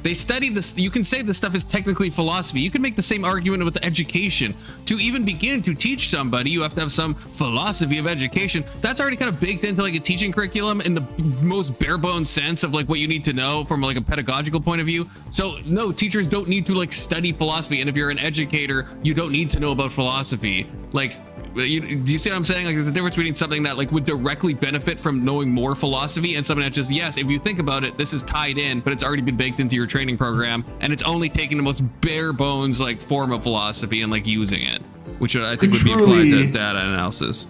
they study this. You can say this stuff is technically philosophy. You can make the same argument with education. To even begin to teach somebody, you have to have some philosophy of education. That's already kind of baked into like a teaching curriculum in the most bare bones sense of like what you need to know from like a pedagogical point of view. So no, teachers don't need to like study philosophy. And if you're an educator, you don't need to know about philosophy. Like, do you see what I'm saying? Like the difference between something that like would directly benefit from knowing more philosophy and something that just, yes, if you think about it, this is tied in, but it's already been baked into your training program and it's only taking the most bare bones like form of philosophy and like using it, which I think would be applied to data analysis.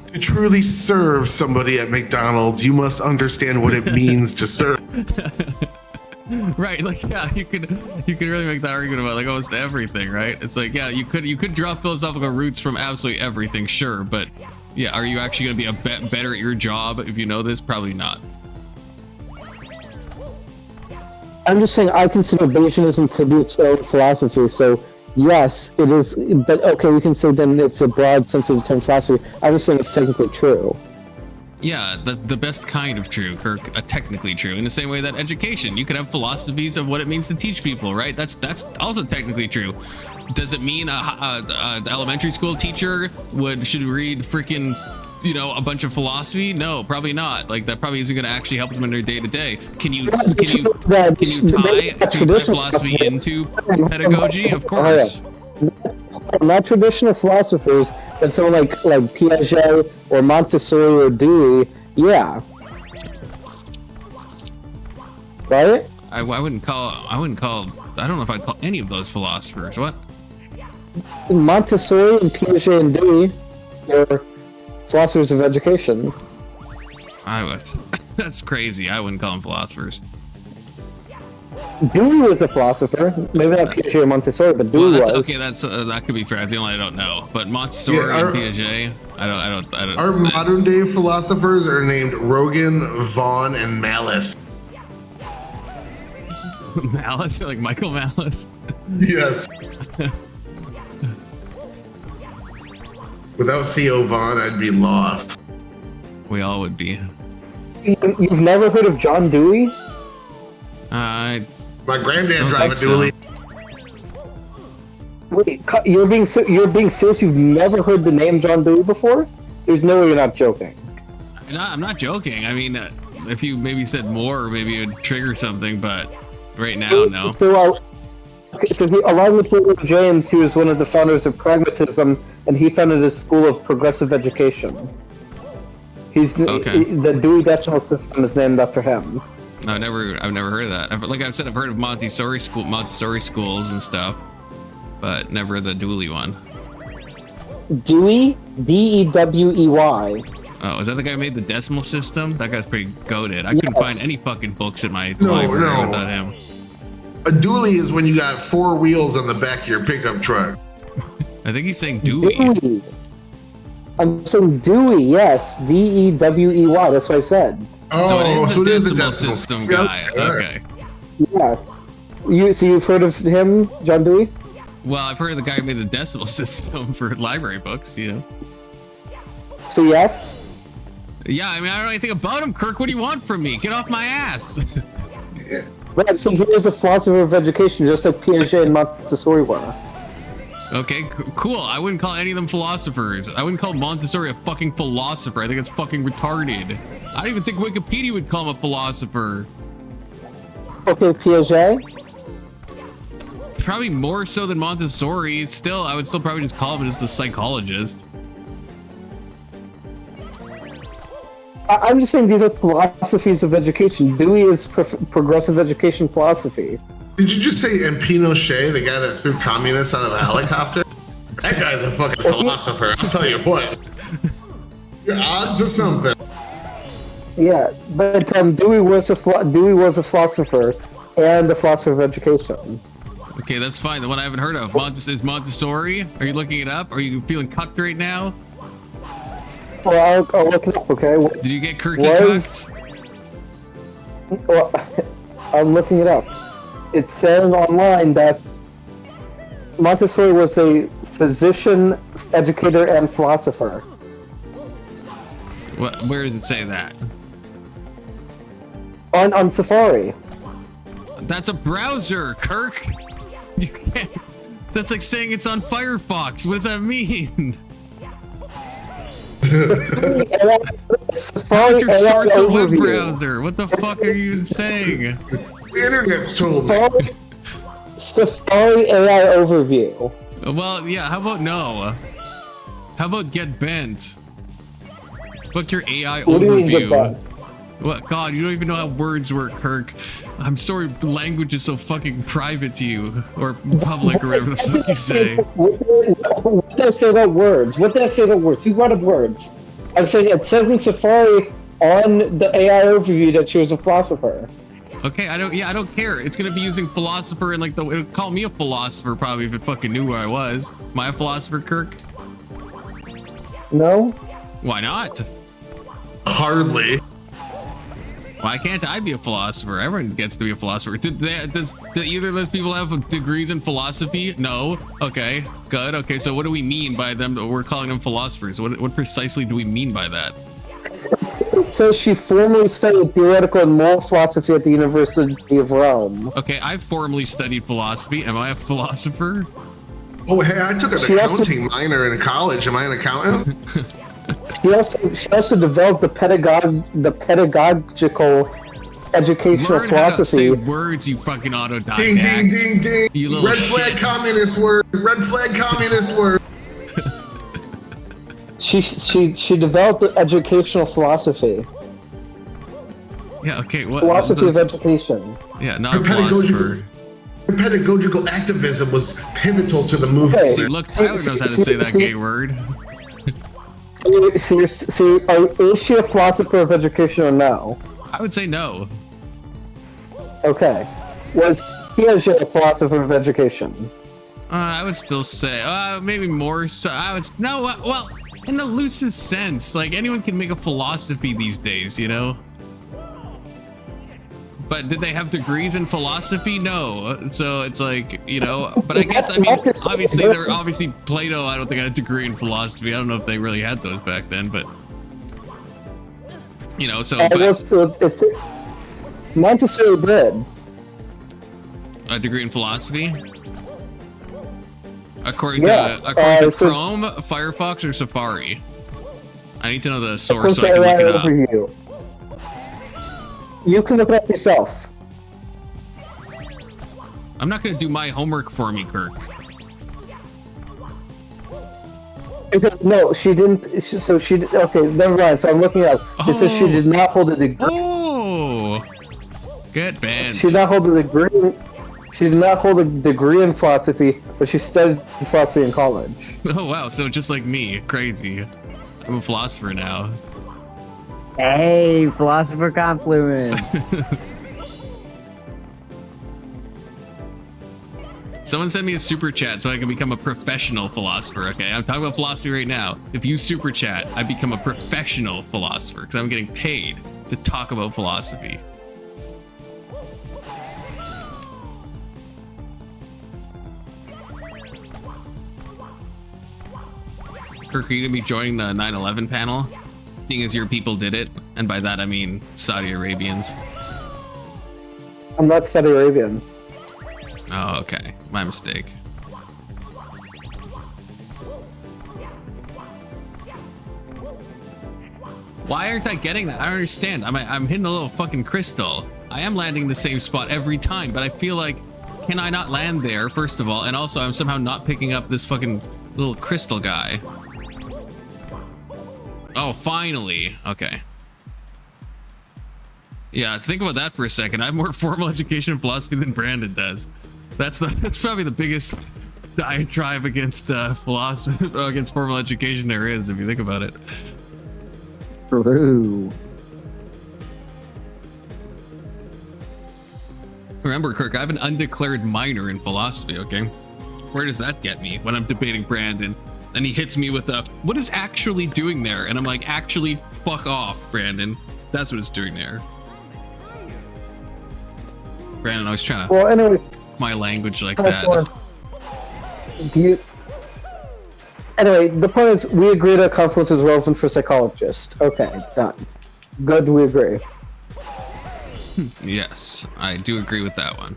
To truly serve somebody at McDonald's, you must understand what it means to serve. Right, like yeah, you could really make that argument about like almost everything, right? It's like yeah, you could draw philosophical roots from absolutely everything, sure, but yeah, are you actually going to be better at your job if you know this? Probably not. I'm just saying I consider Bayesianism to be its own philosophy, so yes, it is, but okay, we can say then it's a broad sense of the term philosophy. I'm just saying it's technically true. Yeah, the best kind of true, Kirk, technically true. In the same way that education, you could have philosophies of what it means to teach people, right? That's also technically true. Does it mean a elementary school teacher should read freaking, you know, a bunch of philosophy? No, probably not. Like that probably isn't going to actually help them in their day to day. Can you tie philosophy into pedagogy? Of course. Not traditional philosophers, but someone like Piaget or Montessori or Dewey, yeah. Right? I wouldn't call. I don't know if I'd call any of those philosophers. What? Montessori and Piaget and Dewey are philosophers of education. I would. That's crazy. I wouldn't call them philosophers. Dewey was a philosopher. Maybe not Piaget or Montessori, but Dewey was. Okay, that could be fair. That's the only I don't know. But Montessori and Piaget, I don't. Our modern day philosophers are named Rogan, Vaughn, and Malice. Malice, like Michael Malice. Yes. Without Theo Vaughn, I'd be lost. We all would be. You've never heard of John Dewey? My granddad drive a Dewey. Wait, you're being serious? You've never heard the name John Dewey before? There's no way you're not joking. I'm not joking. I mean, if you maybe said more, maybe it would trigger something, but right now, no. So along with William James, he was one of the founders of pragmatism, and he founded a school of progressive education. The Dewey Decimal System is named after him. No, I've never heard of that. Like I've said, I've heard of Montessori schools and stuff, but never the Dewey one. Dewey, D-E-W-E-Y. Oh, is that the guy who made the decimal system? That guy's pretty goated. I couldn't find any fucking books in my library without him. A dually is when you got 4 wheels on the back of your pickup truck. I think he's saying Dewey. Dewey. I'm saying Dewey, yes. D-E-W-E-Y. That's what I said. Oh, so it is the decimal system guy. Okay. Yes. So you've heard of him, John Dewey? Well, I've heard of the guy who made the decimal system for library books, you know. So yes? Yeah, I mean, I don't know anything about him, Kirk. What do you want from me? Get off my ass. Right, so he was a philosopher of education, just like Piaget and Montessori were. Okay, cool. I wouldn't call any of them philosophers. I wouldn't call Montessori a fucking philosopher. I think it's fucking retarded. I don't even think Wikipedia would call him a philosopher. Okay, Piaget? Probably more so than Montessori. Still, I would still probably just call him just a psychologist. I'm just saying these are philosophies of education. Dewey is progressive education philosophy. Did you just say Pinochet, the guy that threw communists out of a helicopter? That guy's a fucking philosopher. I'll tell you what. You're on to something. Yeah, but Dewey was a philosopher and a philosopher of education. Okay, that's fine. The one I haven't heard of. Is Montessori? Are you looking it up? Are you feeling cucked right now? Well, I'll look it up, okay? Did you get Kirky cucked? Well, I'm looking it up. It's saying online that Montessori was a physician, educator, and philosopher. What? Where does it say that? On Safari. That's a browser, Kirk. You can't. That's like saying it's on Firefox. What does that mean? Safari How's your AI source of web overview. browser? What the fuck are you even saying? The internet's told me. Safari AI overview. Well, yeah. How about no? How about get bent? Book your AI What do you mean get overview. bent? What? God, you don't even know how words work, Kirk. I'm sorry, language is so fucking private to you, or public, or whatever the fuck you say. What did I say about words? What did I say about words? You brought up words. I'm saying it says in Safari on the AI overview that she was a philosopher. Okay, I don't care. It's gonna be using philosopher and like it'll call me a philosopher probably if it fucking knew who I was. Am I a philosopher, Kirk? No? Why not? Hardly. Why can't I be a philosopher? Everyone gets to be a philosopher. Do either of those people have degrees in philosophy? No. Okay, good. Okay, so what do we mean by them? We're calling them philosophers. What precisely do we mean by that? It says she formerly studied theoretical and moral philosophy at the University of Rome. Okay, I've formally studied philosophy. Am I a philosopher? Oh, hey, I took an She also- accounting minor in college. Am I an accountant? She also developed the pedagogical educational Learn how to say philosophy. words, you fucking autodidact. Ding, ding, ding, ding. You little Red flag shit. communist word. Red flag communist word. She developed the educational philosophy. Yeah, okay, what? Philosophy of that's- education. Yeah, not Her a philosopher. pedagogical activism was pivotal to the movement. Okay. See, look, Tyler knows how to say that gay word. Is she a philosopher of education or no? I would say no. Okay. Was Piaget a philosopher of education? I would still say, maybe more so. I would, no, well, in the loosest sense, like anyone can make a philosophy these days, you know? But did they have degrees in philosophy? No. So it's like, you know, but I guess, I mean, obviously Plato, I don't think had a degree in philosophy. I don't know if they really had those back then, but, you know, so. It's Montessori did. A degree in philosophy? According Yeah, to Chrome, says- Firefox, or Safari? I need to know the source Click so I can the look AI it up. overview. You can look it up yourself. I'm not going to do my homework for me, Kirk. No, she didn't. Okay, never mind. So I'm looking up. It says she did not hold a degree. Oh! Get banned. She did not hold a degree. She did not hold a degree in philosophy, but she studied philosophy in college. Oh, wow. So just like me. Crazy. I'm a philosopher now. Hey, philosopher confluence. Someone send me a super chat so I can become a professional philosopher, okay? I'm talking about philosophy right now. If you super chat, I become a professional philosopher because I'm getting paid to talk about philosophy. Kirk, are you gonna be joining the 9/11 panel? Seeing as your people did it, and by that I mean Saudi Arabians. I'm not Saudi Arabian. Oh, okay. My mistake. Why aren't I getting that? I don't understand. I'm hitting a little fucking crystal. I am landing the same spot every time, but I feel like, can I not land there, first of all? And also, I'm somehow not picking up this fucking little crystal guy. Oh, finally. Okay. Yeah, think about that for a second. I have more formal education in philosophy than Brandon does. That's probably the biggest diatribe against philosophy, against formal education there is, if you think about it. True. Remember, Kirk, I have an undeclared minor in philosophy, okay? Where does that get me when I'm debating Brandon? And he hits me with a, what is actually doing there? And I'm like, actually, fuck off, Brandon. That's what it's doing there. Brandon, I was trying to anyway, my language like that. Do you? Anyway, the point is, we agree that confluence is relevant for psychologists. Okay, done. Good, we agree. Yes, I do agree with that one.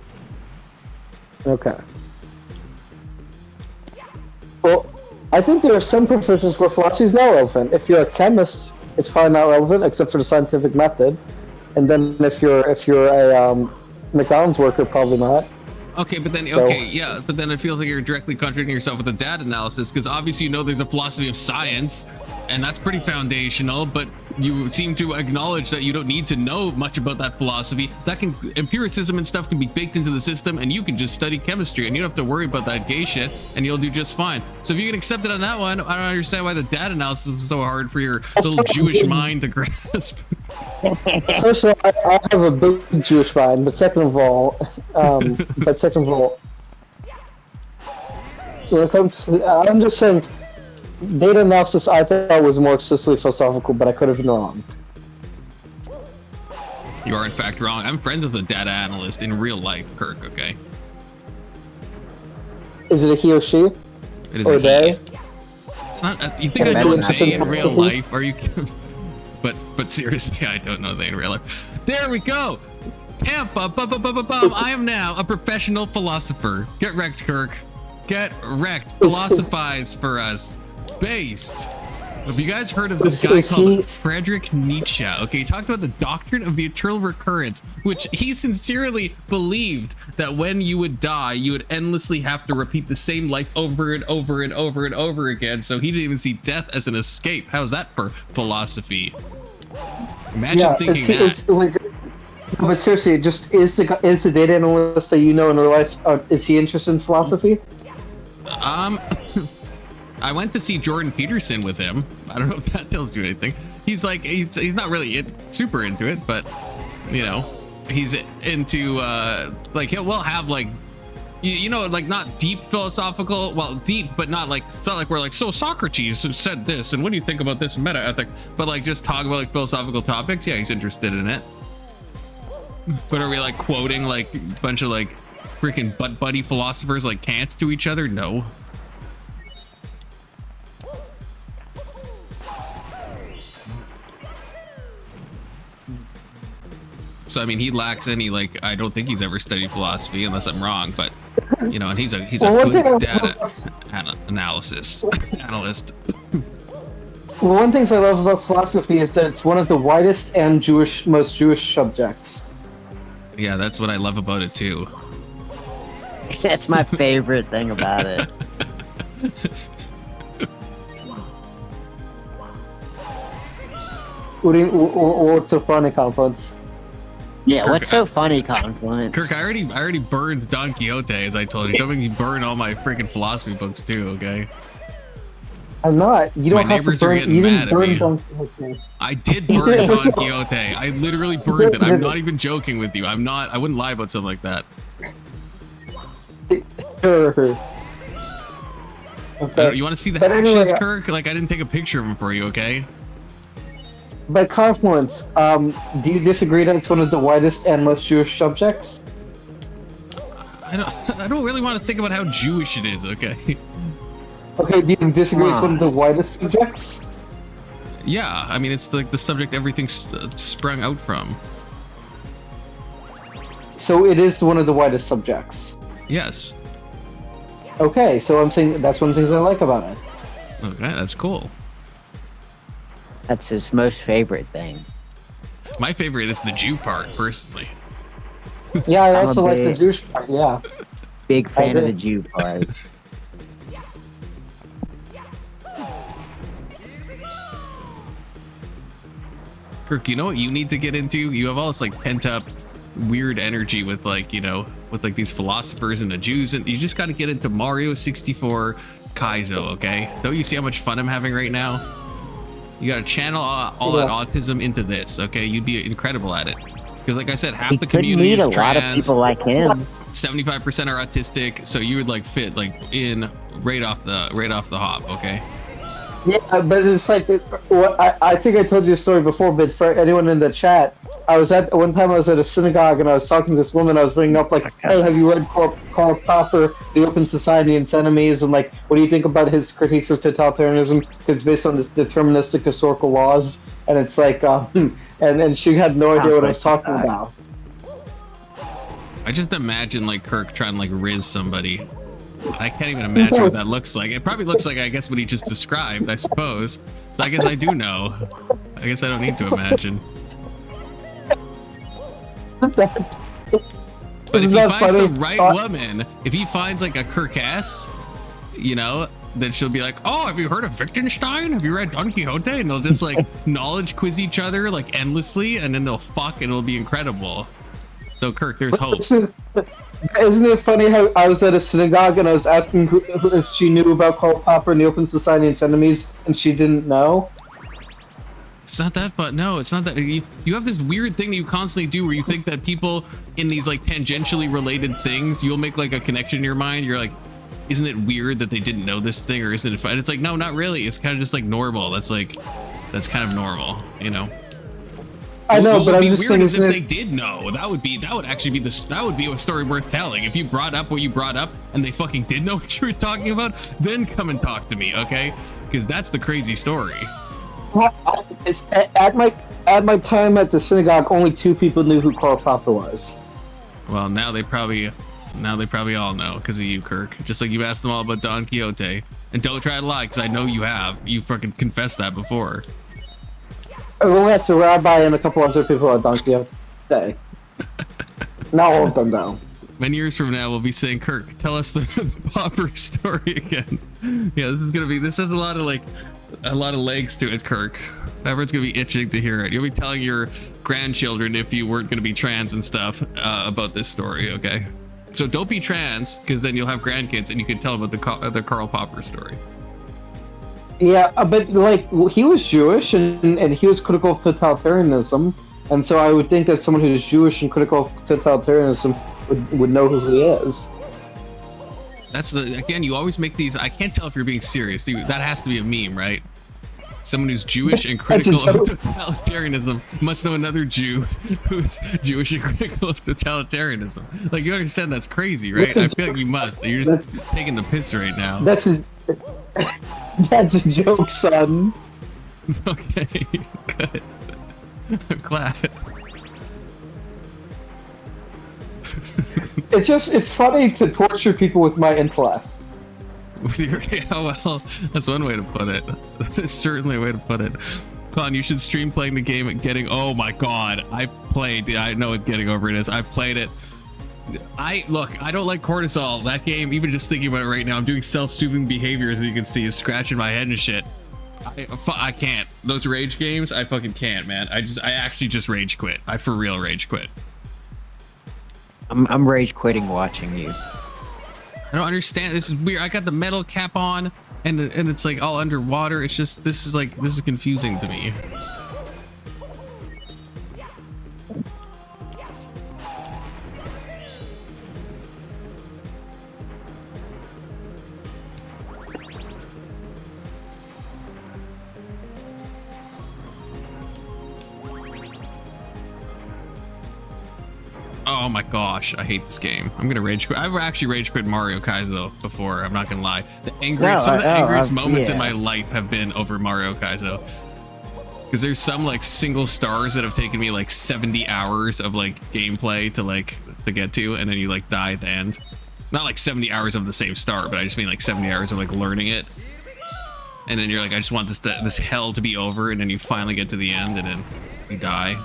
Okay. Well, I think there are some professions where philosophy is not relevant. If you're a chemist, it's probably not relevant except for the scientific method. And then if you're a McDonald's worker, probably not. Okay, but then but then it feels like you're directly contradicting yourself with the data analysis, because obviously you know there's a philosophy of science, and that's pretty foundational, but you seem to acknowledge that you don't need to know much about that philosophy. That can, empiricism and stuff can be baked into the system, and you can just study chemistry and you don't have to worry about that gay shit, and you'll do just fine. So if you can accept it on that one, I don't understand why the data analysis is so hard for your little Jewish mind to grasp. First of all, I have a big Jewish mind, but second of all, when it comes to, I'm just saying, data analysis I thought was more excessively philosophical, but I could have been wrong. You are in fact wrong. I'm friends with a data analyst in real life, Kirk, okay? Is it a he or she? It is or a they? It's not, you think I know they in real life? Are you But seriously, I don't know they in real life. There we go. Tampa, I am now a professional philosopher. Get wrecked, Kirk. Get wrecked. Philosophize for us. Based. Have you guys heard of this guy called Friedrich Nietzsche? Okay, he talked about the doctrine of the eternal recurrence, which he sincerely believed that when you would die, you would endlessly have to repeat the same life over and over and over and over again. So he didn't even see death as an escape. How's that for philosophy? Imagine thinking that. But seriously, just is the data analyst that you know in real life, is he interested in philosophy? I went to see Jordan Peterson with him. I don't know if that tells you anything. He's like, he's not really super into it, but you know, he's into like we'll have like you know, like not deep philosophical, well, deep, but not like, it's not like we're like, so Socrates said this, and what do you think about this meta ethic? But like just talk about like philosophical topics. Yeah, he's interested in it. But are we like quoting like a bunch of like freaking butt buddy philosophers like Kant to each other? No. So I mean, he lacks any like, I don't think he's ever studied philosophy unless I'm wrong, but you know, and he's a good data analyst. Well, one thing I love about philosophy is that it's one of the widest and most Jewish subjects. Yeah, that's what I love about it too. That's my favorite thing about it. What's so funny, Confluence? Yeah, Kirk, what's so funny, Confluence? Kirk, I already burned Don Quixote, as I told you. Don't make me burn all my freaking philosophy books too, okay? I'm not. You don't my have to neighbors are burn. getting You mad didn't burn at me. Don Quixote. I did burn Don Quixote. I literally burned it. I'm not even joking with you. I'm not. I wouldn't lie about something like that. Sure. Okay. You want to see the ashes, Kirk? Like, I didn't take a picture of them for you, okay? But Confluence, do you disagree that it's one of the widest and most Jewish subjects? I don't really want to think about how Jewish it is, okay? Okay, do you disagree it's one of the widest subjects? Yeah, I mean, it's like the subject everything sprung out from. So it is one of the widest subjects? Yes. Okay, so I'm saying that's one of the things I like about it. Okay, that's cool. That's his most favorite thing. My favorite is the Jew part, personally. Yeah, I also like the Jewish part, yeah. Big fan of the Jew part. Kirk, you know what you need to get into? You have all this like pent up weird energy with like, you know, with like these philosophers and the Jews, and you just got to get into Mario 64 Kaizo, okay? Don't you see how much fun I'm having right now? You got to channel all that autism into this, okay? You'd be incredible at it. Because like I said, half He the could community meet is a lot of trans. people like him. 75% are autistic, so you would like fit like in right off the hop. Okay. Yeah, but it's like I think I told you a story before, but for anyone in the chat, I was at a synagogue and I was talking to this woman. I was bringing up like, hey, have you read Karl Popper, The Open Society and Its Enemies, and like, what do you think about his critiques of totalitarianism? Because it's based on this deterministic historical laws, and it's like, and she had no idea what I was talking about. I just imagine like Kirk trying to like riz somebody. I can't even imagine what that looks like. It probably looks like, I guess, what he just described, I suppose. So I guess I do know. I guess I don't need to imagine. But if he finds the right woman, if he finds like a Kirk-ass, you know, then she'll be like, oh, have you heard of Wittgenstein? Have you read Don Quixote? And they'll just like knowledge quiz each other like endlessly, and then they'll fuck and it'll be incredible. So Kirk, there's hope. Isn't it funny how I was at a synagogue and I was asking if she knew about Karl Popper and the Open Society and Its Enemies, and she didn't know? It's not that fun. No, it's not that. You have this weird thing that you constantly do where you think that people in these like tangentially related things, you'll make like a connection in your mind. You're like, isn't it weird that they didn't know this thing, or isn't it fun? It's like, no, not really. It's kind of just like normal. That's kind of normal, you know? I know, what but would I'm be just weird saying, is if they did know. That would actually be that would be a story worth telling. If you brought up what you brought up and they fucking did know what you were talking about, then come and talk to me, okay? Because that's the crazy story. At my time at the synagogue, only 2 people knew who Karl Popper was. Well, now they probably all know because of you, Kirk. Just like you asked them all about Don Quixote. And don't try to lie, because I know you have. You fucking confessed that before. I only have to rabbi and a couple other people at Don Quixote. Not all of them, though. Many years from now, we'll be saying, Kirk, tell us the Popper story again. Yeah, this has a lot of legs to it, Kirk. Everyone's gonna be itching to hear it. You'll be telling your grandchildren, if you weren't gonna be trans and stuff, about this story, okay? So don't be trans, because then you'll have grandkids and you can tell them about the Karl Popper story. Yeah, but like he was Jewish and he was critical of totalitarianism, and so I would think that someone who's Jewish and critical of totalitarianism would know who he is. Again, you always make these. I can't tell if you're being serious. That has to be a meme, right? Someone who's Jewish and critical of totalitarianism must know another Jew who's Jewish and critical of totalitarianism. Like, you understand that's crazy, right? I feel like you must. You're just taking the piss right now. That's a joke, son. Okay, good. I'm glad. It's funny to torture people with my intellect. Yeah, well, that's one way to put it. It's certainly a way to put it. Con, you should stream playing the game and getting. Oh my god, I know what Getting Over It is. I played it. I don't like cortisol. That game, even just thinking about it right now, I'm doing self-soothing behaviors, as you can see, is scratching my head and shit. I can't. Those rage games, I fucking can't, man. I actually just rage quit. I for real rage quit. I'm rage quitting watching you. I don't understand. This is weird. I got the metal cap on, and it's like all underwater. It's just this is confusing to me. Oh my gosh, I hate this game. I'm gonna rage quit. I've actually rage quit Mario Kaizo before. I'm not gonna lie. Some of the angriest moments in my life have been over Mario Kaizo. Because there's some like single stars that have taken me like 70 hours of like gameplay to get to, and then you like die at the end. Not like 70 hours of the same star, but I just mean like 70 hours of like learning it. And then you're like, I just want this hell to be over, and then you finally get to the end, and then you die.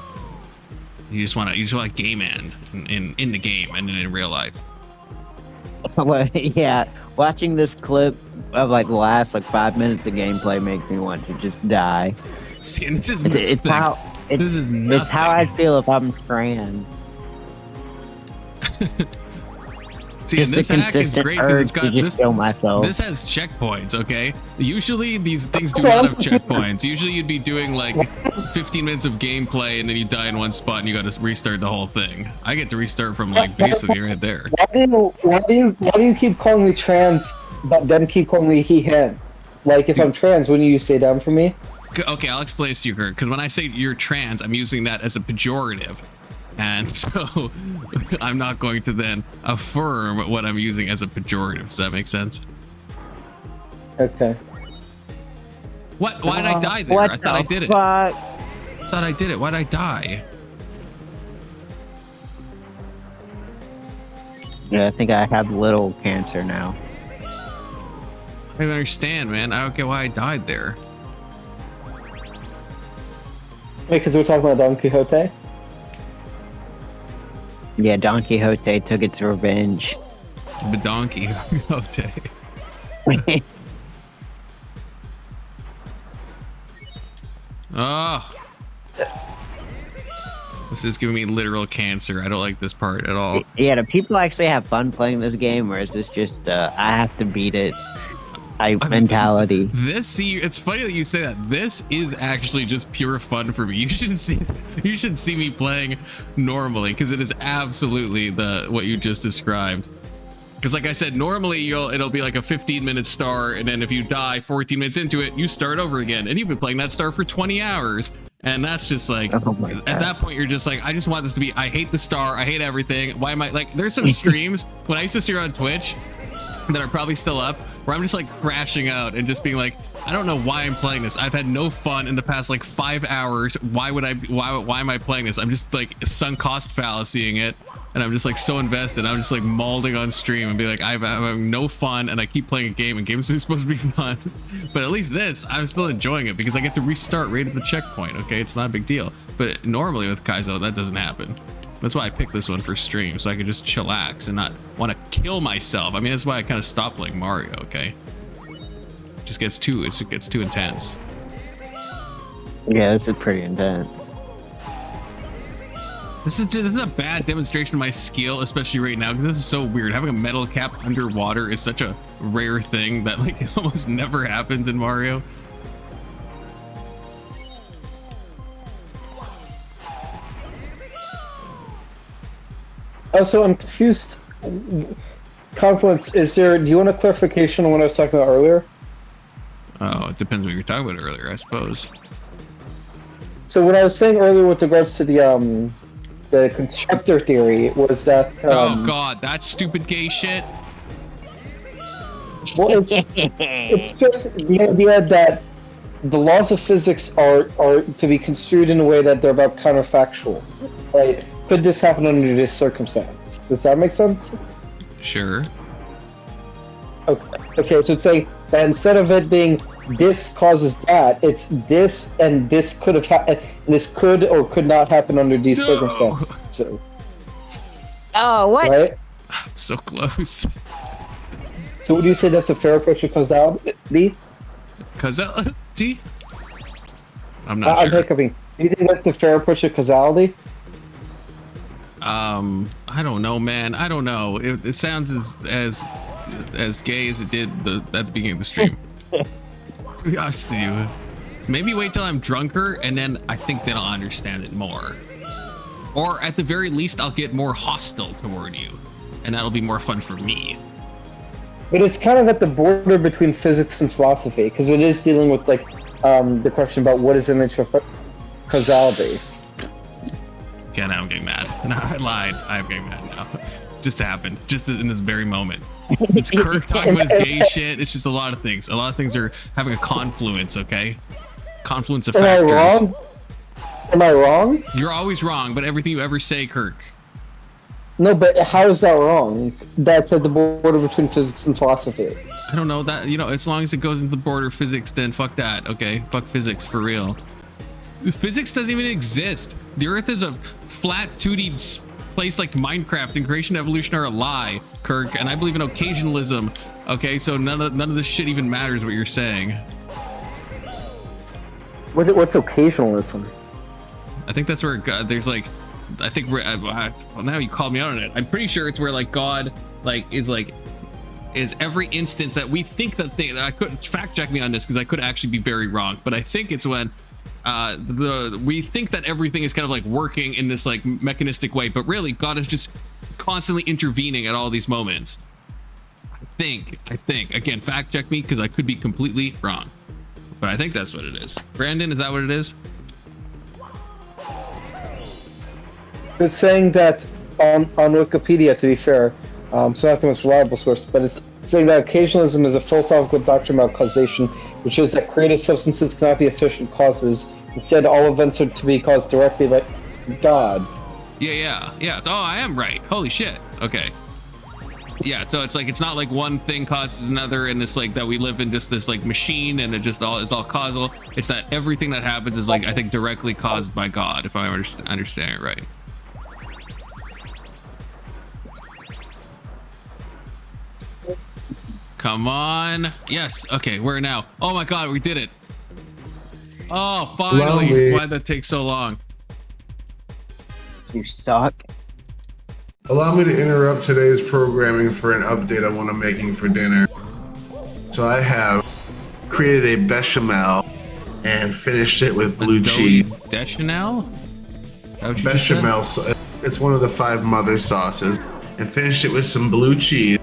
You just want a game end in the game and then in real life. Well, yeah, watching this clip of like the last like 5 minutes of gameplay makes me want to just die. See, this is it's how I feel if I'm trans. See, and Just the this hack is consistent great because urge it's to got just this. kill myself. This has checkpoints, okay? Usually these things do So not I'm have confused. checkpoints. Usually you'd be doing like 15 minutes of gameplay and then you die in one spot and you got to restart the whole thing. I get to restart from like basically right there. Why do you keep calling me trans, but then keep calling me he/him? Like if I'm trans, wouldn't you stay down for me? Okay, I'll explain this to you, Kurt. Because when I say you're trans, I'm using that as a pejorative. And so I'm not going to then affirm what I'm using as a pejorative. Does that make sense? Okay. What? Why did I die there? What I thought I the did it. fuck? I thought I did it. Why did I die? Yeah, I think I have little cancer now. I don't understand, man. I don't get why I died there. Wait, because we're talking about Don Quixote? Yeah, Don Quixote took its revenge. The donkey. Okay. Oh. This is giving me literal cancer. I don't like this part at all. Yeah, do people actually have fun playing this game, or is this just I have to beat it mentality? This, see, it's funny that you say that. This is actually just pure fun for me. You should see me playing normally, because it is absolutely what you just described. Because like I said, normally it'll be like a 15-minute star, and then if you die 14 minutes into it, you start over again. And you've been playing that star for 20 hours. And that's just like, Oh at that point, you're just like, I just want this to be, I hate the star, I hate everything. Why am I, like, there's some streams when I used to see her on Twitch that are probably still up, where I'm just like crashing out and just being like, I don't know why I'm playing this. I've had no fun in the past like 5 hours. Why am I playing this? I'm just like sunk cost fallacying it. And I'm just like so invested. I'm just like mauling on stream and be like, I'm having no fun, and I keep playing a game, and games are supposed to be fun. But at least this, I'm still enjoying it because I get to restart right at the checkpoint. Okay, it's not a big deal. But normally with Kaizo, that doesn't happen. That's why I picked this one for stream, so I could just chillax and not want to kill myself. I mean, that's why I kind of stopped playing Mario. Okay, it just gets too intense. Yeah, this is pretty intense. This is a bad demonstration of my skill, especially right now, because this is so weird. Having a metal cap underwater is such a rare thing that like almost never happens in Mario. Also, I'm confused. Confluence, do you want a clarification on what I was talking about earlier? Oh, it depends what you were talking about earlier, I suppose. So what I was saying earlier with regards to the constructor theory was that Oh god, that stupid gay shit. well, it's just the idea that the laws of physics are to be construed in a way that they're about counterfactuals, right? Could this happen under this circumstance? Does that make sense? Sure. Okay, so it's saying that instead of it being this causes that, it's this and this could have happened. This could or could not happen under these circumstances. Oh, what? Right? So close. So would you say that's a fair approach to causality? Causality? I'm not I'm sure. hiccuping. Do you think that's a fair approach to causality? I don't know, man. I don't know. It sounds as gay as it did at the beginning of the stream. To be honest with you, maybe wait till I'm drunker, and then I think then I'll understand it more. Or at the very least, I'll get more hostile toward you, and that'll be more fun for me. But it's kind of at the border between physics and philosophy, because it is dealing with like the question about what is the nature of causality. Yeah, now I'm getting mad. No, I lied. I'm getting mad now. Just happened. Just in this very moment. It's Kirk talking about his gay shit. It's just a lot of things. A lot of things are having a confluence, okay? Confluence of factors. Am I wrong? Am I wrong? You're always wrong, but everything you ever say, Kirk. No, but how is that wrong? That's at the border between physics and philosophy. I don't know that, you know, as long as it goes into the border of physics, then fuck that, okay? Fuck physics for real. Physics doesn't even exist. The Earth is a flat 2D place like Minecraft, and creation and evolution are a lie, Kirk, and I believe in occasionalism. Okay, so none of this shit even matters what you're saying. What's occasionalism? I think that's where God, there's like, I think we're well, now you called me out on it. I'm pretty sure it's where like God is every instance that we think that thing. I couldn't fact check me on this because I could actually be very wrong, but I think it's when we think that everything is kind of like working in this like mechanistic way, but really God is just constantly intervening at all these moments. I think again, fact check me because I could be completely wrong, but I think that's what it is. Brandon, is that what it is? It's saying that on Wikipedia, to be fair, so not the most reliable source, but it's saying that occasionalism is a philosophical doctrine about causation, which shows that created substances cannot be efficient causes. Instead, all events are to be caused directly by God. Yeah. Oh, I am right. Holy shit. Okay. Yeah, so it's like it's not like one thing causes another, and it's like that we live in just this like machine, and it's all causal. It's that everything that happens is like I think directly caused by God, if I understand it right. Come on. Yes. Okay, where now? Oh my God, we did it. Oh, finally. Lovely. Why'd that take so long? You suck. Allow me to interrupt today's programming for an update on what I'm making for dinner. So I have created a bechamel and finished it with blue cheese. Bechamel? Bechamel, it's one of the 5 mother sauces, and finished it with some blue cheese.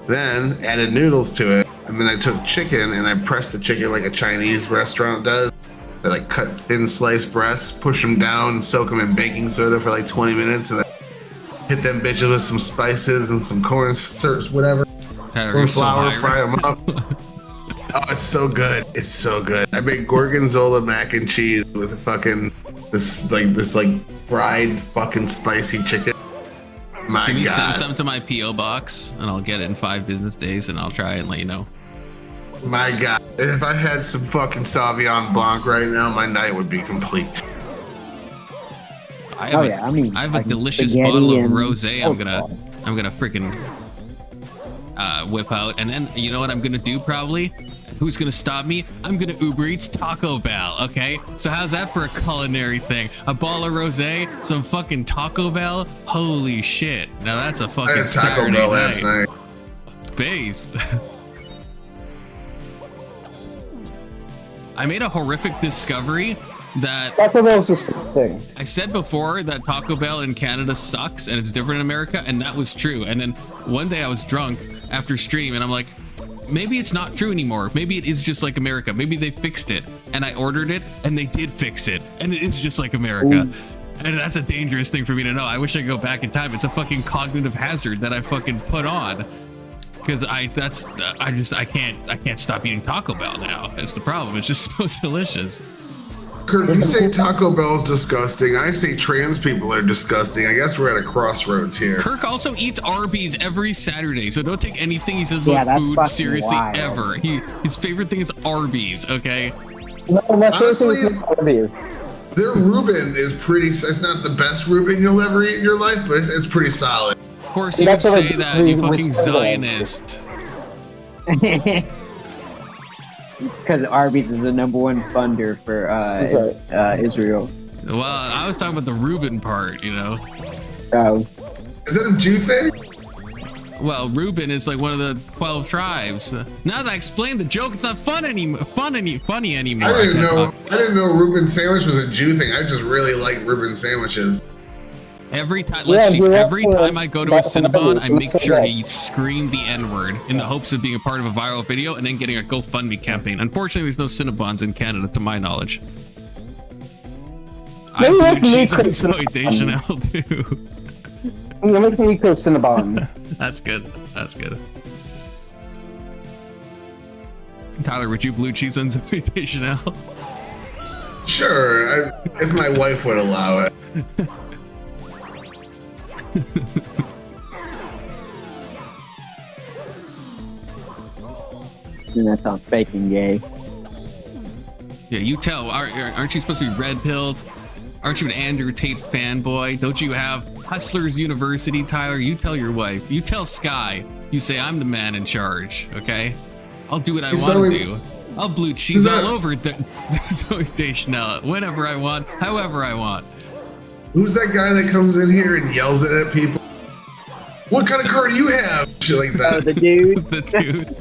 Then added noodles to it, and then I took chicken and I pressed the chicken like a Chinese restaurant does. I like cut thin sliced breasts, push them down, soak them in baking soda for like 20 minutes, and then hit them bitches with some spices and some corn syrups, whatever. Corn flour, fry them up. Oh, it's so good. It's so good. I made gorgonzola mac and cheese with this fried fucking spicy chicken. My Can you God. send some to my P.O. box and I'll get it in 5 business days and I'll try and let you know. My God. If I had some fucking Sauvignon Blanc right now, my night would be complete. I have a delicious bottle of rosé. I'm gonna freaking whip out, and then you know what I'm gonna do probably? Who's gonna stop me? I'm gonna Uber Eats Taco Bell, okay? So how's that for a culinary thing? A bottle of rosé, some fucking Taco Bell? Holy shit. Now that's a fucking I had Taco Saturday Bell last night. Based. I made a horrific discovery that Taco Bell is disgusting. I said before that Taco Bell in Canada sucks and it's different in America, and that was true. And then one day I was drunk after stream and I'm like, maybe it's not true anymore. Maybe it is just like America. Maybe they fixed it. And I ordered it and they did fix it. And it is just like America. Ooh. And that's a dangerous thing for me to know. I wish I could go back in time. It's a fucking cognitive hazard that I fucking put on. Because I can't stop eating Taco Bell now. That's the problem. It's just so delicious. Kirk, you say Taco Bell's disgusting. I say trans people are disgusting. I guess we're at a crossroads here. Kirk also eats Arby's every Saturday, so don't take anything he says about food seriously wild. Ever. His favorite thing is Arby's, okay? No, my favorite thing is Arby's. Their Reuben is pretty. It's not the best Reuben you'll ever eat in your life, but it's pretty solid. Of course, you would say that, you fucking Zionist. Because Arby's is the #1 funder for Israel. Well, I was talking about the Reuben part, you know. Oh. Is that a Jew thing? Well, Reuben is like one of the 12 tribes. Now that I explained the joke, it's not funny anymore. I didn't know Reuben sandwich was a Jew thing. I just really like Reuben sandwiches. Every time, every time I go to a Cinnabon, I make sure to scream the N-word in the hopes of being a part of a viral video and then getting a GoFundMe campaign. Unfortunately, there's no Cinnabons in Canada, to my knowledge. I blue cheese on Zoe Deschanel too. You're making me go Cinnabon. That's good. That's good. Tyler, would you blue cheese on Zoe Deschanel? Sure, if my wife would allow it. That sounds faking gay. Yeah, you tell. Aren't you supposed to be red-pilled? Aren't you an Andrew Tate fanboy? Don't you have Hustlers University, Tyler? You tell your wife. You tell Sky. You say, I'm the man in charge, okay? I'll do what I want to do. I'll blue cheese all over Zoe Deschanel whenever I want, however I want. Who's that guy that comes in here and yells it at people? What kind of car do you have? Shit like Oh, that. the dude. The dude.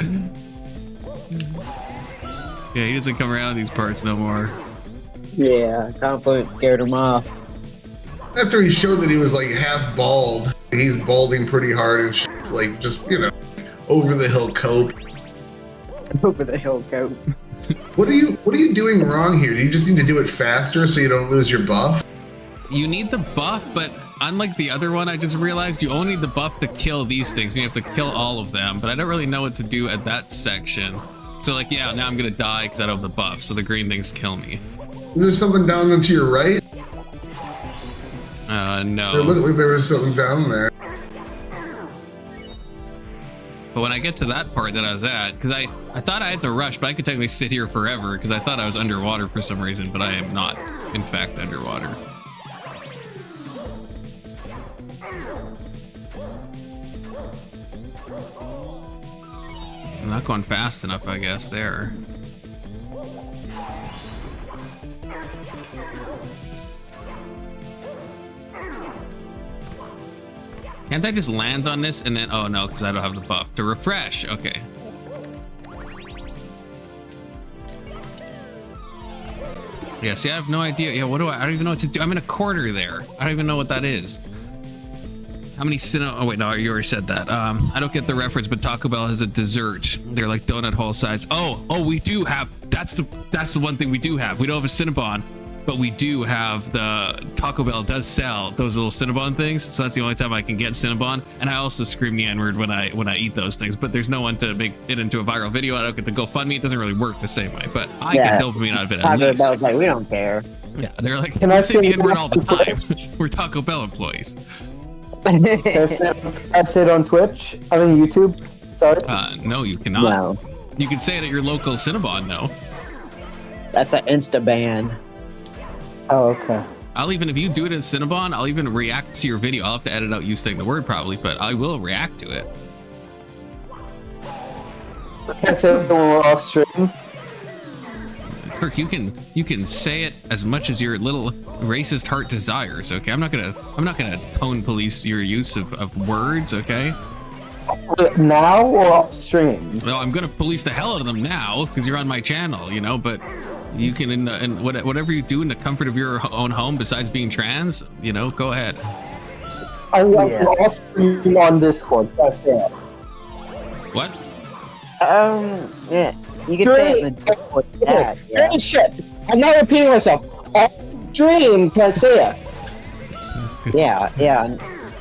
Yeah, he doesn't come around these parts no more. Yeah, Confluence scared him off. After he showed that he was like half bald, he's balding pretty hard and shit. It's like just, over the hill cope. Over the hill coat. What are you doing wrong here? Do you just need to do it faster so you don't lose your buff? You need the buff, but unlike the other one, I just realized you only need the buff to kill these things. You have to kill all of them, but I don't really know what to do at that section. So like, yeah, now I'm gonna die because I don't have the buff, so the green things kill me. Is there something down to your right? No. It looked like there was something down there. But when I get to that part that I was at, because I thought I had to rush, but I could technically sit here forever because I thought I was underwater for some reason, but I am not, in fact, underwater. I'm not going fast enough, I guess, there. Can't I just land on this and then, oh no, because I don't have the buff to refresh. Okay. Yeah, see, I have no idea. Yeah, I don't even know what to do. I'm in a quarter there. I don't even know what that is. How many oh wait, no, you already said that. I don't get the reference, but Taco Bell has a dessert. They're like donut hole size. Oh, we do have, that's the one thing we do have. We don't have a Cinnabon, but we do have the Taco Bell does sell those little Cinnabon things. So that's the only time I can get Cinnabon. And I also scream the N-word when I eat those things, but there's no one to make it into a viral video. I don't get the GoFundMe. It doesn't really work the same way, but I get dopamine out of it at least. Taco Bell's like, we don't care. Yeah, they're like, Can we I say say the N-word that? all the time. We're Taco Bell employees. Can I say it on Twitch? I mean YouTube. Sorry. No, you cannot. No, You can say it at your local Cinnabon, no. that's an insta ban. Oh, okay. I'll even, if you do it in Cinnabon, I'll even react to your video. I'll have to edit out you saying the word probably, but I will react to it. Can I say it when we're off stream? Kirk, you can say it as much as your little racist heart desires, okay? I'm not gonna tone police your use of words, okay? Now or off stream? Well, I'm gonna police the hell out of them now because you're on my channel, you know. But you can, in whatever you do in the comfort of your own home, besides being trans, you know, go ahead. I'm off stream on Discord. That's it. What? Yeah. You can say it in the Discord chat. Yeah. Holy shit! I'm not repeating myself. Off stream, can I say it? Yeah.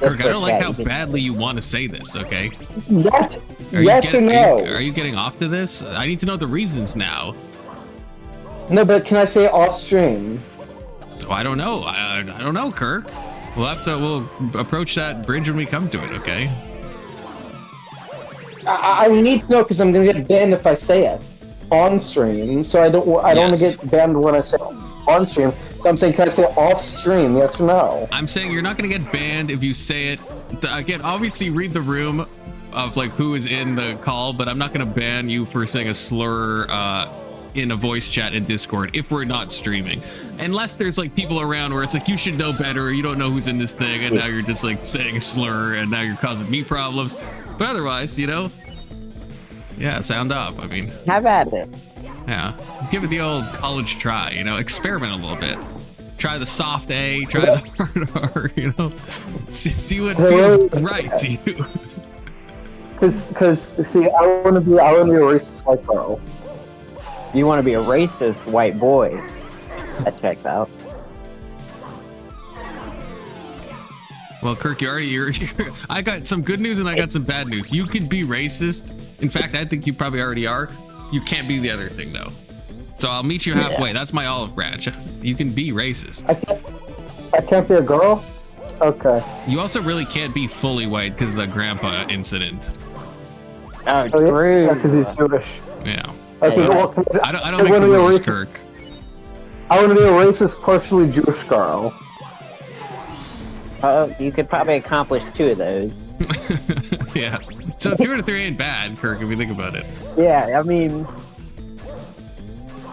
Kirk, I don't like how badly you want to say this, okay? What? Yes or no? Are you getting off to this? I need to know the reasons now. No, but can I say it off stream? So I don't know. I don't know, Kirk. We'll approach that bridge when we come to it, okay? I need to know because I'm gonna get banned if I say it on stream. So I don't want to get banned when I say it on stream. So I'm saying, can I say it off stream? Yes or no? I'm saying you're not gonna get banned if you say it. Again, obviously read the room of like who is in the call, but I'm not gonna ban you for saying a slur in a voice chat in Discord if we're not streaming, unless there's like people around where it's like you should know better, you don't know who's in this thing, and now you're just like saying a slur and now you're causing me problems. But otherwise, you know, yeah, sound off. I mean, Have at it. yeah, give it the old college try, you know, experiment a little bit. Try the soft A, try the hard R, you know, see what feels right to you. Because see, I want to be a racist white girl. You want to be a racist white boy. That checks out. Well, Kirk, you're I got some good news and I got some bad news. You can be racist. In fact, I think you probably already are. You can't be the other thing, though. So I'll meet you halfway. Yeah. That's my olive branch. You can be racist. I can't be a girl? Okay. You also really can't be fully white because of the grandpa incident. Oh, true. Yeah, because he's Jewish. Yeah. Okay, well, I don't make the rules, Kirk. I want to be a racist, partially Jewish girl. You could probably accomplish 2 of those. Yeah. So 2 out of 3 ain't bad, Kirk, if you think about it. Yeah, I mean,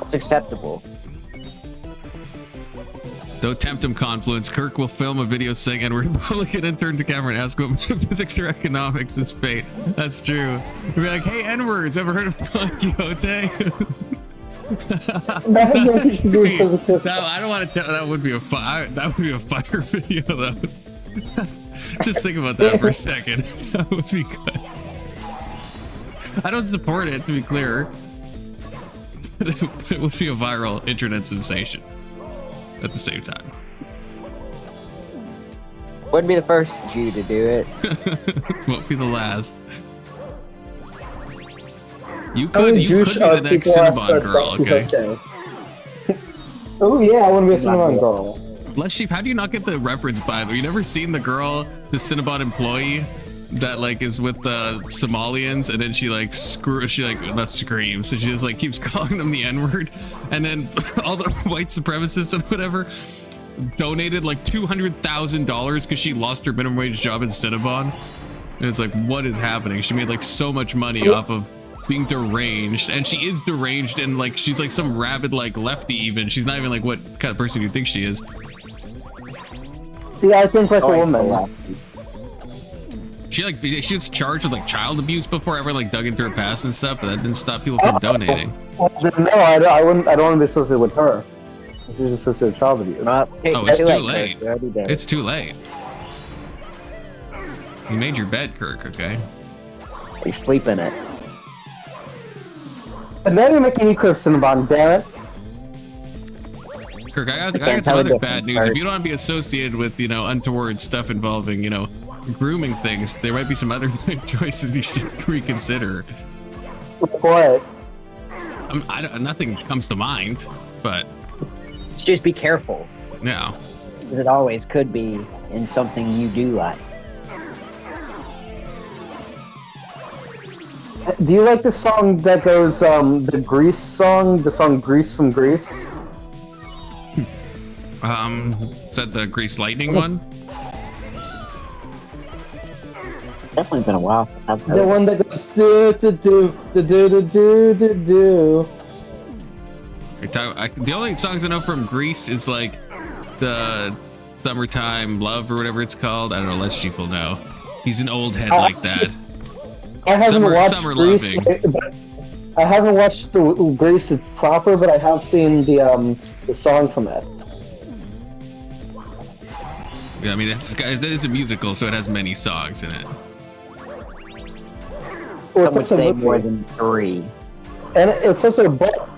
it's acceptable. Don't tempt him, Confluence. Kirk will film a video saying N-word in public and then turn to camera and ask him physics or economics is fate. That's true. We'll be like, hey, N-words, ever heard of Don Quixote? That has nothing to do with physics. No, I don't want to tell. That would be a fire video, though. Just think about that for a second. That would be good. I don't support it, to be clear, but it would be a viral internet sensation at the same time. Wouldn't be the first Jew to do it. Won't be the last. You could be the next Cinnabon girl, okay? Oh yeah, I want to be a Cinnabon girl. Les Chief, how do you not get the reference, by the way? You never seen the girl, the Cinnabon employee that like is with the Somalians, and then she like not screams, so she just like keeps calling them the N-word, and then all the white supremacists and whatever donated like $200,000 because she lost her minimum wage job in Cinnabon. And it's like, what is happening? She made like so much money off of being deranged, and she is deranged, and like she's like some rabid like lefty even. She's not even like what kind of person you think she is. See, I think like a woman. She was charged with like child abuse before, everyone like dug into her past and stuff, but that didn't stop people from donating. Well, no, I wouldn't. I don't want to be associated with her. She's associated with child abuse. Oh, it's too late. It's too late. You made your bed, Kirk. Okay. They sleep in it. And now you're making me clip Cinnabon, damn it. Kirk, I got some other bad news. If you don't want to be associated with, you know, untoward stuff involving, you know, grooming things, there might be some other choices you should reconsider. What? Nothing comes to mind, but Just be careful. yeah. It always could be in something you do like. Do you like the song that goes, the Grease song? The song Grease from Greece? Is that the Grease Lightning one? Definitely been a while. The one that goes do do do do do do do do. The only songs I know from Grease is like the Summertime Love or whatever it's called. I don't know. Les Chief will know. He's an old head like that. I haven't watched Summer Grease. I haven't watched the Grease. It's proper, but I have seen the song from it. Yeah, I mean it's a musical, so it has many songs in it. Well, it's Some would also say a movie. more than 3. And it's also a book.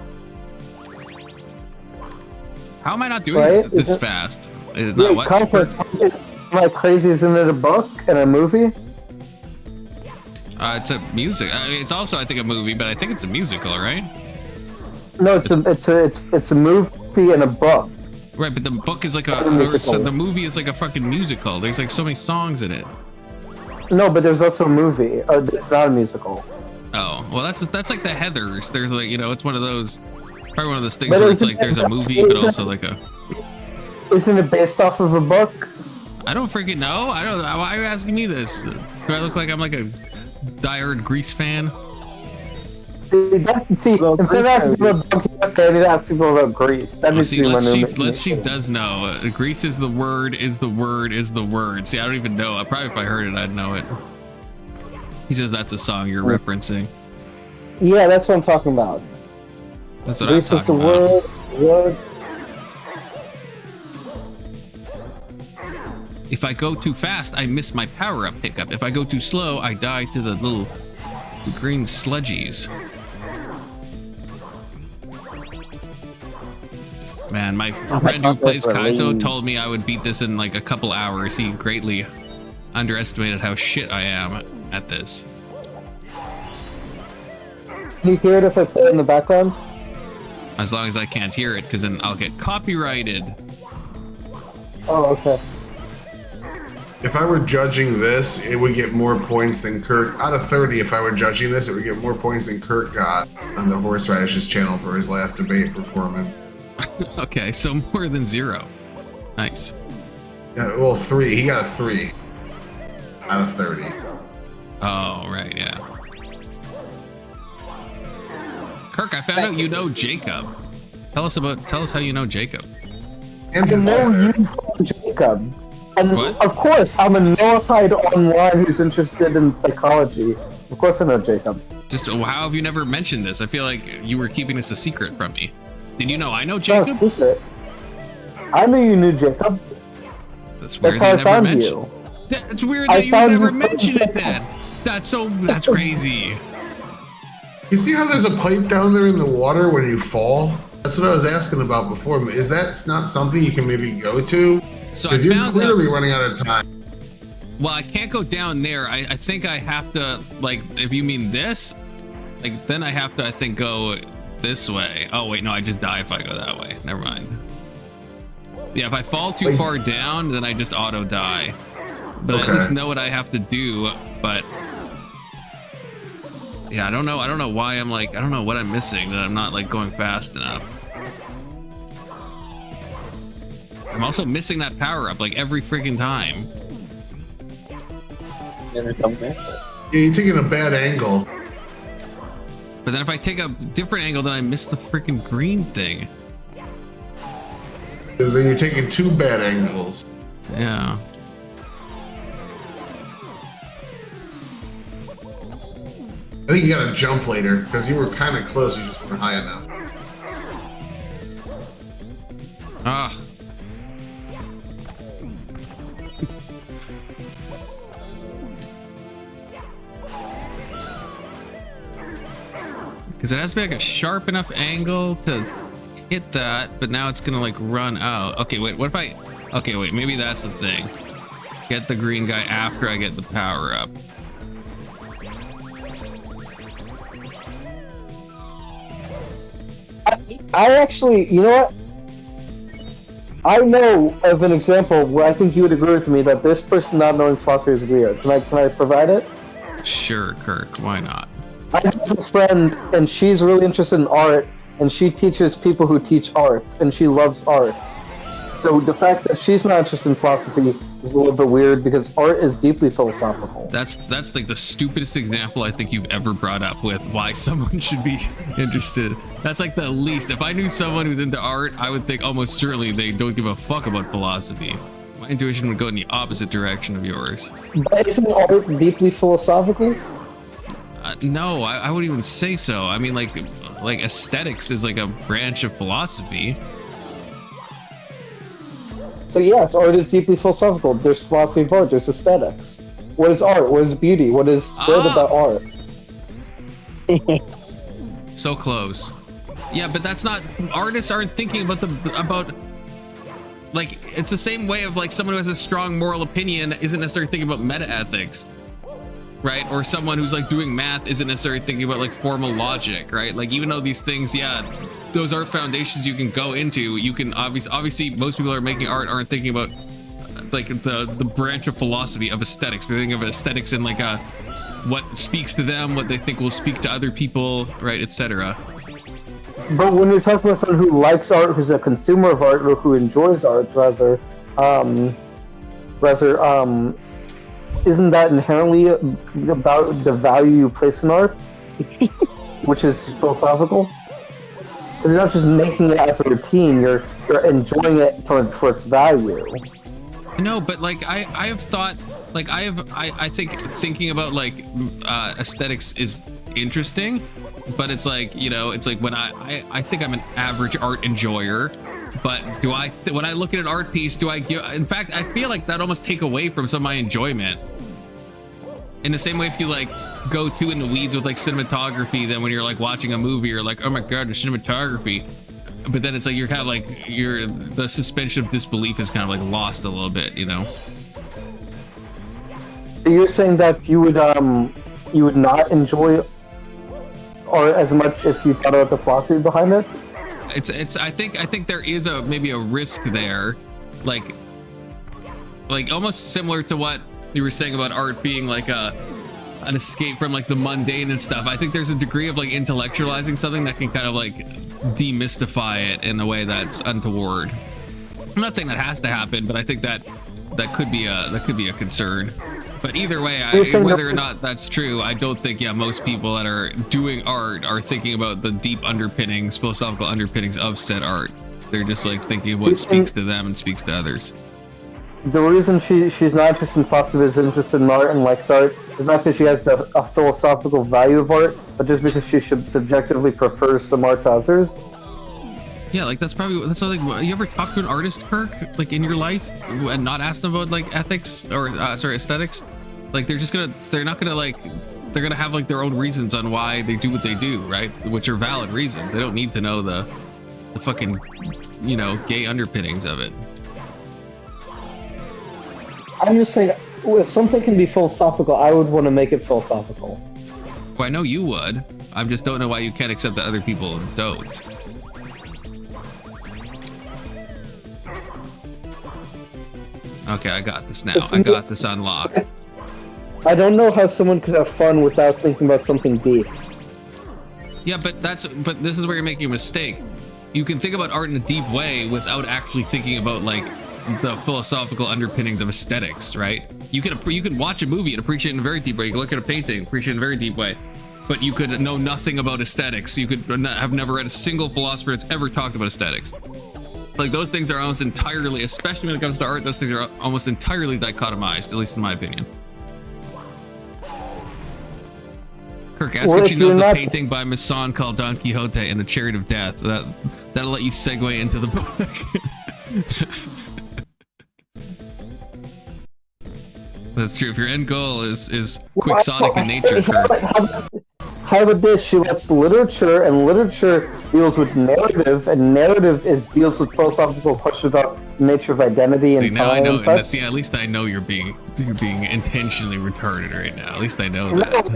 How am I not doing Right? this fast? Is it not what? Conference. Am I crazy? Isn't it a book and a movie? It's a music. I mean, it's also I think a movie, but I think it's a musical, right? No, it's a movie and a book. Right, but the book is like the movie is like a fucking musical. There's like so many songs in it. No, but there's also a movie. It's not a musical. Oh, well, that's like the Heathers. There's like, you know, it's one of those, probably one of those things But where it's isn't like there's a it- movie, but isn't- also like a. Isn't it based off of a book? I don't freaking know. I don't. Why are you asking me this? Do I look like I'm like a diehard Grease fan? See, instead of asking people about Donkey I need to ask people about Greece. That Well, needs see, to be my Les Chief does know. Grease is the word. See, I don't even know. Probably if I heard it, I'd know it. He says that's a song you're referencing. Yeah, that's what I'm talking about. That's what Greece I'm is the talking about. word. If I go too fast, I miss my power-up pickup. If I go too slow, I die to the little green sludgies. Man, my friend who plays Kaizo told me I would beat this in like a couple hours. He greatly underestimated how shit I am at this. Can you hear it if I play it in the background? As long as I can't hear it, because then I'll get copyrighted. Oh, okay. If I were judging this, it would get more points than Kirk. Out of 30, if I were judging this, it would get more points than Kirk got on the Horseradishes channel for his last debate performance. Okay, so more than 0. Nice. Yeah, well, 3. He got a 3 out of 30. Oh, right, yeah. Kirk, I found out you know Jacob. Tell us how you know Jacob. And I his know letter. you from Jacob. And What? of course, I'm a notified online who's interested in psychology. Of course I know Jacob. Just how have you never mentioned this? I feel like you were keeping this a secret from me. Did you know I know No Jacob? secret. I knew you knew Jacob. That's weird. That's how I you never found mentioned. you. That's weird I that you found never you from mentioned it Jacob. then. That's crazy. You see how there's a pipe down there in the water when you fall? That's what I was asking about before. Is that not something you can maybe go to? So I Because you're found clearly running out of time. well, I can't go down there. I think I have to, like, if you mean this, like, then I have to, I think, go this way. Oh, wait, no, I just die if I go that way. Never mind. Yeah, if I fall too far down, then I just auto die. But I at Okay. least know what I have to do. But yeah, I don't know. I don't know why I'm like, I don't know what I'm missing, that I'm not like going fast enough. I'm also missing that power up like every freaking time. Yeah, you're taking a bad angle. But then if I take a different angle, then I miss the freaking green thing. And then you're taking two bad angles. Yeah. I think you gotta jump later because you were kind of close. You just weren't high enough. Ah. Because it has to be like a sharp enough angle to hit that, but now it's gonna like run out. Okay, wait, what if I... Okay, wait, maybe that's the thing. Get the green guy after I get the power up. I actually, you know what? I know of an example where I think you would agree with me that this person not knowing philosophy is weird. Can I provide it? Sure, Kirk, why not? I have a friend, and she's really interested in art, and she teaches people who teach art, and she loves art. So the fact that she's not interested in philosophy is a little bit weird because art is deeply philosophical. That's like the stupidest example I think you've ever brought up with why someone should be interested. That's like the least. If I knew someone who's into art, I would think almost certainly they don't give a fuck about philosophy. My intuition would go in the opposite direction of yours. But isn't art deeply philosophical? No, I wouldn't even say so. I mean, like aesthetics is like a branch of philosophy. So yes, art is deeply philosophical. There's philosophy of art, there's aesthetics. What is art? What is beauty? What is good about art? So close. Yeah, but that's not, artists aren't thinking about like, it's the same way of like someone who has a strong moral opinion isn't necessarily thinking about meta ethics, right? Or someone who's like doing math isn't necessarily thinking about like formal logic, right? Like, even though these things, yeah, those are foundations you can go into, you can obviously most people are making art aren't thinking about like the branch of philosophy of aesthetics. They're thinking of aesthetics in like what speaks to them, what they think will speak to other people, right, etc. But when you're talking about someone who likes art, who's a consumer of art, or who enjoys art, rather, isn't that inherently about the value you place in art, which is philosophical? Because you're not just making it as a routine; you're enjoying it for its value. No, but like I have thought, like I think thinking about like aesthetics is interesting, but it's like, you know, it's like when I think I'm an average art enjoyer, but do I when I look at an art piece, do I give? In fact, I feel like that almost take away from some of my enjoyment. In the same way, if you like go too in the weeds with like cinematography, then when you're like watching a movie, you're like, oh my god, the cinematography. But then it's like you're kind of like the suspension of disbelief is kind of like lost a little bit, you know. You're saying that you would not enjoy art as much if you thought about the philosophy behind it? It's I think there is maybe a risk there, like almost similar to what you were saying about art being like an escape from like the mundane and stuff. I think there's a degree of like intellectualizing something that can kind of like demystify it in a way that's untoward. I'm not saying that has to happen, but I think that could be a concern. But either way, whether or not that's true, I don't think most people that are doing art are thinking about the deep underpinnings, philosophical underpinnings of said art. They're just like thinking of what speaks to them and speaks to others. The reason she's not interested in philosophy, is interested in art and likes art, is not because she has a philosophical value of art, but just because she should subjectively prefers some art to others. Yeah, like that's like, you ever talk to an artist, Kirk, like in your life, and not ask them about like ethics or aesthetics? Like they're not gonna have like their own reasons on why they do what they do, right? Which are valid reasons. They don't need to know the fucking, you know, gay underpinnings of it. I'm just saying, if something can be philosophical, I would want to make it philosophical. Well, I know you would. I just don't know why you can't accept that other people don't. Okay, I got this now. I got this unlocked. I don't know how someone could have fun without thinking about something deep. Yeah, but this is where you're making a mistake. You can think about art in a deep way without actually thinking about like the philosophical underpinnings of aesthetics, right? You can watch a movie and appreciate it in a very deep way. You can look at a painting, appreciate it in a very deep way. But you could know nothing about aesthetics. You could have never read a single philosopher that's ever talked about aesthetics. Like those things are almost entirely, especially when it comes to art, those things are almost entirely dichotomized, at least in my opinion. Kirk, ask if she knows the painting by Masson called Don Quixote and the Chariot of Death. That'll let you segue into the book. That's true. If your end goal is quixotic in nature, Kirk. How about this? She writes literature, and literature deals with narrative, and narrative deals with philosophical questions about the nature of identity and now I know. And see, at least I know you're being intentionally retarded right now. At least I know that.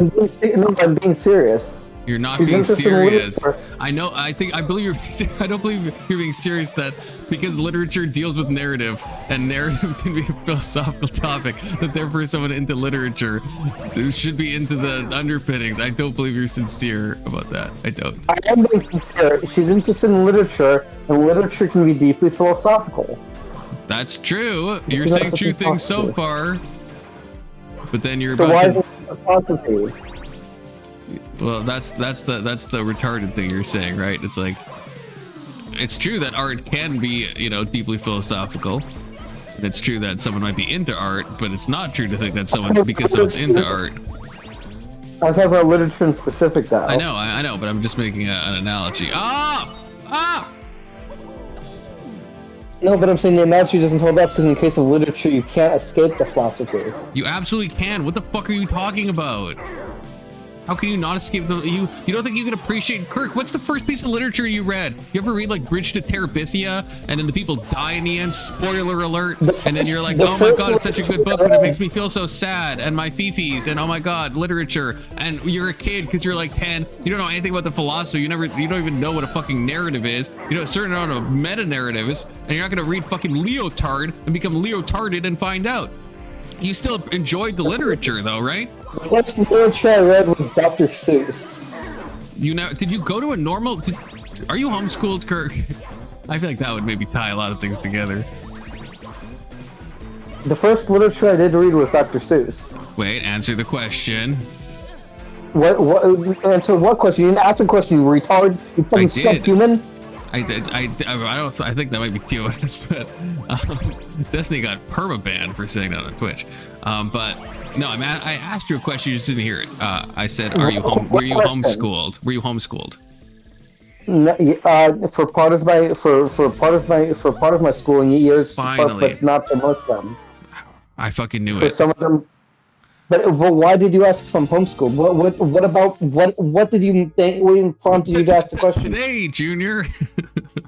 No, I'm being serious. You're not being serious. I know. I believe you're. I don't believe you're being serious. That because literature deals with narrative, and narrative can be a philosophical topic, that therefore someone into literature should be into the underpinnings. I don't believe you're sincere about that. I don't. I am being sincere. She's interested in literature, and literature can be deeply philosophical. That's true. You're saying true things so far, but then you're so about to. Philosophy? Well, that's the retarded thing you're saying, right? It's like, it's true that art can be, you know, deeply philosophical. And it's true that someone might be into art, but it's not true to think that because someone's into art. I was talking about literature in specific, though. I know, but I'm just making an analogy. No, but I'm saying the analogy doesn't hold up because in the case of literature, you can't escape the philosophy. You absolutely can. What the fuck are you talking about? How can you not escape you don't think you can appreciate Kirk? What's the first piece of literature you read? You ever read like Bridge to Terabithia and then the people die in the end, spoiler alert, and then you're like, oh my god, it's such a good book, but it makes me feel so sad, and my fifis, and oh my god, literature, and you're a kid because you're like 10, you don't know anything about the philosophy, you don't even know what a fucking narrative is, you know a certain amount of meta narrative is, and you're not gonna read fucking Leotard and become Leotarded and find out. You still enjoyed the literature though, right? The first literature I read was Dr. Seuss. Did you go to a normal... are you homeschooled, Kirk? I feel like that would maybe tie a lot of things together. The first literature I did read was Dr. Seuss. Wait, answer the question. What answer what question? You didn't ask a question, you retard. You fucking subhuman. I did. I think that might be TOS, but Destiny got perma-banned for saying that on Twitch. But no, I asked you a question, you just didn't hear it. I said, were you homeschooled? Were you homeschooled? No, for part of my schooling years, but not for most of them. I fucking knew it. For some of them. But why did you ask if I'm homeschooled? What did you think? What prompted you to ask the question? Hey, Junior.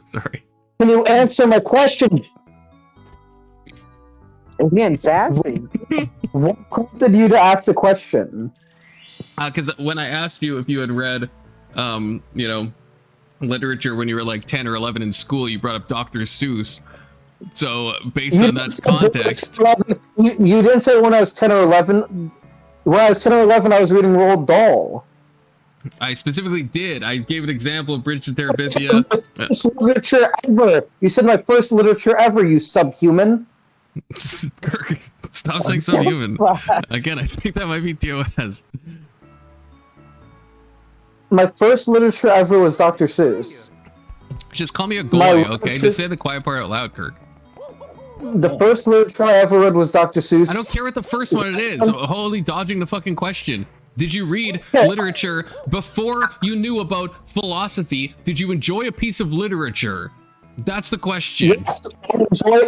Sorry. Can you answer my question? Again, sassy. What prompted you to ask the question? Because when I asked you if you had read, you know, literature when you were like 10 or 11 in school, you brought up Dr. Seuss. So based on that context, you didn't say when I was 10 or 11. When I was 10 or 11, I was reading Roald Dahl. I specifically did. I gave an example of Bridge to Terabithia. First literature ever. You said my first literature ever. You subhuman. Kirk, stop saying subhuman. Again, I think that might be TOS. My first literature ever was Dr. Seuss. Just call me a goy, My okay? literature- Just say the quiet part out loud, Kirk. The first literature I ever read was Dr. Seuss. I don't care what the first one it is. Holy dodging the fucking question. Did you read literature before you knew about philosophy? Did you enjoy a piece of literature? That's the question.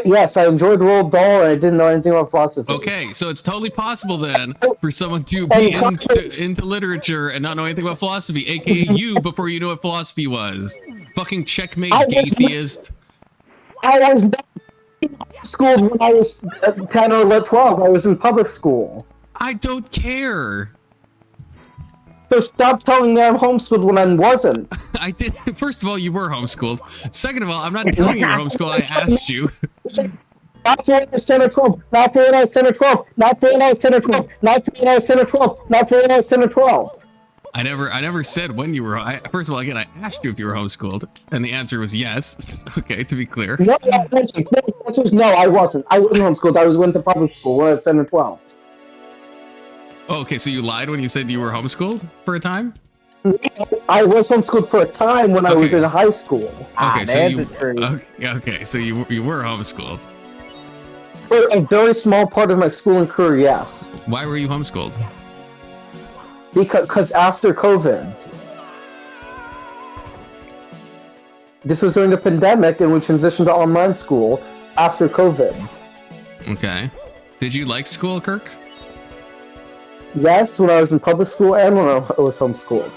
Yes, I enjoyed Roald Dahl, and I didn't know anything about philosophy. Okay, so it's totally possible then for someone to be into literature and not know anything about philosophy, aka you before you knew what philosophy was. Fucking checkmate, atheist. I was not in school when I was 10 or 12. I was in public school. I don't care. So stop telling me I'm homeschooled when I wasn't. I did. First of all, you were homeschooled. Second of all, I'm not telling you you're homeschooled. I asked you. Not for when I was 10 or 12. Not for when I was 10 or 12. Not for when I was 10 or 12. Not for when I was 10 or 12. Not for when I was 10 or 12. I never said when you were. First of all, again, I asked you if you were homeschooled, and the answer was yes. Okay, to be clear. No, the answer was no, I wasn't. I wasn't homeschooled. I went to public school when I was 10 or 12. Oh, okay, so you lied when you said you were homeschooled for a time? I was homeschooled for a time when I was in high school. Okay, so you true. okay, so you were homeschooled. For a very small part of my schooling career, yes. Why were you homeschooled? Because after COVID, this was during the pandemic, and we transitioned to online school after COVID. Okay. Did you like school, Kirk? Yes, when I was in public school and when I was homeschooled.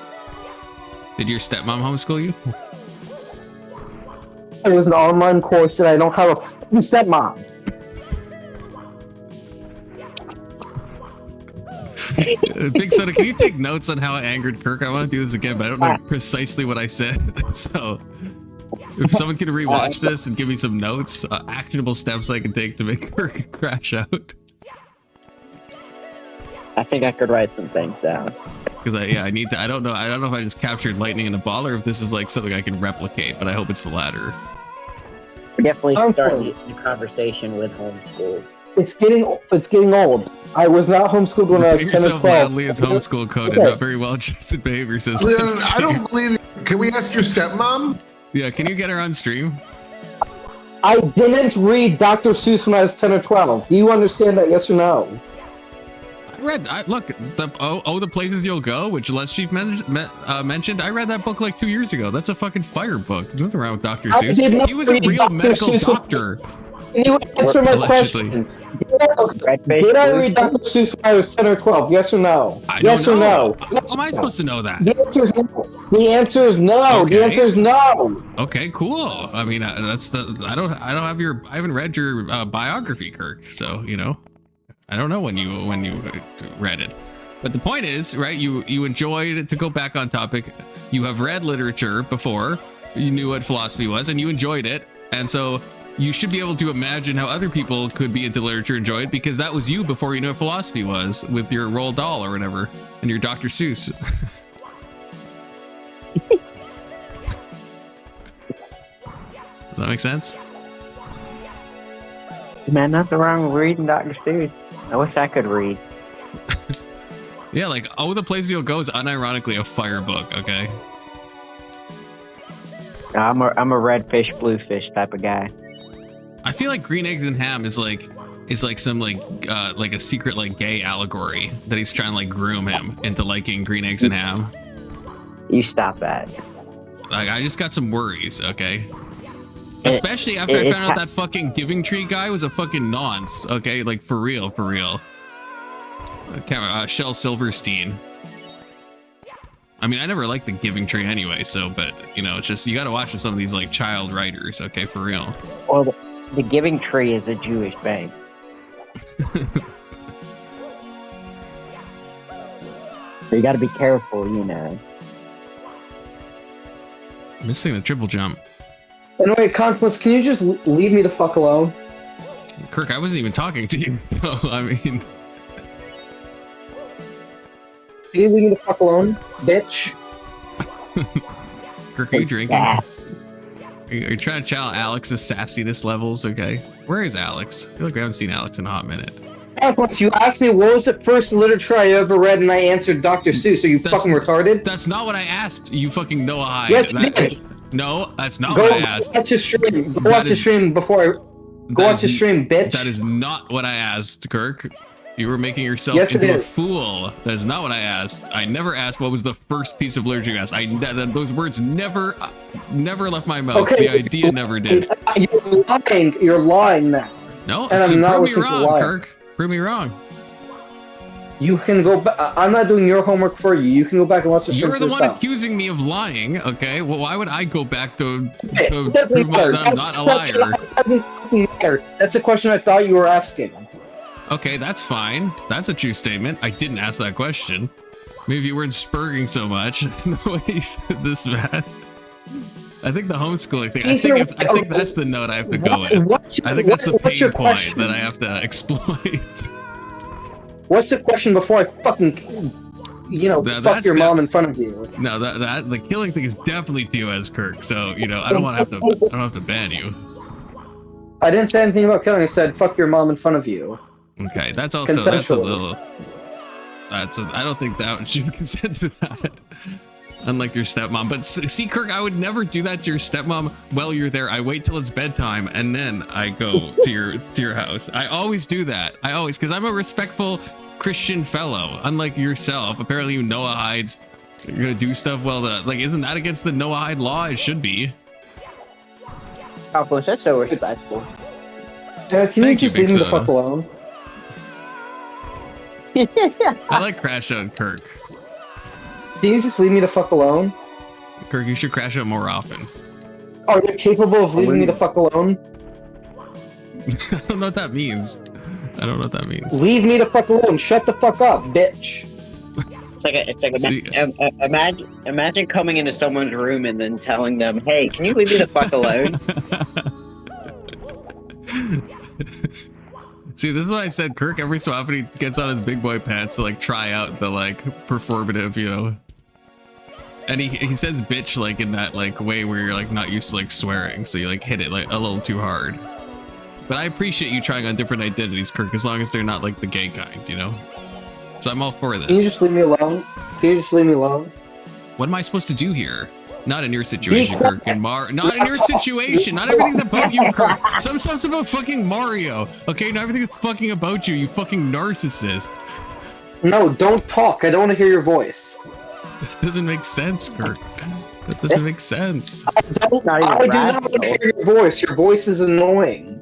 Did your stepmom homeschool you? It was an online course, and I don't have a fucking stepmom. Big Soda, can you take notes on how I angered Kirk? I want to do this again, but I don't know precisely what I said. So, if someone can rewatch this and give me some notes, actionable steps I can take to make Kirk crash out. I think I could write some things down. Because I need to. I don't know if I just captured lightning in a ball or if this is like something I can replicate. But I hope it's the latter. We're definitely I'm starting the conversation with homeschool. It's getting old. I was not homeschooled when I was 10 or 12. Loudly, it's homeschool coded. Not very well adjusted behavior says. Leon, I don't believe it. Can we ask your stepmom? Yeah, can you get her on stream? I didn't read Dr. Seuss when I was 10 or 12. Do you understand that, yes or no? Look, the places you'll go, which Les Chief mentioned. I read that book like 2 years ago. That's a fucking fire book. There's nothing wrong with Dr. Seuss. He was a real medical doctor. Can you answer my Allegedly. question? Did I read Dr. Seuss when I was 10 or 12? Yes or no? Yes or no? How am I supposed to know that? The answer is no. The answer is no. Okay. The answer is no. Okay, cool. I mean, I haven't read your biography, Kirk. So I don't know when you read it. But the point is, right? You enjoyed, to go back on topic. You have read literature before. You knew what philosophy was, and you enjoyed it, and so. You should be able to imagine how other people could be into literature and enjoy it, because that was you before you knew what philosophy was with your Roald Dahl or whatever and your Dr. Seuss. Does that make sense? Man, nothing wrong with reading Dr. Seuss. I wish I could read. Yeah, like the Places You'll Go is unironically a fire book, okay? I'm a red fish, blue fish type of guy. I feel like Green Eggs and Ham is like some like a secret like gay allegory that he's trying to like groom him into liking Green Eggs and Ham. You stop that. Like, I just got some worries, okay? Especially after I found out that fucking Giving Tree guy was a fucking nonce, okay? Like, for real. Shel Silverstein. I mean, I never liked the Giving Tree anyway, but, it's just, you gotta watch some of these, like, child writers, okay? For real. Well, the Giving Tree is a Jewish bank. So you gotta be careful, Missing the triple jump. Anyway, Confluence, can you just leave me the fuck alone? Kirk, I wasn't even talking to you. No, I mean... Can you leave me the fuck alone, bitch? Kirk, are you drinking? Are you trying to challenge Alex's sassiness levels? Okay. Where is Alex? I feel like we haven't seen Alex in a hot minute. Confluence, you asked me what was the first literature I ever read, and I answered Dr. Seuss. Are you fucking retarded? That's not what I asked, you fucking Noah Hyde. Yes, you did. No, that's not Go what I asked. watch the stream. Go That watch the is- stream before. Go watch the stream, bitch. That is not what I asked, Kirk. You were making yourself Yes, it into a is. fool. That is not what I asked. I never asked what was the first piece of literature you asked. Those words never left my mouth. Okay. The idea never did. You're lying. You're lying now. No, And I'm not prove me listening to wrong, lie. Kirk. Prove me wrong. You can go back. I'm not doing your homework for you. You can go back and watch the stream You're for the one yourself. accusing me of lying, okay? Well, why would I go back to Hey, prove doesn't that matter. I'm That's not a a question liar? that doesn't fucking matter. That's a question I thought you were asking. Okay, that's fine. That's a true statement. I didn't ask that question. Maybe you weren't spurging so much. No ways this bad. I think the homeschooling thing. I think that's the note I have to go with. I think that's the what's your pain point question? that I have to exploit. What's the question before I fucking, Now, fuck that's your the- mom in front of you? No, that the killing thing is definitely to you as Kirk. So I don't want to I don't have to ban you. I didn't say anything about killing. I said fuck your mom in front of you. Okay, that's also that's a Consensually. little. I don't think that should consent to that. Unlike your stepmom, but see, Kirk, I would never do that to your stepmom while you're there. I wait till it's bedtime and then I go to your house. I always do that. Because I'm a respectful Christian fellow. Unlike yourself, apparently you Noahides, you're gonna do stuff. Well, isn't that against the Noahide law? It should be. Papa, that's so respectful. Can you Thank you, just Big leave me the Soda. fuck alone? I like Crash Out Kirk. Can you just leave me the fuck alone? Kirk, you should crash out more often. Are you capable of leaving me the fuck alone? I don't know what that means. Leave me the fuck alone. Shut the fuck up, bitch. It's like See- imagine coming into someone's room and then telling them, "Hey, can you leave me the fuck alone?" See, this is what I said. Kirk, every so often he gets on his big boy pants to try out the performative, And he says bitch in that way where you're not used to swearing, so you hit it a little too hard. But I appreciate you trying on different identities, Kirk, as long as they're not the gay kind, So I'm all for this. Can you just leave me alone? Can you just leave me alone? What am I supposed to do here? Not in your situation, quiet. Kirk. And not in your situation. Not everything's about you, Kirk. Some stuff's about fucking Mario. Okay, not everything is fucking about you, you fucking narcissist. No, don't talk. I don't want to hear your voice. That doesn't make sense, Kirk. That doesn't make sense. That's not even I do not want to rational. hear your voice. Your voice is annoying.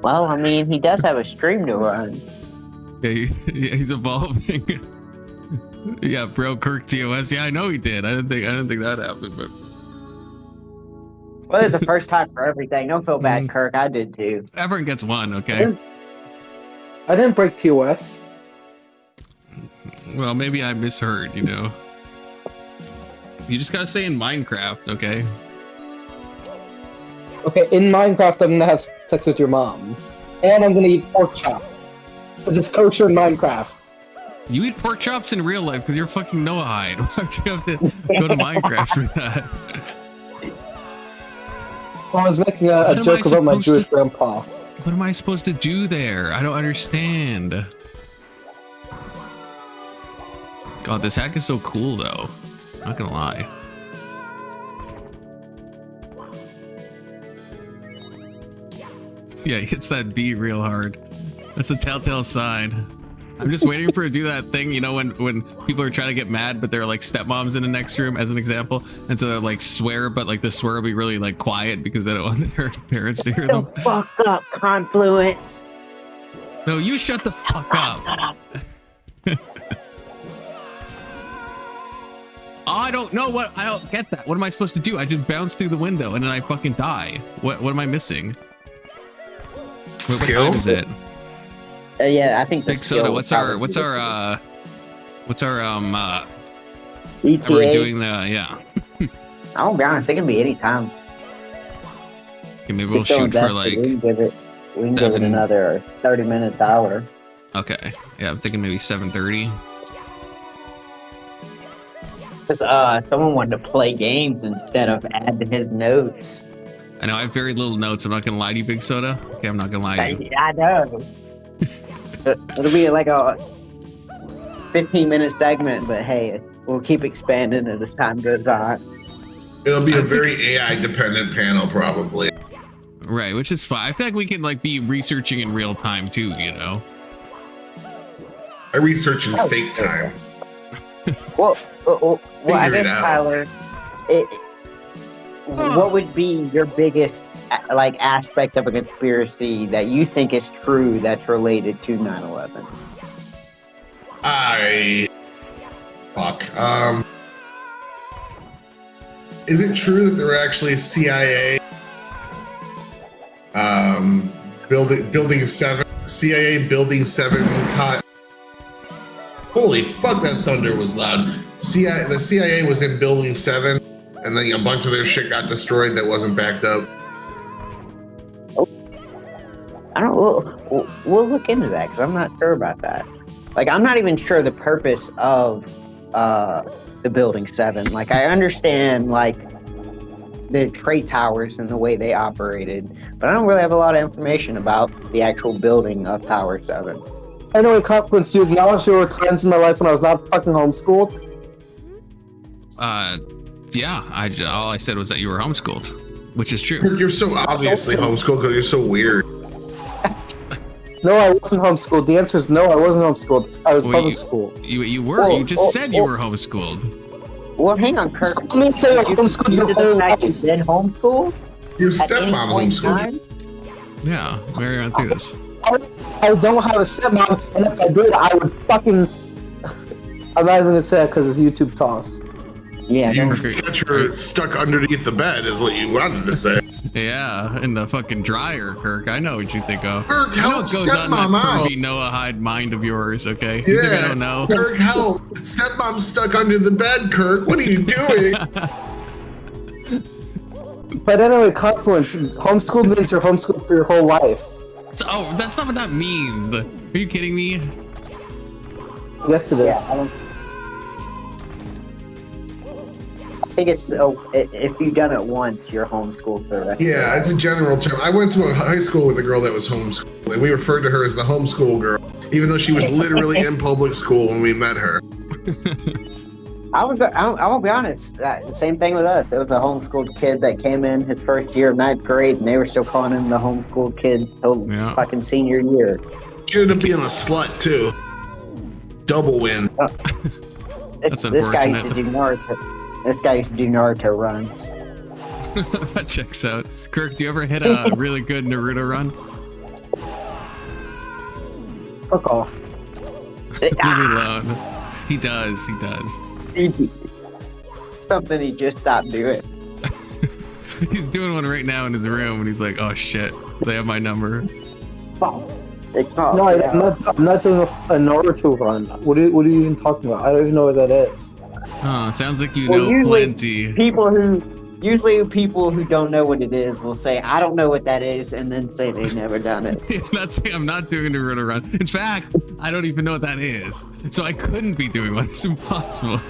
Well, I mean, he does have a stream to run. Yeah, he's evolving. Yeah, bro, Kirk TOS. Yeah, I know he did. I didn't think that happened, but Well, there's a first time for everything. Don't feel bad, Kirk. I did too. everyone gets one, okay? I didn't break TOS. Well, maybe I misheard, You just gotta say in Minecraft, okay? Okay, in Minecraft, I'm gonna have sex with your mom. And I'm gonna eat pork chops. Because it's kosher in Minecraft. You eat pork chops in real life because you're fucking Noahide. Why'd you have to go to Minecraft for that? Well, I was making What a am joke I about my supposed Jewish to- grandpa. What am I supposed to do there? I don't understand. God, this hack is so cool, though. Not gonna lie. Yeah, he hits that B real hard. That's a telltale sign. I'm just waiting for it to do that thing, when people are trying to get mad, but they're stepmoms in the next room, as an example, and so they're swear, but the swear will be really quiet because they don't want their parents to hear them. Fuck up, Confluence. No, you shut the fuck up. I don't get that. What am I supposed to do? I just bounce through the window and then I fucking die. What am I missing? What Skill? time is it? Yeah, I think the Big Soda, skill what's probably- our ETA? are we doing the, yeah. I'll be honest, it can be any time. Okay, maybe we'll shoot for We can give it seven- another 30 minutes, hour. okay. Yeah, I'm thinking maybe 7:30. Because someone wanted to play games instead of add to his notes. I know I have very little notes. I'm not gonna lie to you, Big Soda. Okay, I'm not gonna lie to you. I know. It'll be like a 15-minute segment, but hey, will keep expanding as time goes on. It'll be a very AI dependent panel, probably. Right, which is fine. I feel like we can like be researching in real time too, you know. I research in fake time. Well, I Figure it guess out. Tyler, what would be your biggest like aspect of a conspiracy that you think is true that's related to 9/11? Fuck. Is it true that there were actually CIA building 7 CIA building 7 Holy fuck, that thunder was loud. The CIA was in building 7 and then a bunch of their shit got destroyed that wasn't backed up. I don't. We'll look into that because I'm not sure about that. Like, I'm not even sure the purpose of the building 7. Like, I understand like the trade towers and the way they operated, but I don't really have a lot of information about the actual building of Tower 7. Anyway, Consequence, you acknowledge there were times in my life when I was not fucking homeschooled? Yeah, all I said was that you were homeschooled, which is true. You're so obviously homeschooled because you're so weird. No, I wasn't homeschooled. The answer is no, I wasn't homeschooled. I was public school. You were. You just said you were homeschooled. Well, hang on, Kirk. I mean, say you're homeschooled your whole life. You've been homeschooled? Your At any stepmom point in homeschooled. time? Yeah, Mary on through this. I don't have a stepmom, and if I did, I would fucking... I'm not even gonna say it because it's YouTube toss. Yeah, You don't- got her stuck underneath the bed is what you wanted to say. Yeah, in the fucking dryer, Kirk. I know what you think of. Kirk, I know help what goes on in that stepmom out. pervy Noah Hyde mind of yours, okay? You think I Yeah, don't know? Kirk, help. Stepmom's stuck under the bed, Kirk. What are you doing? But anyway, Confluence, homeschool means you're homeschooled for your whole life. Oh, that's not what that means. Are you kidding me? Yes, it is. Yeah, I think it's if you've done it once, you're homeschooled for the rest. Yeah, it's a general term. I went to a high school with a girl that was homeschooled, and we referred to her as the homeschool girl, even though she was literally in public school when we met her. I won't be honest. Same thing with us. There was a homeschooled kid that came in his first year of 9th grade, and they were still calling him the homeschooled kid till Yeah. fucking senior year. She ended up being a slut too. Double win. That's This guy used to unfortunate. do Naruto. This guy used to do Naruto runs. That checks out. Kirk, do you ever hit a really good Naruto run? Fuck off. Leave me alone. He does. He does. Something he just stopped doing. He's doing one right now in his room, and he's like, "Oh shit, they have my number." It's not. No, I'm not doing a Naruto run. What are you even talking about? I don't even know what that is. Oh, it sounds like you Well, know usually plenty. Usually people who don't know what it is will say, "I don't know what that is," and then say they've never done it. Not saying I'm not doing a Naruto run. In fact, I don't even know what that is, so I couldn't be doing one. It's impossible.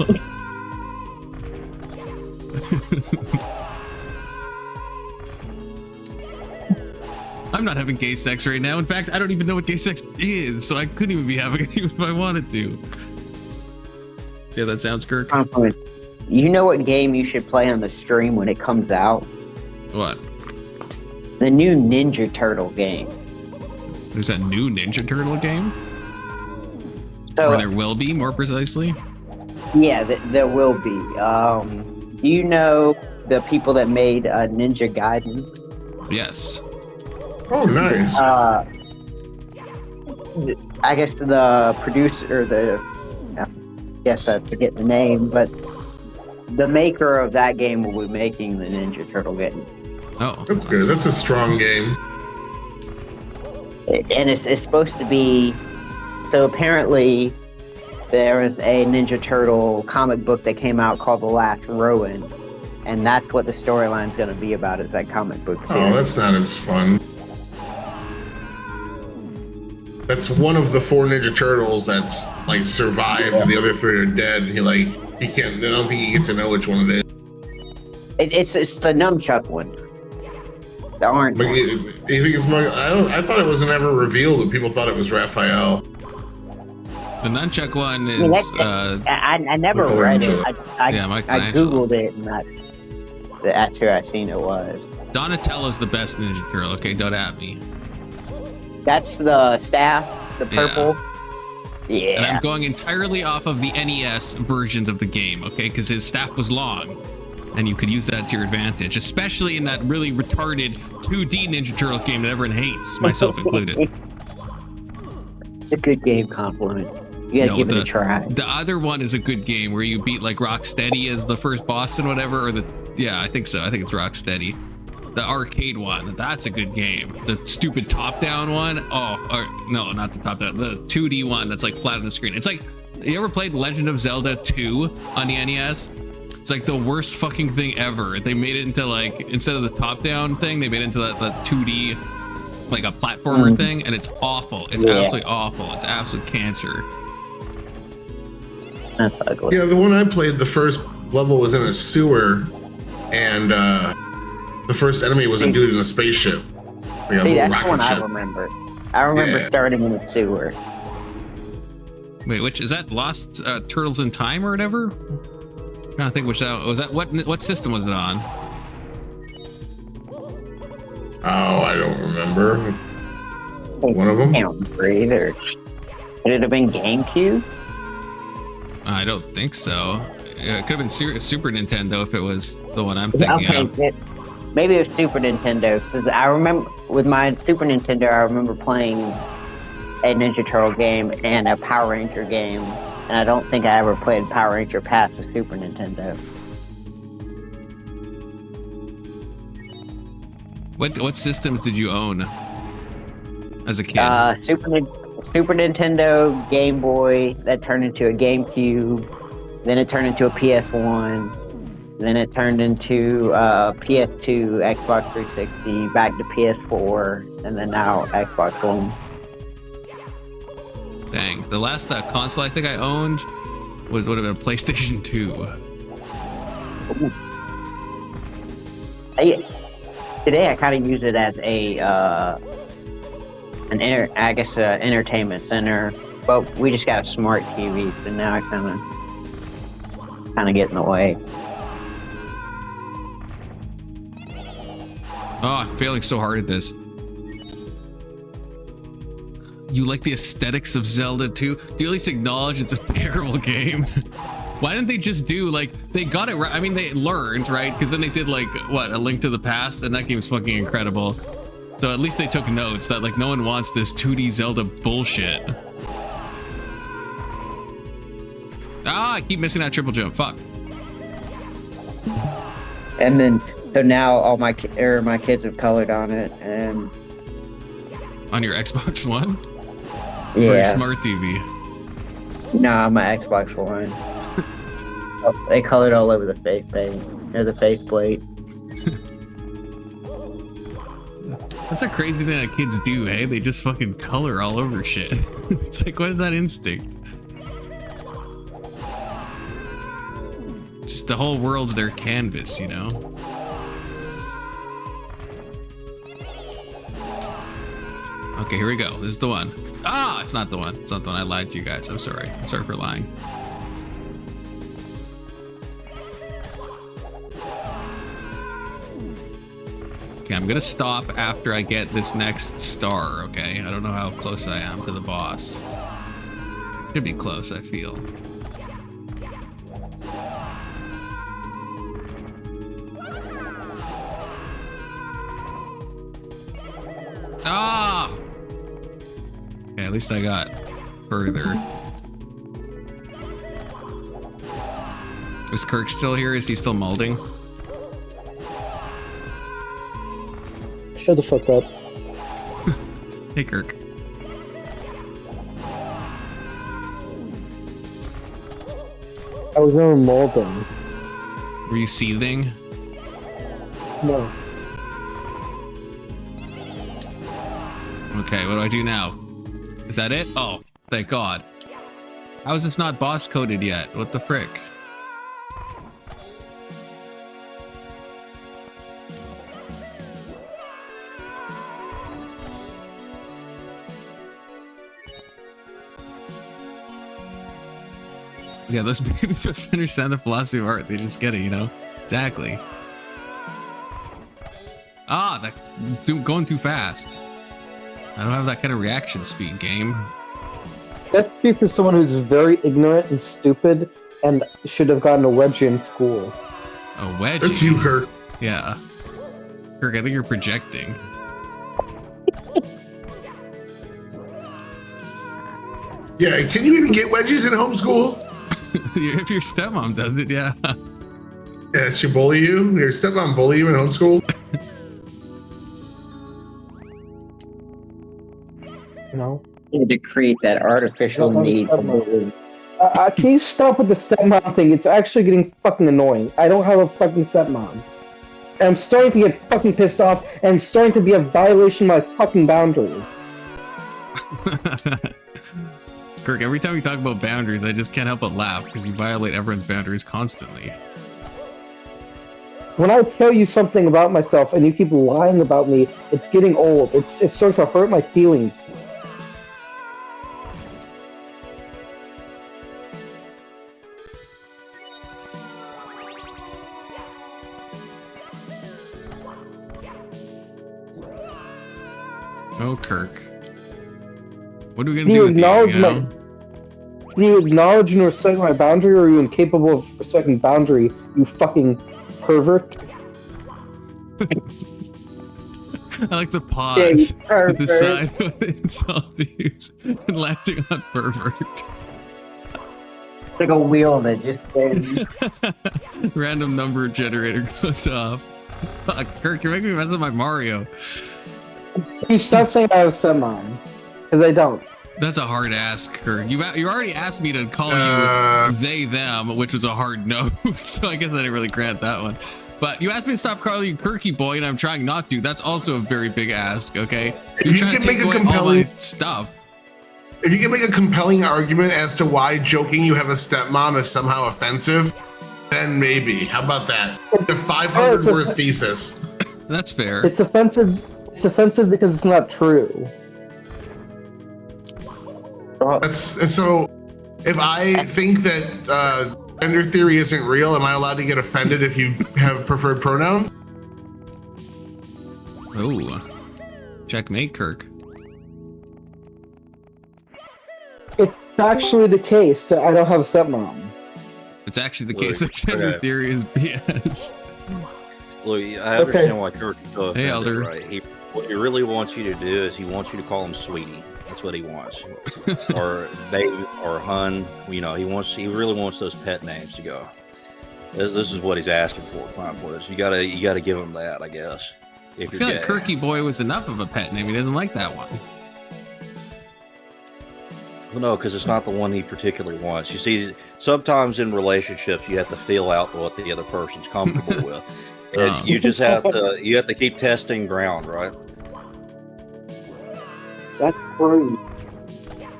I'm not having gay sex right now. In fact, I don't even know what gay sex is, so I couldn't even be having it even if I wanted to. See how that sounds, Kirk? You know what game you should play on the stream when it comes out? What? The new Ninja Turtle game. There's a new Ninja Turtle game? So Or there will be, more precisely? yeah, there will be. Do you know the people that made Ninja Gaiden? Yes. Oh, nice. I guess the producer, I guess I forget the name, but the maker of that game will be making the Ninja Turtle game. Oh. That's good. That's a strong game. And it's supposed to be, so apparently there is a Ninja Turtle comic book that came out called The Last Rowan, and that's what the storyline's going to be about, is that comic book series. Oh, that's not as fun. That's one of the 4 Ninja Turtles that's like survived, and the other 3 are dead. He can't. I don't think he gets to know which one it is. It's the nunchuck one. The orange But one. you think it's more? I thought it wasn't ever revealed, but people thought it was Raphael. The nunchuck one I mean, is I never Michael read it. Angelo. I Yeah, Michael I Angelo. googled it, and that's who I seen it was. Donatello's the best Ninja Turtle. Okay, don't at me. That's the staff, the purple. Yeah. And I'm going entirely off of the NES versions of the game, okay? Because his staff was long, and you could use that to your advantage, especially in that really retarded 2D Ninja Turtle game that everyone hates, myself included. It's a good game compliment. You gotta give it a try. The other one is a good game where you beat like Rocksteady as the first boss and whatever, or I think so. I think it's Rocksteady. The arcade one, that's a good game. The stupid top-down one, no, not the top-down, the 2D one that's like flat on the screen. It's like, you ever played Legend of Zelda 2 on the NES? It's like the worst fucking thing ever. They made it into like, instead of the top-down thing, they made it into the 2D, like a platformer thing, and it's awful. It's absolutely awful. It's absolute cancer. That's ugly. Yeah, the one I played, the first level was in a sewer, and the first enemy was a dude in a spaceship. Like a See, little that's the rocket one I ship. remember. I remember Yeah. starting in the sewer. Wait, which is that? Lost Turtles in Time or whatever? I'm trying to think which that was. That what system was it on? Oh, I don't remember. One of them? I can't remember either. Would it have been GameCube? I don't think so. It could have been Super Nintendo if it was the one I'm thinking of. Maybe it was Super Nintendo, because I remember with my Super Nintendo, I remember playing a Ninja Turtle game and a Power Ranger game, and I don't think I ever played Power Ranger past the Super Nintendo. What systems did you own as a kid? Super Nintendo, Game Boy, that turned into a GameCube, then it turned into a PS1, then it turned into PS2, Xbox 360, back to PS4, and then now Xbox One. Dang, the last console I think I owned would have been a PlayStation 2. Today I kind of use it as a entertainment center, but we just got a smart TV, so now I kind of get in the way. Oh, I'm failing so hard at this. You like the aesthetics of Zelda 2? Do you at least acknowledge it's a terrible game? Why didn't they just do, like, they got it right? I mean, they learned, right? Because then they did, like, what, A Link to the Past? And that game's fucking incredible. So at least they took notes that, like, no one wants this 2D Zelda bullshit. Ah, I keep missing that triple jump. Fuck. And then, so now all my kids have colored on it, and On your Xbox One? Or your yeah, smart TV? no, my Xbox One. Oh, they colored all over the face paint, or the face plate. That's a crazy thing that kids do, eh? They just fucking color all over shit. It's like, what is that instinct? Just the whole world's their canvas, you know? Okay, here we go. This is the one. Ah, it's not the one. It's not the one. I lied to you guys. I'm sorry. I'm sorry for lying. Okay, I'm gonna stop after I get this next star, okay? I don't know how close I am to the boss. Should be close, I feel. Ah! Okay, at least I got further. Is Kirk still here? Is he still molding? Shut the fuck up. Hey, Kirk. I was never molding. Were you seething? No. Okay, what do I do now? Is that it? Oh, thank God. How is this not boss coded yet? What the frick? Yeah, those babies just understand the philosophy of art. They just get it, you know? Exactly. Ah, that's going too fast. I don't have that kind of reaction speed, game. That'd be for someone who's very ignorant and stupid and should have gotten a wedgie in school. A wedgie? That's you, Kirk. Yeah. Kirk, I think you're projecting. Yeah, can you even get wedgies in homeschool? If your stepmom does it, yeah. Yeah, she bully you? Your stepmom bully you in homeschool? No. Need to create that artificial need. Can you stop with the stepmom thing? It's actually getting fucking annoying. I don't have a fucking stepmom. And I'm starting to get fucking pissed off, and it's starting to be a violation of my fucking boundaries. Kirk, every time we talk about boundaries, I just can't help but laugh because you violate everyone's boundaries constantly. When I tell you something about myself and you keep lying about me, it's getting old. It's starting to hurt my feelings. Oh, Kirk. What are we gonna do with you, you know? Do you acknowledge and respect my boundary, or are you incapable of respecting boundary, you fucking pervert? I like the pause to decide what insult to use and landing on pervert. It's like a wheel that just spins. Random number generator goes off. Fuck, Kirk, you're making me mess up my Mario. You stop saying I have a stepmom, because I don't. That's a hard ask, Kirk. You already asked me to call you they, them, which was a hard no, so I guess I didn't really grant that one. But you asked me to stop calling you Kirky Boy, and I'm trying not to. That's also a very big ask, okay? You're trying to take away all my stuff. If you can make a compelling argument as to why joking you have a stepmom is somehow offensive, then maybe. How about that? The 500-word thesis. That's fair. It's offensive. It's offensive because it's not true. So if I think that gender theory isn't real, am I allowed to get offended if you have preferred pronouns? Oh, checkmate, Kirk. It's actually the case that I don't have a stepmom. It's actually the case that gender theory is BS. Look, I understand why Kirk is so offended, Hey, Elder. right? What he really wants you to do is he wants you to call him sweetie. That's what he wants, or babe, or hun. You know, he really wants those pet names to go. This is what he's asking for. Fine for this. You gotta give him that, I guess. I feel like Kirky Boy was enough of a pet name. He doesn't like that one. Well, no, because it's not the one he particularly wants. You see, sometimes in relationships, you have to feel out what the other person's comfortable with, and you just have to keep testing ground, right? That's crazy.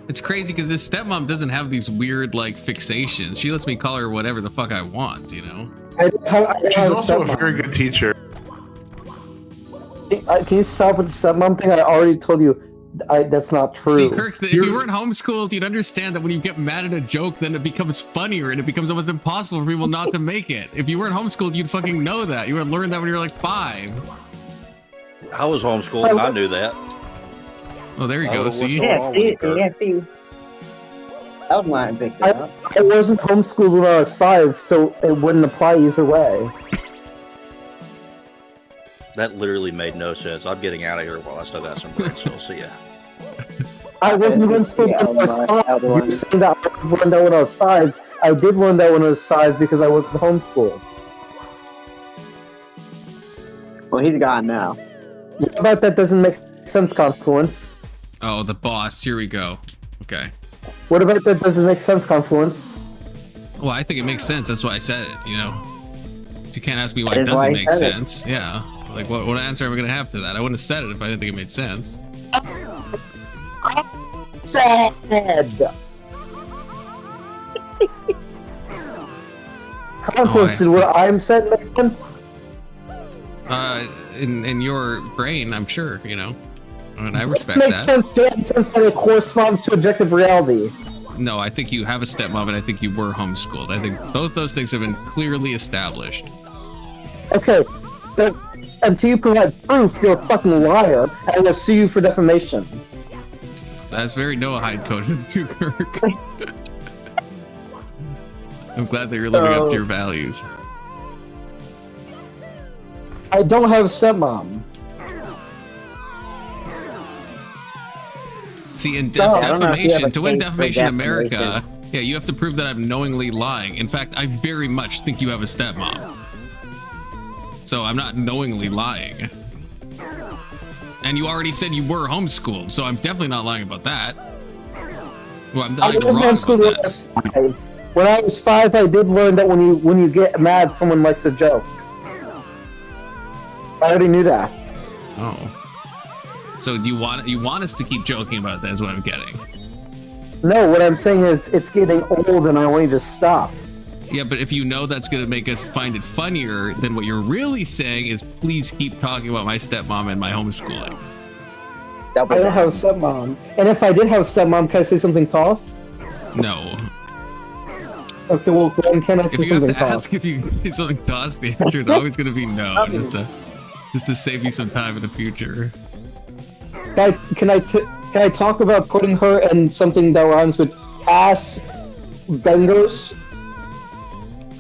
It's crazy because this stepmom doesn't have these weird like fixations. She lets me call her whatever the fuck I want, you know? She's also a very good teacher. Can you stop with the stepmom thing? I already told you that's not true. See, Kirk, if you weren't homeschooled, you'd understand that when you get mad at a joke, then it becomes funnier and it becomes almost impossible for people not to make it. If you weren't homeschooled, you'd fucking know that. You would have learned that when you were like 5. I was homeschooled and I knew that. Oh, there you go. See? Yeah, see. That was mine picked it up. I wasn't homeschooled when I was 5, so it wouldn't apply either way. That literally made no sense. I'm getting out of here while I still got some brain cells. See ya. I wasn't homeschooled when I was 5. You're saying that I learned that when I was 5. I did learn that when I was 5 because I wasn't homeschooled. Well, he's gone now. What about that doesn't make sense, Confluence? Oh, the boss. Here we go. Okay. What about that doesn't make sense, Confluence? Well, I think it makes sense. That's why I said it, you know? So you can't ask me why it doesn't make sense. Yeah. Like, what answer am I going to have to that? I wouldn't have said it if I didn't think it made sense. Sad. Confluence, did what I'm saying make sense? In your brain, I'm sure, you know? And I respect It that. makes sense to sense that it corresponds to objective reality. No, I think you have a stepmom, and I think you were homeschooled. I think both those things have been clearly established. Okay, but until you provide proof, you're a fucking liar, and I'm gonna sue you for defamation. That's very Noahide coded of you, Kirk. I'm glad that you're living up to your values. I don't have a stepmom. See, in I don't know if you have defamation, a to win case for defamation in America, defamation. yeah, you have to prove that I'm knowingly lying. In fact, I very much think you have a stepmom. So I'm not knowingly lying. And you already said you were homeschooled, so I'm definitely not lying about that. Well, I'm I not was wrong homeschooled when I about was 5. When I was 5, I did learn that when you get mad, someone likes a joke. I already knew that. Oh. So you want us to keep joking about that is what I'm getting. No, what I'm saying is it's getting old and I want you to stop. Yeah, but if you know that's going to make us find it funnier, then what you're really saying is please keep talking about my stepmom and my homeschooling. I don't have a stepmom. And if I did have a stepmom, can I say something false? No. Okay, well, then can I say If you have something to false? ask if you say something tossed, the answer is always going to be no, just to save you some time in the future. Can I talk about putting her in something that rhymes with ass benders?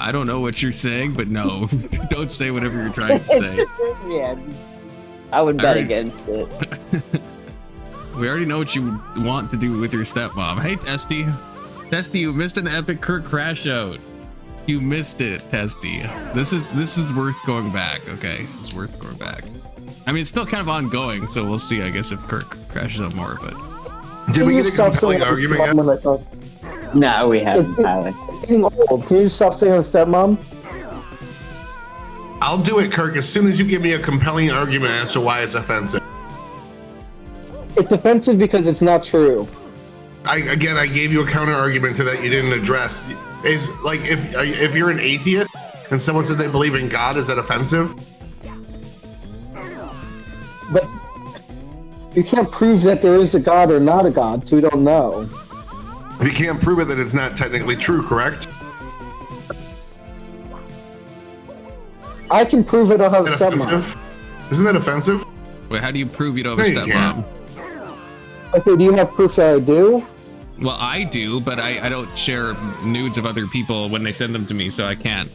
I don't know what you're saying, but no, don't say whatever you're trying to say. Yeah, I would bet Alright. against it. We already know what you want to do with your stepmom. Hey, Testy. Testy, you missed an epic Kirk crash out. You missed it, Testy. This is worth going back, okay? It's worth going back. I mean, it's still kind of ongoing, so we'll see, I guess, if Kirk crashes out more, but... Did we Can you get a stop compelling saying argument yet? stepmom when I talk? No, we haven't, Tyler. It's getting old. Can you just stop saying stepmom? I'll do it, Kirk, as soon as you give me a compelling argument as to why it's offensive. It's offensive because it's not true. I gave you a counter argument to that you didn't address. Is like if you're an atheist and someone says they believe in God, is that offensive? But you can't prove that there is a god or not a god, so we don't know. If you can't prove it, then it's not technically true, correct? I can prove I don't have a Is that stepmom. offensive? Isn't that offensive? Wait, how do you prove you don't have a No, you stepmom? Okay, do you have proof that I do? Well, I do, but I don't share nudes of other people when they send them to me, so I can't.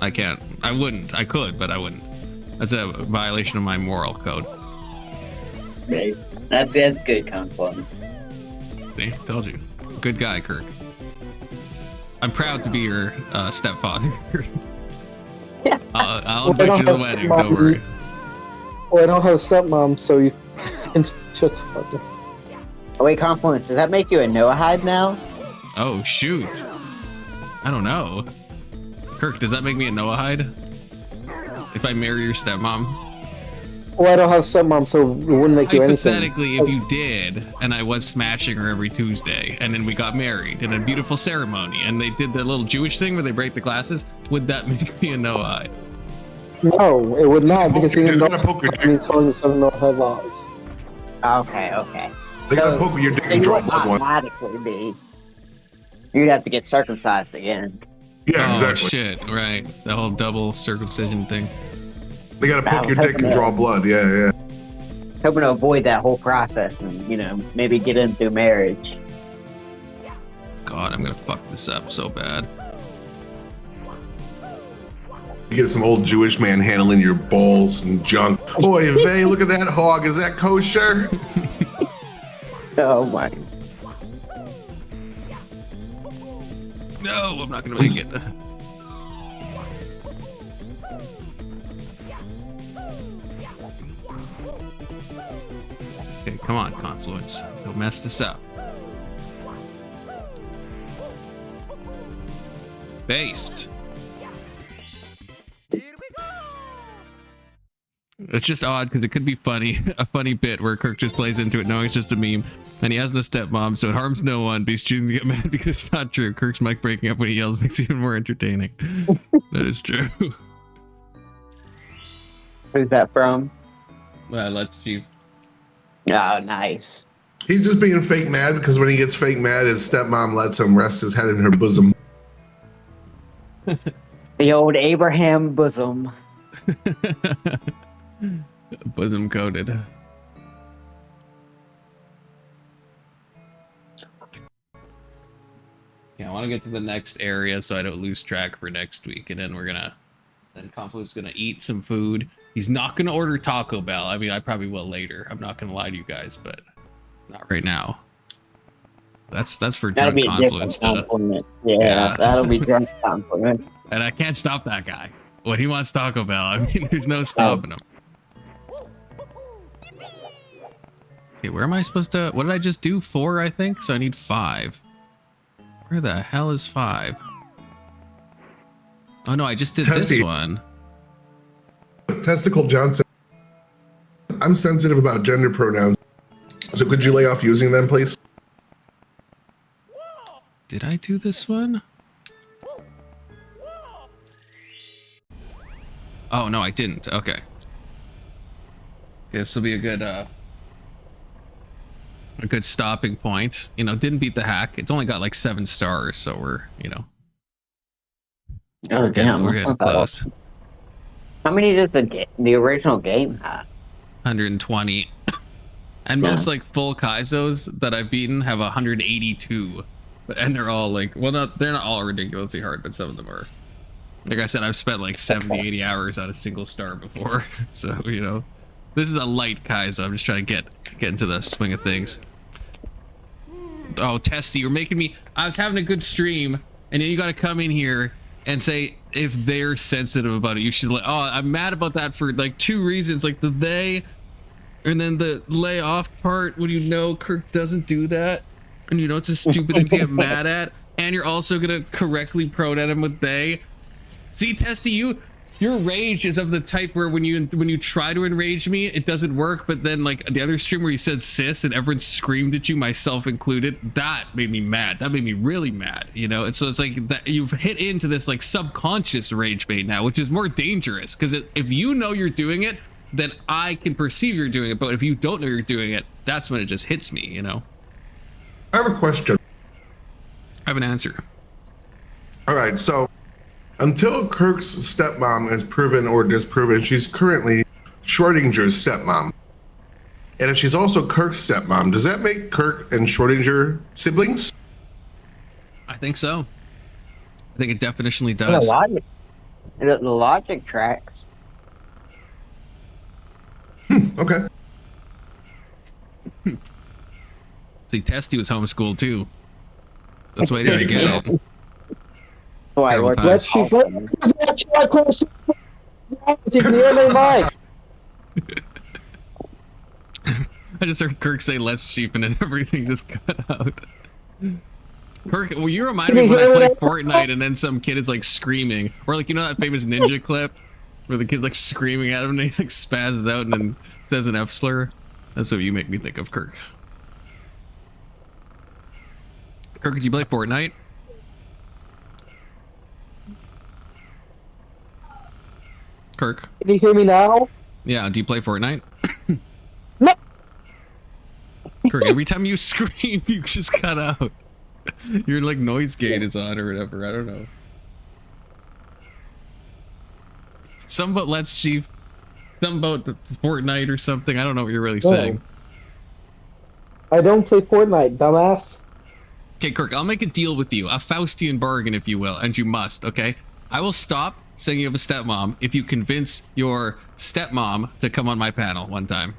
I wouldn't. I could, but I wouldn't. That's a violation of my moral code. Right. That's good, Confluence. See, told you. Good guy, Kirk. I'm proud to be your stepfather. I'll Well, I invite don't you to the have wedding, stepmom. don't worry. Well, I don't have a stepmom, so you can shut the fuck up. Oh, wait, Confluence, does that make you a Noahide now? Oh, shoot. I don't know. Kirk, does that make me a Noahide? If I marry your stepmom? Well, I don't have a stepmom, so it wouldn't make you anything. Hypothetically, if you did, and I was smashing her every Tuesday, and then we got married in a beautiful ceremony, and they did the little Jewish thing where they break the glasses, would that make me a Noahide? No, it would not, because They're even though gonna poke your dick. means following the 7 Noahide laws. Okay. They gotta poke your dick Then and you draw would blood one. automatically be. You'd have to get circumcised again. Yeah, Oh, exactly. shit, right. The whole double circumcision thing. They gotta poke your dick and draw blood. Yeah. Hoping to avoid that whole process and, maybe get in through marriage. God, I'm gonna fuck this up so bad. You get some old Jewish man handling your balls and junk. Boy, vey, look at that hog. Is that kosher? Oh my. No, I'm not gonna make it. Okay, come on, Confluence. Don't mess this up. Based. It's just odd because it could be funny, a funny bit where Kirk just plays into it knowing it's just a meme, and he has no stepmom, so it harms no one, but he's choosing to get mad because it's not true. Kirk's mic breaking up when he yells makes it even more entertaining. That is true. Who's that from? Let's Chief. Oh, nice. He's just being fake mad because when he gets fake mad, his stepmom lets him rest his head in her bosom. The old Abraham bosom. Bosom coated. Yeah, I want to get to the next area so I don't lose track for next week, and then then Confluent's gonna eat some food. He's not gonna order Taco Bell. I mean, I probably will later. I'm not gonna lie to you guys, but not right now. That's for That'll drunk be a Confluence different to. compliment. Yeah, Yeah. that'll be drunk compliment. And I can't stop that guy. When he wants Taco Bell, I mean, there's no stopping him. Okay, where am I supposed to? What did I just do? 4, I think. So I need 5. Where the hell is 5? Oh no, I just did this one. Testicle Johnson. I'm sensitive about gender pronouns. So could you lay off using them, please? Did I do this one? Oh no, I didn't. Okay. This will be a good stopping point. You know, didn't beat the hack. It's only got like 7 stars, so we're, you know. Oh damn, we're that's getting not that close. awesome. How many does the original game have? 120. And most like full Kaizos that I've beaten have 182. And they're all like, well, they're not all ridiculously hard, but some of them are. Like I said, I've spent like 70, 80 hours on a single star before. So, you know, this is a light Kaizo. I'm just trying to get into the swing of things. Oh, Testy, you're making me, I was having a good stream, and then you got to come in here and say if they're sensitive about it. You should like, oh, I'm mad about that for like 2 reasons, like the they, and then the lay off part when you know Kirk doesn't do that, and you know it's a stupid thing to get mad at, and you're also gonna correctly pronoun him with they. See, Testy, your rage is of the type where when you try to enrage me, it doesn't work. But then like the other stream where you said sis and everyone screamed at you, myself included, that made me mad. That made me really mad, you know? And so it's like that you've hit into this like subconscious rage bait now, which is more dangerous because if you know you're doing it, then I can perceive you're doing it. But if you don't know you're doing it, that's when it just hits me, you know? I have a question. I have an answer. All right, so until Kirk's stepmom is proven or disproven, she's currently Schrodinger's stepmom. And if she's also Kirk's stepmom, does that make Kirk and Schrodinger siblings? I think so. I think it definitionally does. The logic tracks. Okay. See, Testy was homeschooled too. That's why he didn't get it. Why? Terrible What? times. Let's shoot. I just heard Kirk say "let's sheep" and then everything just cut out. Kirk, well, you remind me when I play Fortnite and then some kid is like screaming, or like, you know that famous ninja clip where the kid's like screaming at him and he like spazzes out and then says an F slur. That's what you make me think of, Kirk. Kirk, do you play Fortnite? Kirk? Can you hear me now? Yeah, do you play Fortnite? No. Kirk, every time you scream, you just cut out. Your like noise gate is on or whatever. I don't know. Some about Let's Chief, some about the Fortnite or something. I don't know what you're really saying. I don't play Fortnite, dumbass. Okay, Kirk, I'll make a deal with you, a Faustian bargain, if you will, and you must. Okay, I will stop saying you have a stepmom if you convince your stepmom to come on my panel one time.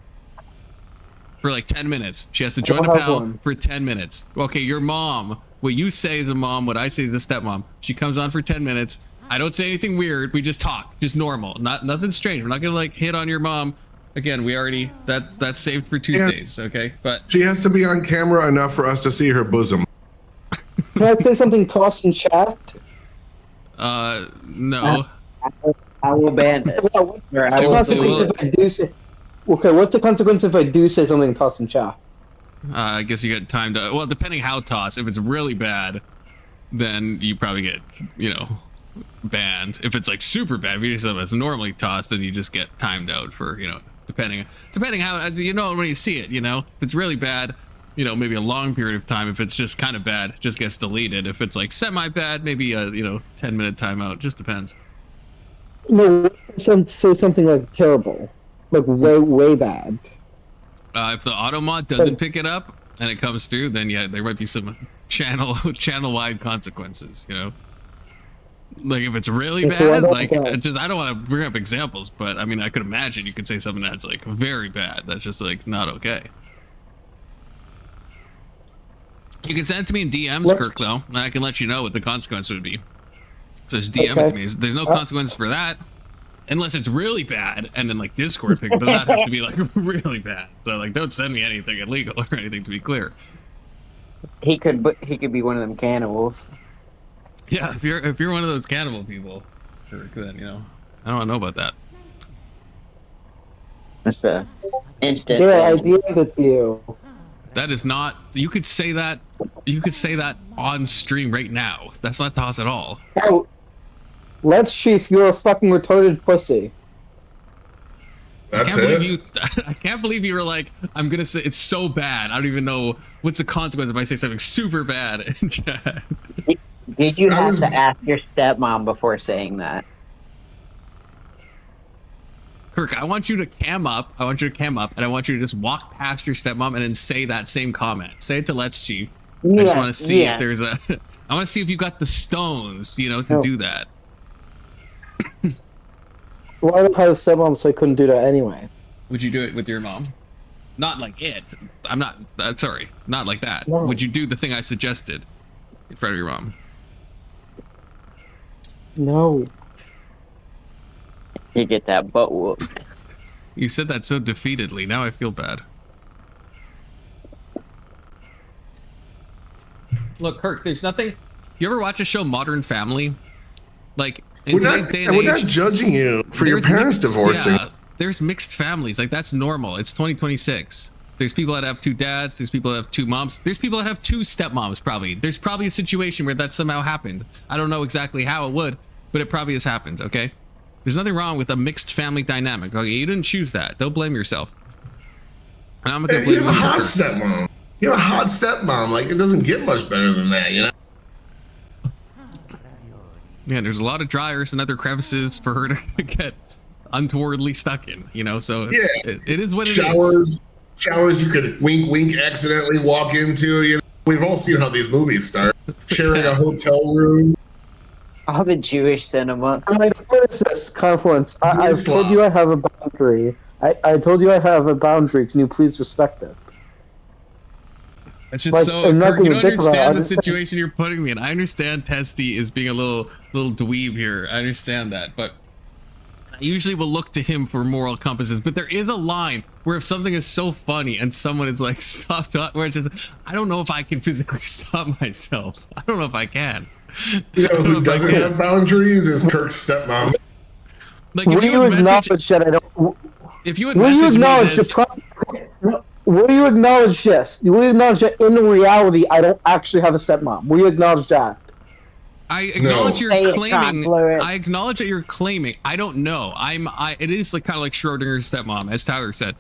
For like 10 minutes. She has to join the panel for 10 minutes. Okay, your mom, what you say is a mom, what I say is a stepmom. She comes on for 10 minutes. I don't say anything weird. We just talk, just normal, nothing strange. We're not gonna like hit on your mom. Again, we already, that's saved for Tuesdays, okay? But she has to be on camera enough for us to see her bosom. Can I say something tossed in chat? no. I will ban it. What's the consequence if I do say? Okay, what's the consequence if I do say something tossed in chat? I guess you get time to, well, depending how toss. If it's really bad, then you probably get, you know, banned. If it's like super bad, if you do something that's normally tossed, then you just get timed out for, you know, depending how, you know, when you see it, you know, if it's really bad, you know, maybe a long period of time. If it's just kind of bad, it just gets deleted. If it's like semi bad, maybe a, you know, 10-minute timeout. Just depends. No, say something like terrible, like way bad. If the auto mod doesn't pick it up and it comes through, then yeah, there might be some channel wide consequences, you know. Like if it's really bad, like just, I don't want to bring up examples, but I mean, I could imagine you could say something that's like very bad. That's just like not okay. You can send it to me in DMs, Kirk, though, and I can let you know what the consequence would be. So just DM it to me. There's no consequence for that, unless it's really bad, and then like Discord pick it, but that has to be like really bad. So like, don't send me anything illegal or anything, to be clear. He could be one of them cannibals. Yeah, if you're one of those cannibal people, Kirk, then you know, I don't know about that. That's a instant. Yeah, I DM'd it to you. That is not. You could say that. You could say that on stream right now. That's not toss at all. Oh, let's Chief, you're a fucking retarded pussy. That's it. I can't believe you were like, I'm gonna say it's so bad. I don't even know what's the consequence if I say something super bad in chat. Did you have to ask your stepmom before saying that? Kirk, I want you to cam up. I want you to cam up, and I want you to just walk past your stepmom and then say that same comment. Say it to Let's Chief. I just want to see if there's a. I want to see if you got the stones, you know, to do that. Well, I don't have a stepmom, so I couldn't do that anyway. Would you do it with your mom? Not like it. I'm not. Sorry, not like that. No. Would you do the thing I suggested in front of your mom? No. You get that butt whooped. You said that so defeatedly. Now I feel bad. Look, Kirk, there's nothing. You ever watch a show Modern Family? Like in today's day and age, we're not judging you for your parents divorcing. Yeah, there's mixed families. Like that's normal. It's 2026. There's people that have two dads. There's people that have two moms. There's people that have two stepmoms. Probably. There's probably a situation where that somehow happened. I don't know exactly how it would, but it probably has happened. Okay. There's nothing wrong with a mixed family dynamic. Okay, you didn't choose that. Don't blame yourself. And I'm not gonna blame you have a hot stepmom. You have a hot stepmom. Like it doesn't get much better than that, you know. Yeah, there's a lot of dryers and other crevices for her to get untowardly stuck in. You know, so yeah, it is what it is. Showers you could wink accidentally walk into. You know, we've all seen how these movies start. Sharing a hotel room. All the Jewish cinema. What is this confluence? I've told you I have a boundary. I told you I have a boundary. Can you please respect it? It's just so Kirk, you don't understand the situation you're putting me in. I understand Testy is being a little dweeb here. I understand that, but I usually will look to him for moral compasses. But there is a line where if something is so funny and someone is like stop, where it's just I don't know if I can physically stop myself. I don't know if I can. You know who doesn't have boundaries is Kirk's stepmom. Like if you would message, if you would message me this, will you acknowledge this? Will you acknowledge that in reality I don't actually have a stepmom? Will you acknowledge that? I acknowledge you're claiming. I acknowledge that you're claiming. I don't know. It is like kind of like Schrodinger's stepmom, as Tyler said,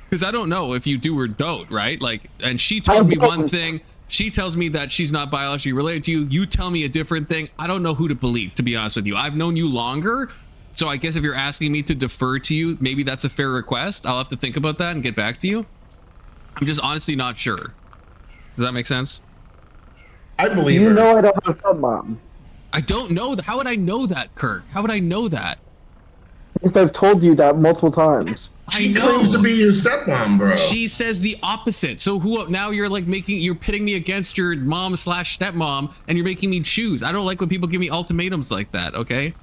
because I don't know if you do or don't, right? Like, and she tells me one thing. She tells me that she's not biologically related to you. You tell me a different thing. I don't know who to believe, to be honest with you. I've known you longer, so I guess if you're asking me to defer to you, maybe that's a fair request. I'll have to think about that and get back to you. I'm just honestly not sure. Does that make sense? I believe you know I don't have a stepmom. I don't know. How would I know that, Kirk? How would I know that? Because I've told you that multiple times. She claims to be your stepmom, bro. She says the opposite. So now you're like you're pitting me against your mom / stepmom, and you're making me choose. I don't like when people give me ultimatums like that. Okay,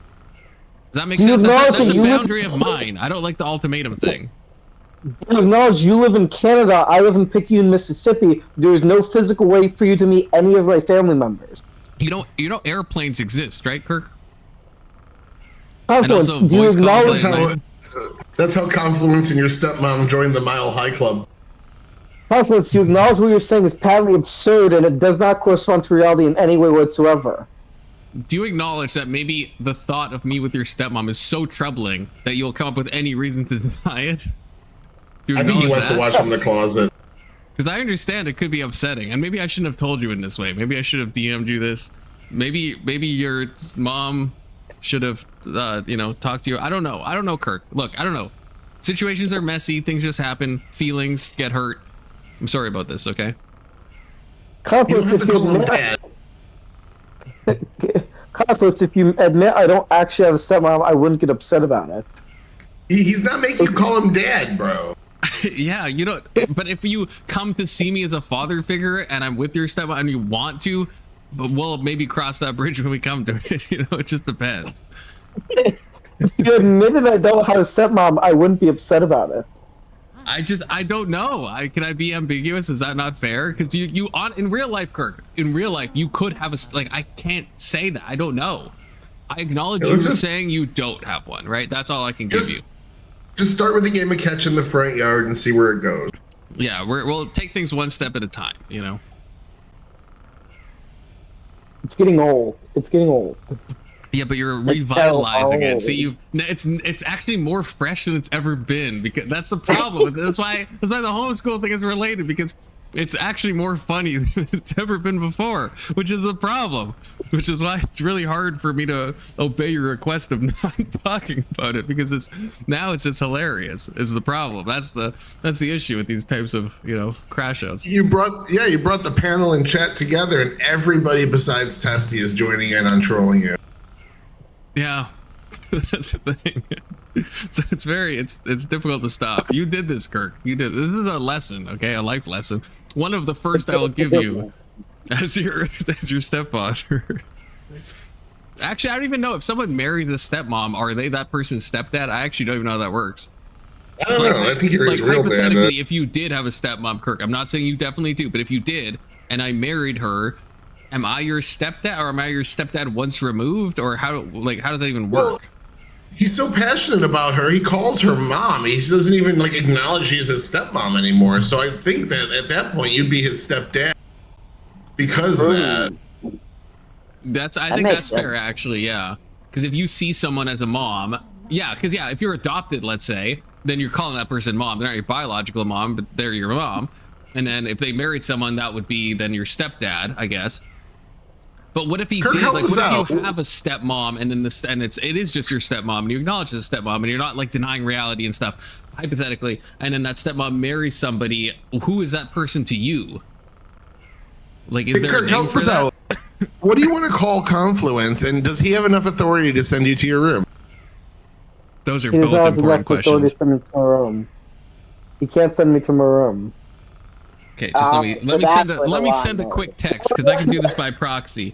does that make sense? That's a boundary of mine. I don't like the ultimatum thing. You acknowledge you live in Canada. I live in Picayune, Mississippi. There's no physical way for you to meet any of my family members. You know airplanes exist, right, Kirk? Confluence, and also do you acknowledge that's how Confluence and your stepmom joined the Mile High Club. Confluence, you acknowledge what you're saying is patently absurd and it does not correspond to reality in any way whatsoever. Do you acknowledge that maybe the thought of me with your stepmom is so troubling that you'll come up with any reason to deny it? I think he wants to watch from the closet. Because I understand it could be upsetting, and maybe I shouldn't have told you in this way. Maybe I should have DM'd you this. Maybe your mom should have, talked to you. I don't know, Kirk. Look, I don't know. Situations are messy. Things just happen. Feelings get hurt. I'm sorry about this, okay? Conflicts, if you admit I don't actually have a stepmom, I wouldn't get upset about it. He's not making you call him dad, bro. Yeah, but if you come to see me as a father figure and I'm with your stepmom and you want to, but we'll maybe cross that bridge when we come to it. It just depends. If you admitted I don't have a stepmom, I wouldn't be upset about it. I don't know. Can I be ambiguous? Is that not fair? Because in real life, Kirk, in real life, you could have I can't say that. I don't know. I acknowledge you're saying you don't have one, right? That's all I can give you. Just start with a game of catch in the front yard and see where it goes. Yeah, we'll take things one step at a time, It's getting old. Yeah, but you're revitalizing it. See, it's actually more fresh than it's ever been, because that's the problem. That's why the homeschool thing is related, because it's actually more funny than it's ever been before, which is the problem. Which is why it's really hard for me to obey your request of not talking about it, because it's just hilarious. Is the problem. That's the issue with these types of crash outs. You brought the panel and chat together, and everybody besides Testy is joining in on trolling you. Yeah, that's the thing. So it's difficult to stop. You did this, Kirk. You did. This is a lesson, okay? A life lesson. One of the first I will give you as your stepfather. Actually, I don't even know if someone marries a stepmom, are they that person's stepdad? I actually don't even know how that works. I don't know. I think you're his real dad. Hypothetically, if you did have a stepmom, Kirk, I'm not saying you definitely do, but if you did, and I married her, am I your stepdad, or am I your stepdad once removed, or how does that even work? Well, he's so passionate about her. He calls her mom. He doesn't even acknowledge she's his stepmom anymore. So I think that at that point you'd be his stepdad because of that. I think that's fair, actually. Yeah, because if you see someone as a mom, if you're adopted, let's say, then you're calling that person mom. They're not your biological mom, but they're your mom. And then if they married someone, that would be then your stepdad, I guess. But what if he did? What if you have a stepmom and then it is just your stepmom, and you acknowledge it's a stepmom, and you're not denying reality and stuff, hypothetically, and then that stepmom marries somebody, who is that person to you? Is there a name for that? What do you want to call Confluence, and does he have enough authority to send you to your room? Those are both important questions. He can't send me to my room. Okay, just let me send a quick text, because I can do this by proxy.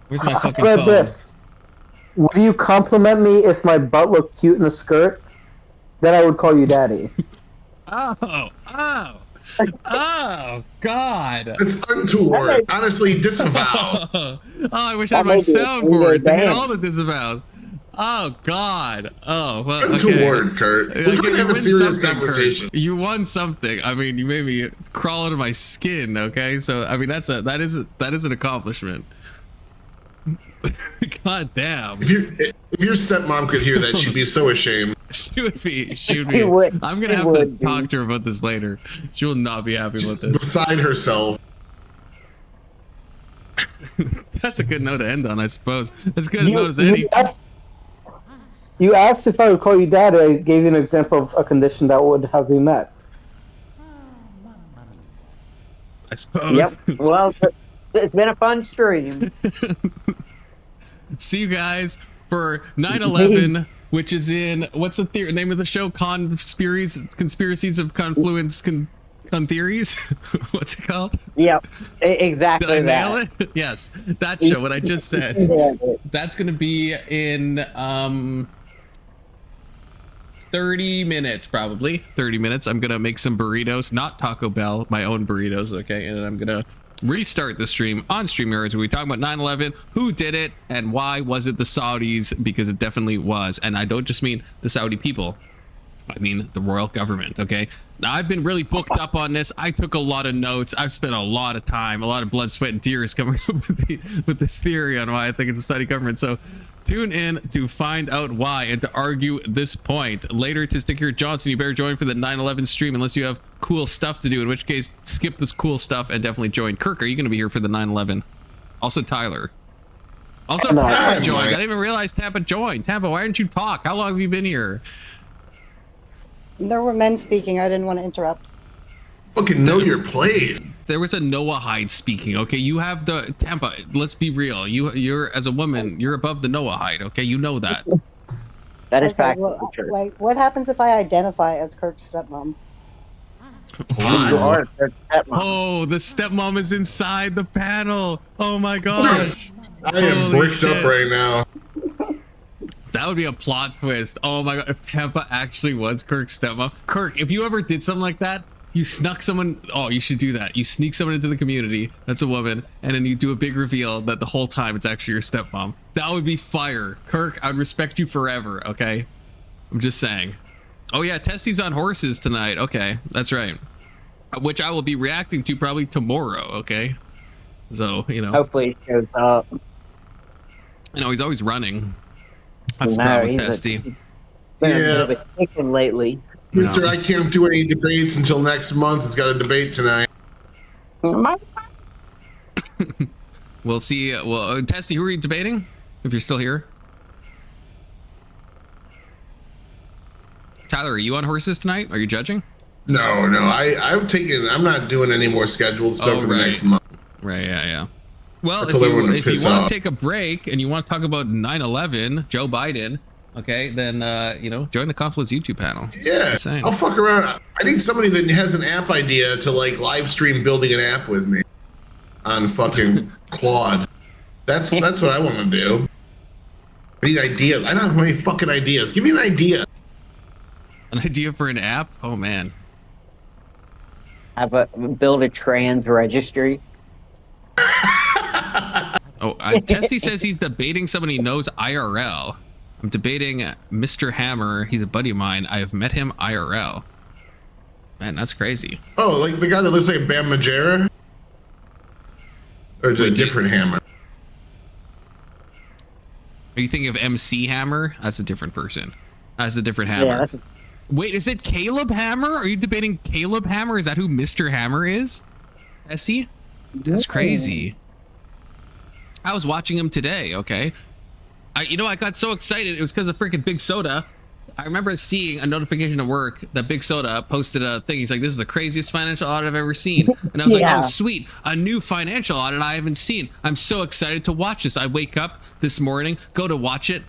Where's my fucking phone? This. Would you compliment me if my butt looked cute in a skirt? Then I would call you daddy. Oh, God. It's untoward. Honestly, disavow. Oh, I wish I had my soundboard to hit all the disavows. Oh, God. Oh, well, untoward, Kurt. We're going to have a serious conversation. Kurt. You won something. I mean, you made me crawl out of my skin, okay? So, I mean, that is an accomplishment. God damn. If your stepmom could hear that, she'd be so ashamed. She would be. I'm going to have to talk to her about this later. She will not be happy about this. Beside herself. That's a good note to end on, I suppose. As good a note as any. You asked if I would call you dad. I gave you an example of a condition that would have you met. I suppose. Yep. Well, it's been a fun stream. See you guys for 9/11, which is in what's the name of the show? Conspiracies of Confluence Theories. What's it called? Yep, exactly. Did I nail it? Yes, that show. What I just said. That's gonna be in 30 minutes, probably 30 minutes. I'm gonna make some burritos, not Taco Bell, my own burritos. Okay, and I'm gonna restart the stream on StreamYards where we talk about 9/11, who did it, and why was it the Saudis? Because it definitely was, and I don't just mean the Saudi people. I mean the royal government. Okay, now I've been really booked up on this. I took a lot of notes. I've spent a lot of time, a lot of blood, sweat, and tears coming up with this theory on why I think it's the Saudi government. So Tune in to find out why and to argue this point. Later to Sticker Johnson, you better join for the 9/11 stream unless you have cool stuff to do, in which case skip this cool stuff and definitely join. Kirk, are you going to be here for the 9/11? Also Tyler. Also Tampa joined. I didn't even realize Tampa joined. Tampa, why didn't you talk? How long have you been here? There were men speaking. I didn't want to interrupt. Fucking know your place. There was a Noah Hyde speaking. Okay, you have the Tampa. Let's be real. You're as a woman, you're above the Noah Hyde. Okay, you know that. That is Okay, fact. well, like, what happens if I identify as Kirk's stepmom? You are Kirk's stepmom. Oh, the stepmom is inside the panel. Oh my gosh. I am Holy bricked shit. up right now. That would be a plot twist. Oh my god, if Tampa actually was Kirk's stepmom. Kirk, if you ever did something like that, you snuck someone. Oh, you should do that. You sneak someone into the community that's a woman, and then you do a big reveal that the whole time it's actually your stepmom. That would be fire. Kirk, I'd respect you forever, okay? I'm just saying. Oh yeah, Testy's on horses tonight. Okay, that's right. Which I will be reacting to probably tomorrow, okay? So, you know. Hopefully it shows up. You know, he's always running. That's No, probably he's Testy. Been a little bit kicking lately. Mister, I can't do any debates until next month. It's got a debate tonight. We'll see. Well, Testy, who are you debating? If you're still here. Tyler, are you on horses tonight? Are you judging? No, I'm not doing any more scheduled stuff for the next month. Right, yeah. Well, Until everyone if you piss want off. to take a break and you want to talk about 9/11, Joe Biden, okay, then join the Confluence YouTube panel. Yeah, Just saying. I'll fuck around. I need somebody that has an app idea to like live stream building an app with me on fucking Claude. That's what I want to do. I need ideas. I don't have any fucking ideas. Give me an idea. An idea for an app? Oh man. Build a trans registry. Oh, Testy says he's debating someone he knows IRL. I'm debating Mr. Hammer. He's a buddy of mine. I have met him IRL. Man, that's crazy. Oh, like the guy that looks like Bam Margera? Or is it a different Hammer? Are you thinking of MC Hammer? That's a different person. That's a different Hammer. Yeah, Wait, is it Caleb Hammer? Are you debating Caleb Hammer? Is that who Mr. Hammer is? Testy? That's crazy. I was watching him today, okay? I got so excited. It was because of freaking Big Soda. I remember seeing a notification at work that Big Soda posted a thing. He's like, this is the craziest financial audit I've ever seen. And I was like, oh, sweet. A new financial audit I haven't seen. I'm so excited to watch this. I wake up this morning, go to watch it,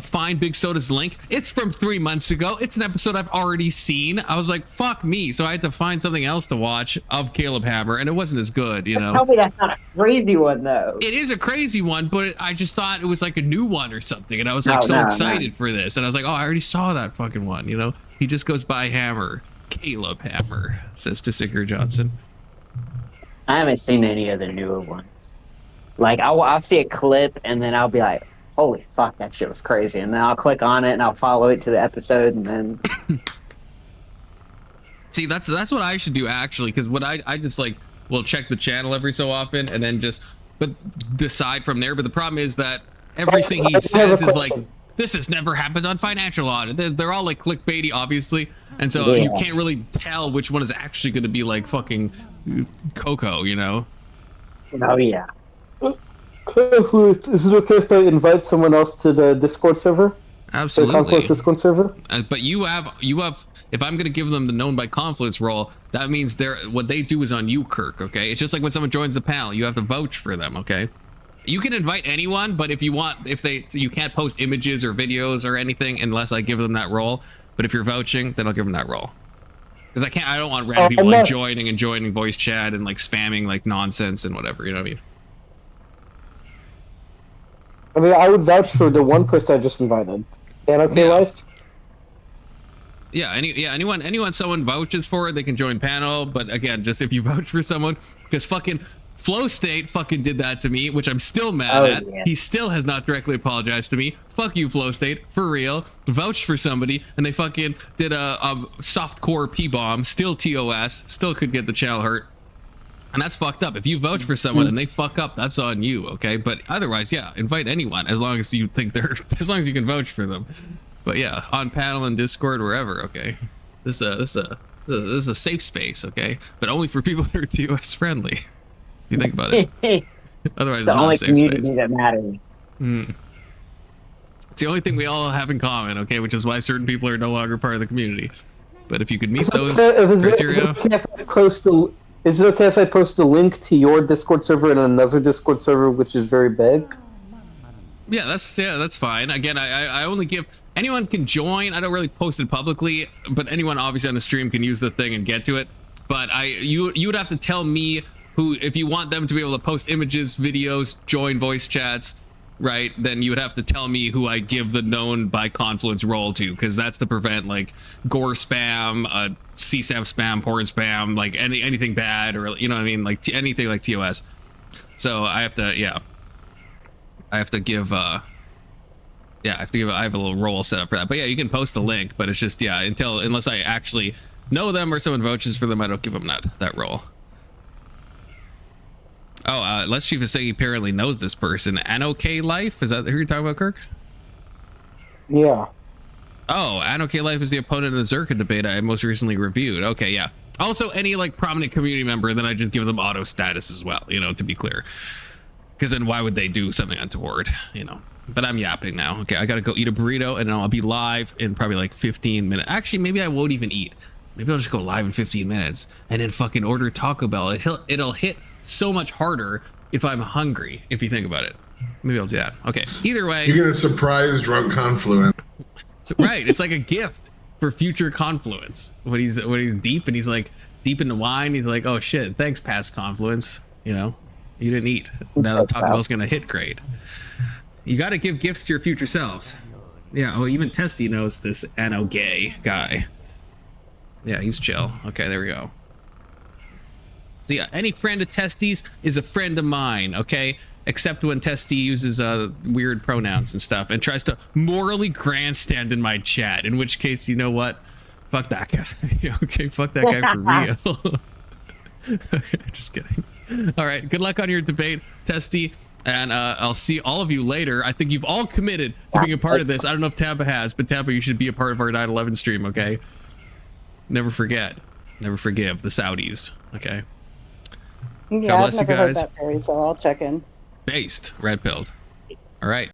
find Big Soda's link. It's from 3 months ago. It's an episode I've already seen. I was like, fuck me. So I had to find something else to watch of Caleb Hammer, and it wasn't as good, you know? Tell me that's not a crazy one, though. It is a crazy one, but I just thought it was like a new one or something, and I was like so excited for this, and I was like, oh, I already saw that fucking one, you know? He just goes by Hammer. Caleb Hammer, says to Sicker Johnson. I haven't seen any of the newer ones. Like, I'll see a clip, and then I'll be like, holy fuck, that shit was crazy. And then I'll click on it, and I'll follow it to the episode, and then... See, that's what I should do, actually, because what I just, like, will check the channel every so often, and then just decide from there. But the problem is that everything he says is like, this has never happened on financial audit. They're all like clickbaity, obviously, and so you can't really tell which one is actually going to be like fucking Coco, you know? Oh yeah. Is it okay if I invite someone else to the Discord server? Absolutely. The Confluence Discord server. But you have. If I'm going to give them the known by Confluence role, that means what they do is on you, Kirk. Okay, it's just like when someone joins the panel, you have to vouch for them. Okay. You can invite anyone, but if you can't post images or videos or anything unless I give them that role. But if you're vouching, then I'll give them that role. Because I don't want random people like joining voice chat and like spamming like nonsense and whatever. You know what I mean? I would vouch for the one person I just invited. And okay, life. Yeah, anyone someone vouches for, they can join panel. But again, just if you vouch for someone, because fucking Flow State fucking did that to me, which I'm still mad at. Yeah. He still has not directly apologized to me. Fuck you, Flow State, for real. Vouched for somebody, and they fucking did a soft core P-bomb, still TOS, still could get the channel hurt. And that's fucked up. If you vouch for someone and they fuck up, that's on you, okay? But otherwise, yeah, invite anyone as long as you think they're, as long as you can vouch for them. But yeah, on panel and Discord, wherever, okay? This is a safe space, okay? But only for people who are TOS friendly. If you think about it. Otherwise, It's the it's not only a safe community space. that matters. It's the only thing we all have in common, okay? Which is why certain people are no longer part of the community. But if you could meet those criteria, Is it okay if I post a link to your Discord server and another Discord server which is very big? yeah, that's fine. Again, I only give anyone can join. I don't really post it publicly, but anyone obviously on the stream can use the thing and get to it. But you would have to tell me who, if you want them to be able to post images, videos, join voice chats, right? Then you would have to tell me who I give the known by Confluence role to, because that's to prevent like gore spam, CSAM spam, porn spam, like anything bad, or you know what I mean, like anything like TOS. So I have to, yeah, I have to give, I have a little role set up for that. But yeah, you can post the link, but it's just, yeah, unless I actually know them or someone vouches for them, I don't give them that role. Oh, Let's Chief is saying he apparently knows this person. Anok Life, is that who you're talking about, Kirk? Yeah. Oh, Anok Life is the opponent of the Zerka debate I most recently reviewed. Okay, yeah. Also, any like prominent community member, then I just give them auto status as well, you know, to be clear. Because then why would they do something untoward, you know? But I'm yapping now. Okay, I gotta go eat a burrito and I'll be live in probably like 15 minutes. Actually, maybe I won't even eat. Maybe I'll just go live in 15 minutes and then fucking order Taco Bell. It'll hit so much harder if I'm hungry, if you think about it. Maybe I'll do that. Okay, either way. You're gonna surprise drunk Confluent. Right, it's like a gift for future Confluence. When he's deep and he's like deep in the wine, he's like, oh shit, thanks past Confluence. You know, you didn't eat. Now the Taco Bell's gonna hit great. You gotta give gifts to your future selves. Yeah, oh, even Testy knows this Anno Gay guy. Yeah, he's chill. Okay, there we go. So yeah, any friend of Testy's is a friend of mine, okay? Except when Testy uses weird pronouns and stuff and tries to morally grandstand in my chat, in which case, you know what? Fuck that guy. Okay, fuck that guy for real. Just kidding. All right, good luck on your debate, Testy, and I'll see all of you later. I think you've all committed to being a part of this. I don't know if Tampa has, but Tampa, you should be a part of our 9/11 stream, okay? Never forget. Never forgive the Saudis, okay? Yeah, I've never heard that theory, so I'll check in. Based, red pilled. All right.